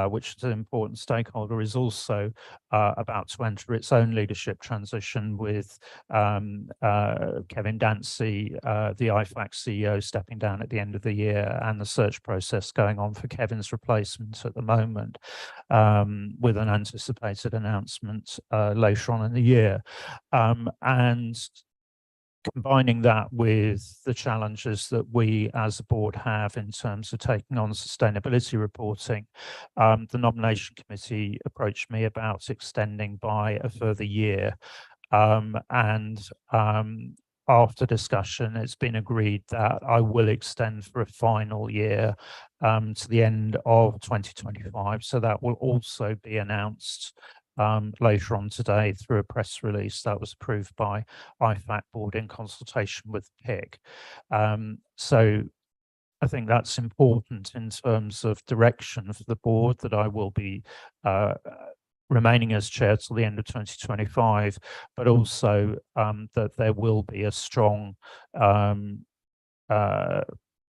which is an important stakeholder, is also about to enter its own leadership transition with Kevin Dancy, the IFAC CEO, stepping down at the end of the year, and the search process going on for Kevin's replacement at the moment, with an anticipated announcement later on in the year. And combining that with the challenges that we as a board have in terms of taking on sustainability reporting, the nomination committee approached me about extending by a further year. After discussion, it's been agreed that I will extend for a final year to the end of 2025. So that will also be announced later on today through a press release that was approved by IFAC board in consultation with PIC. So I think that's important in terms of direction for the board, that I will be remaining as chair till the end of 2025, but also that there will be a strong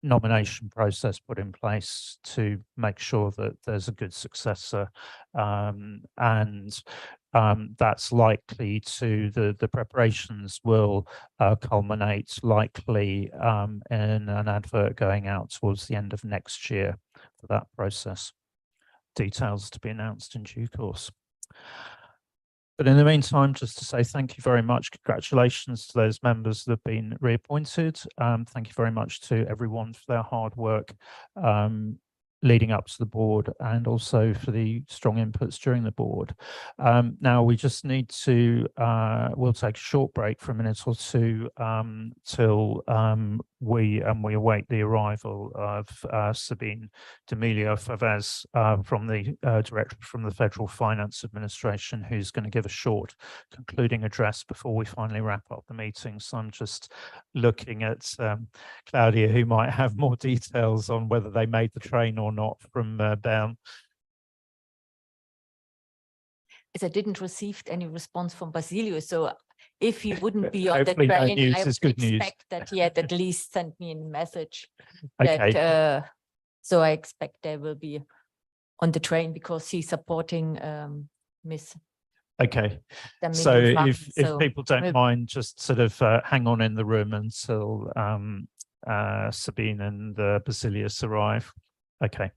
nomination process put in place to make sure that there's a good successor, and that's likely to, the preparations will culminate likely in an advert going out towards the end of next year for that process. Details to be announced in due course. But in the meantime, just to say thank you very much. Congratulations to those members that have been reappointed. Thank you very much to everyone for their hard work leading up to the board, and also for the strong inputs during the board. Now we just need to, we'll take a short break for a minute or two till we await the arrival of Sabine D'Amelio Favez from the Director from the Federal Finance Administration, who's going to give a short concluding address before we finally wrap up the meeting. So I'm just looking at Claudia, who might have more details on whether they made the train or not from Bern. As I didn't receive any response from Basilio, so if he wouldn't be on the Hopefully no train, news I is would good news. expect that he had at least sent me a message. Okay. That, so I expect they will be on the train because he's supporting Miss. Okay, D'Amelio so Favez, if people don't we'll- mind, just sort of hang on in the room until Sabine and Basilius arrive. Okay.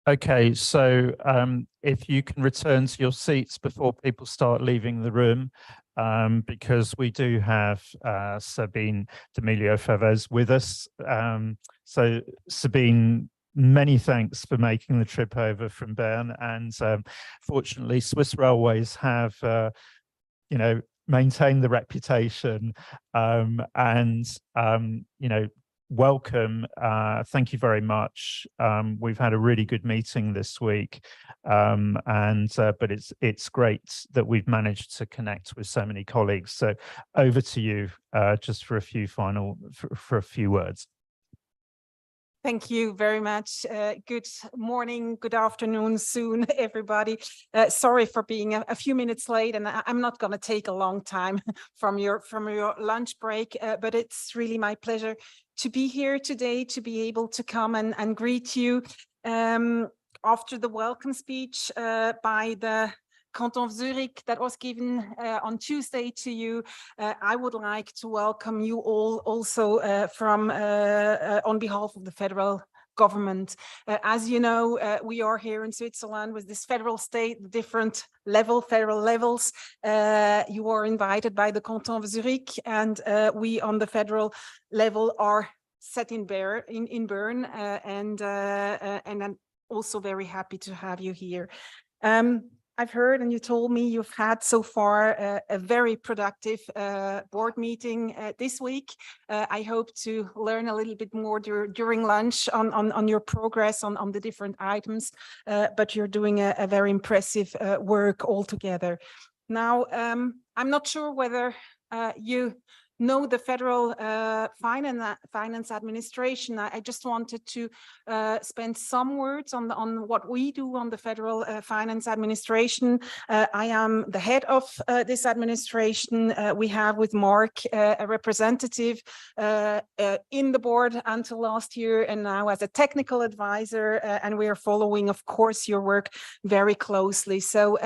Okay, so if you can return to your seats before people start leaving the room, because we do have Sabine D'Amelio Favez with us. So Sabine, many thanks for making the trip over from Bern, and fortunately Swiss Railways have, you know, maintained the reputation, and you know, welcome. Thank you very much. We've had a really good meeting this week, but it's great that we've managed to connect with so many colleagues. So over to you, just for a few for a few words. Thank you very much. Good morning, good afternoon soon, everybody. Sorry for being a few minutes late, and I'm not going to take a long time from your lunch break, but it's really my pleasure to be here today, to be able to come and greet you. after the welcome speech by the Canton of Zurich that was given on Tuesday to you, I would like to welcome you all also from on behalf of the federal government. As you know, we are here in Switzerland with this federal state, different federal levels. You are invited by the Canton of Zurich, and we on the federal level are set in Bern, and I'm also very happy to have you here. I've heard, and you told me you've had so far a very productive board meeting this week. I hope to learn a little bit more during lunch on your progress on the different items, but you're doing a very impressive work altogether. Now, I'm not sure whether you know the federal finance administration. I just wanted to spend some words on what we do on the federal finance administration. I am the head of this administration. We have with Mark a representative in the board until last year, and now as a technical advisor, and we are following, of course, your work very closely. So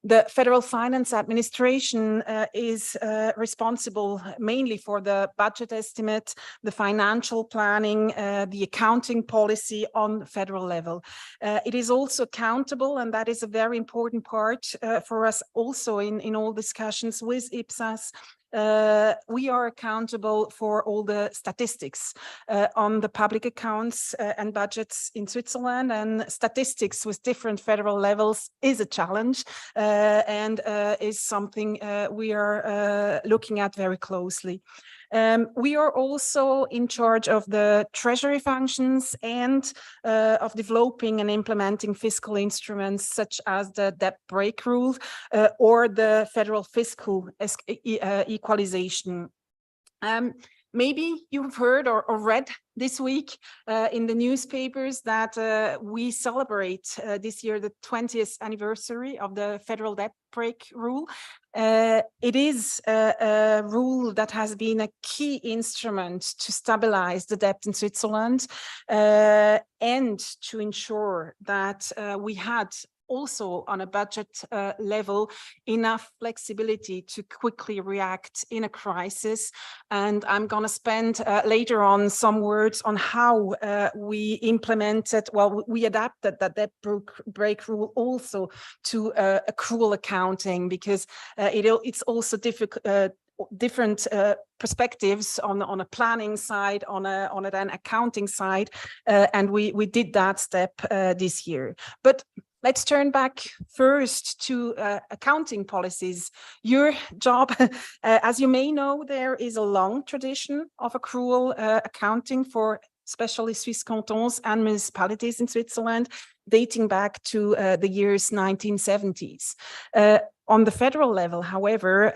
the Federal Finance Administration is responsible mainly for the budget estimate, the financial planning, the accounting policy on the federal level. It is also accountable, and that is a very important part for us also in all discussions with IPSAS. We are accountable for all the statistics on the public accounts and budgets in Switzerland, and statistics with different federal levels is a challenge and is something we are looking at very closely. We are also in charge of the treasury functions and of developing and implementing fiscal instruments such as the debt break rule or the federal fiscal equalization. Maybe you've heard or read this week in the newspapers that we celebrate this year the 20th anniversary of the federal debt break rule. It is a rule that has been a key instrument to stabilize the debt in Switzerland and to ensure that we had also on a budget level enough flexibility to quickly react in a crisis. And I'm going to spend later on some words on how we implemented, well, we adapted that debt break rule also to accrual accounting, because it's also different perspectives on a planning side, on an accounting side, and we did that step this year. But let's turn back first to accounting policies. Your job, as you may know, there is a long tradition of accrual accounting for especially Swiss cantons and municipalities in Switzerland, dating back to the years 1970s. On the federal level, however,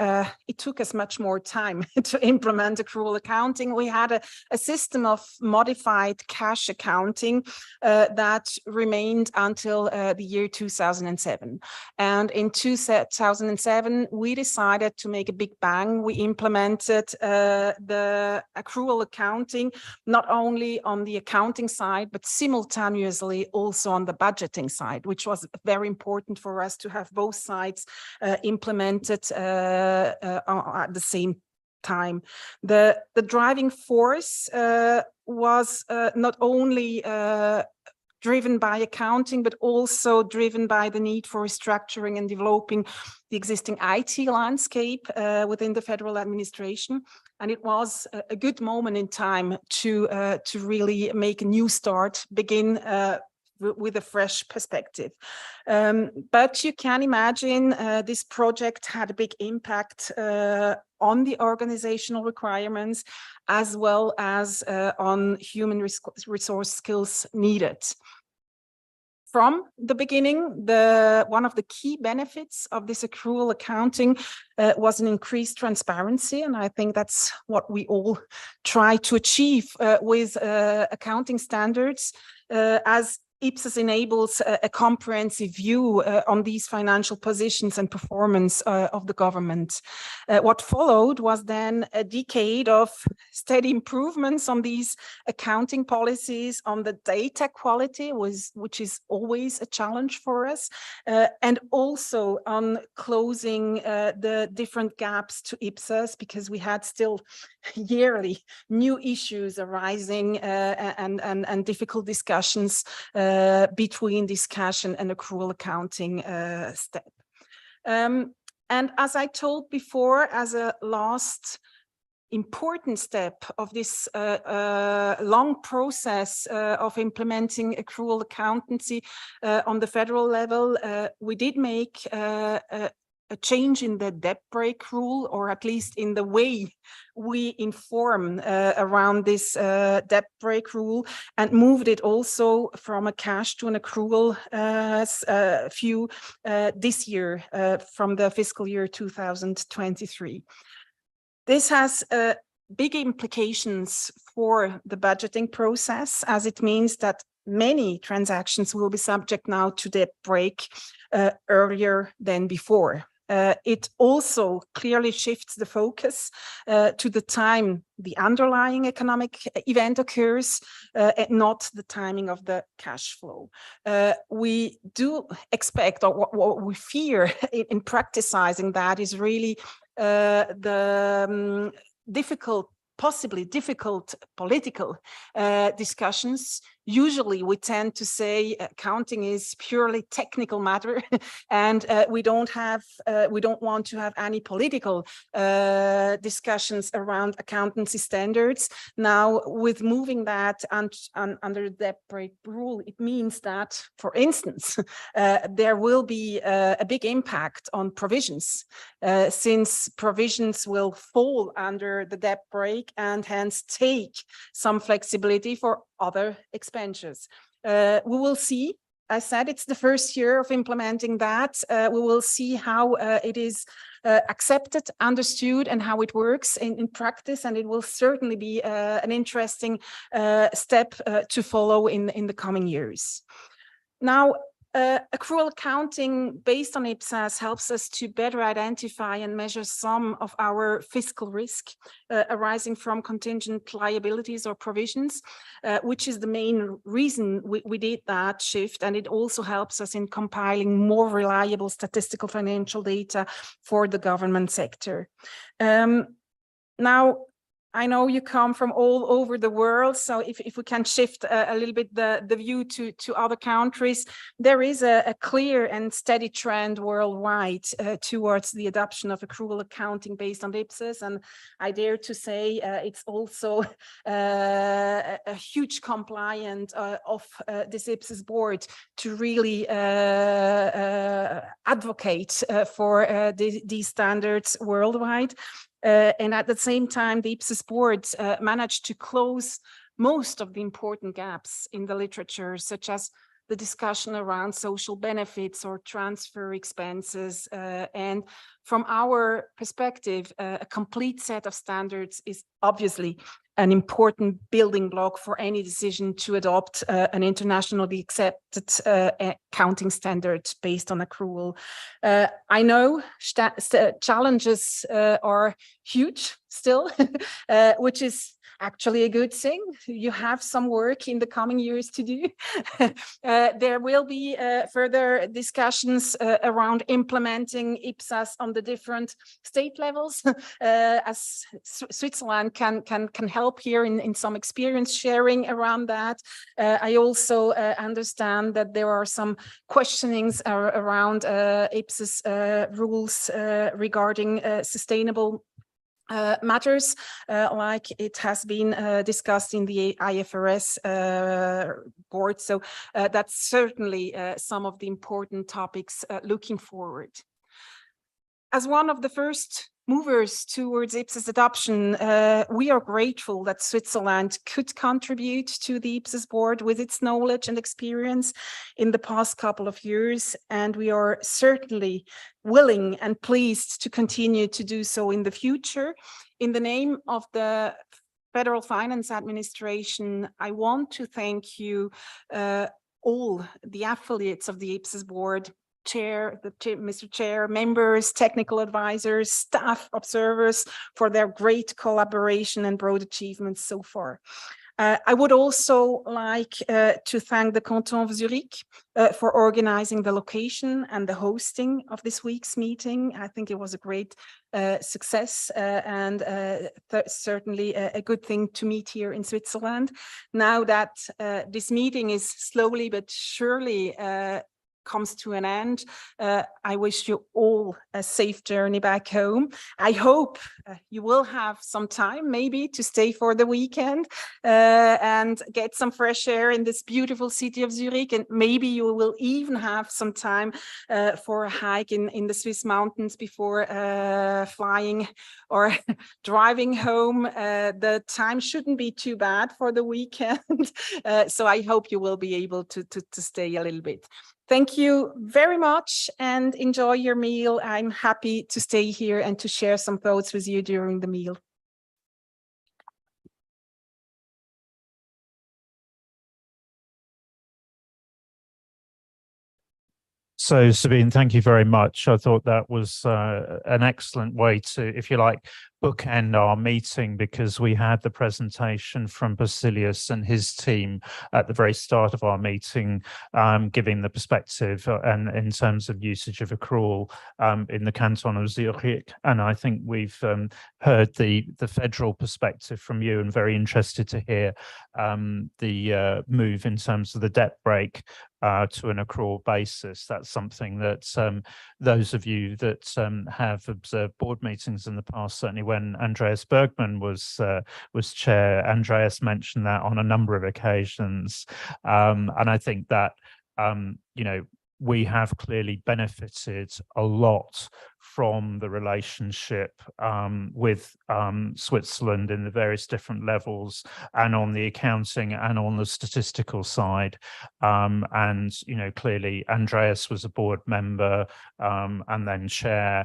it took us much more time to implement accrual accounting. We had a system of modified cash accounting that remained until the year 2007. And in 2007, we decided to make a big bang. We implemented the accrual accounting, not only on the accounting side, but simultaneously also on the budgeting side, which was very important for us to have both sides implemented at the same time. The driving force was not only driven by accounting, but also driven by the need for restructuring and developing the existing IT landscape within the federal administration. And it was a good moment in time to really make a new start, begin with a fresh perspective. But you can imagine this project had a big impact on the organizational requirements, as well as on human resource skills needed. From the beginning, one of the key benefits of this accrual accounting was an increased transparency, and I think that's what we all try to achieve with accounting standards. As IPSAS enables a comprehensive view on these financial positions and performance of the government. What followed was then a decade of steady improvements on these accounting policies, on the data quality, which is always a challenge for us, and also on closing the different gaps to IPSAS, because we had still yearly new issues arising and difficult discussions between this cash and accrual accounting step. And as I told before, as a last important step of this long process of implementing accrual accountancy on the federal level, we did make a change in the debt break rule, or at least in the way we inform around this debt break rule, and moved it also from a cash to an accrual view this year, from the fiscal year 2023. This has big implications for the budgeting process, as it means that many transactions will be subject now to debt break earlier than before. It also clearly shifts the focus to the time the underlying economic event occurs, and not the timing of the cash flow. We do expect, or what we fear in practicing that, is really the possibly difficult political discussions. Usually we tend to say accounting is purely technical matter, and we don't want to have any political discussions around accountancy standards. Now, with moving that under the debt break rule, it means that, for instance, there will be a big impact on provisions, since provisions will fall under the debt break and hence take some flexibility for other expenditures. We will see. I said it's the first year of implementing that. We will see how it is accepted, understood, and how it works in practice. And it will certainly be an interesting step to follow in the coming years. Now, accrual accounting based on IPSAS helps us to better identify and measure some of our fiscal risk arising from contingent liabilities or provisions, which is the main reason we did that shift. And it also helps us in compiling more reliable statistical financial data for the government sector. Now, I know you come from all over the world, so if we can shift a little bit the view to other countries, there is a clear and steady trend worldwide towards the adoption of accrual accounting based on IPSAS, and I dare to say it's also a huge compliant of this IPSAS board to really advocate for these standards worldwide. And at the same time, the IPSAS board managed to close most of the important gaps in the literature, such as the discussion around social benefits or transfer expenses. And from our perspective, a complete set of standards is obviously an important building block for any decision to adopt an internationally accepted accounting standard based on accrual. I know challenges are huge still, which is actually a good thing. You have some work in the coming years to do. There will be further discussions around implementing IPSAS on the different state levels, as Switzerland can help here in some experience sharing around that. I also understand that there are some questionings around IPSAS rules regarding sustainable matters, like it has been discussed in the IFRS board. So that's certainly some of the important topics looking forward. As one of the first movers towards IPSAS adoption, we are grateful that Switzerland could contribute to the IPSAS board with its knowledge and experience in the past couple of years, and we are certainly willing and pleased to continue to do so in the future. In the name of the Federal Finance Administration, I want to thank you all the affiliates of the IPSAS board, Mr. Chair, members, technical advisors, staff, observers for their great collaboration and broad achievements so far. I would also like to thank the Canton of Zurich for organizing the location and the hosting of this week's meeting. I think it was a great success and certainly a good thing to meet here in Switzerland. Now that this meeting is slowly but surely comes to an end, I wish you all a safe journey back home. I hope you will have some time maybe to stay for the weekend and get some fresh air in this beautiful city of Zurich, and maybe you will even have some time for a hike in the Swiss mountains before flying or driving home. The time shouldn't be too bad for the weekend, so I hope you will be able to stay a little bit. Thank you very much and enjoy your meal. I'm happy to stay here and to share some thoughts with you during the meal. So Sabine, thank you very much. I thought that was an excellent way to, if you like, bookend our meeting, because we had the presentation from Basilius and his team at the very start of our meeting, giving the perspective and in terms of usage of accrual in the Canton of Zurich. And I think we've heard the federal perspective from you, and very interested to hear the move in terms of the debt break to an accrual basis. That's something that those of you that have observed board meetings in the past, certainly when Andreas Bergman was chair, Andreas mentioned that on a number of occasions, and I think that you know, we have clearly benefited a lot from the relationship with Switzerland in the various different levels, and on the accounting and on the statistical side. And, you know, clearly Andreas was a board member and then chair.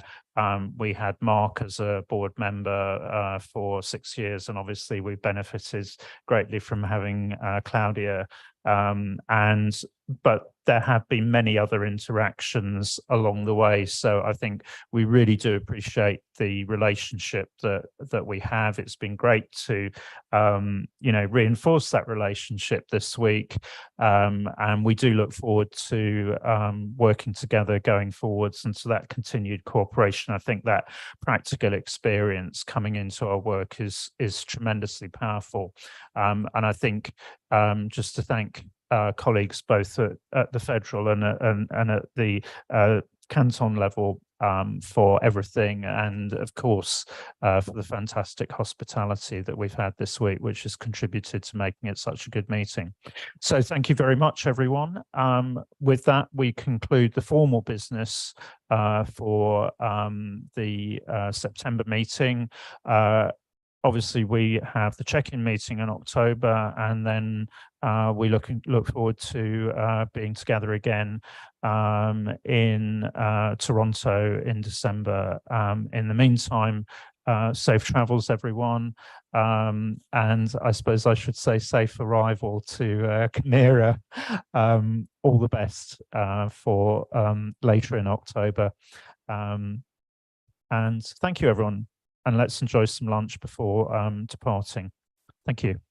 We had Mark as a board member for 6 years, and obviously we benefited greatly from having Claudia. But there have been many other interactions along the way. So I think we really do appreciate the relationship that we have. It's been great to, you know, reinforce that relationship this week. And we do look forward to working together going forwards, and to that continued cooperation. I think that practical experience coming into our work is tremendously powerful. And I think just to thank colleagues both at the federal and at the canton level for everything, and of course for the fantastic hospitality that we've had this week, which has contributed to making it such a good meeting. So thank you very much, everyone. With that, we conclude the formal business for the September meeting. Obviously, we have the check-in meeting in October, and then we look forward to being together again in Toronto in December. In the meantime, safe travels, everyone. And I suppose I should say safe arrival to Canera. All the best for later in October. And thank you, everyone. And let's enjoy some lunch before departing. Thank you.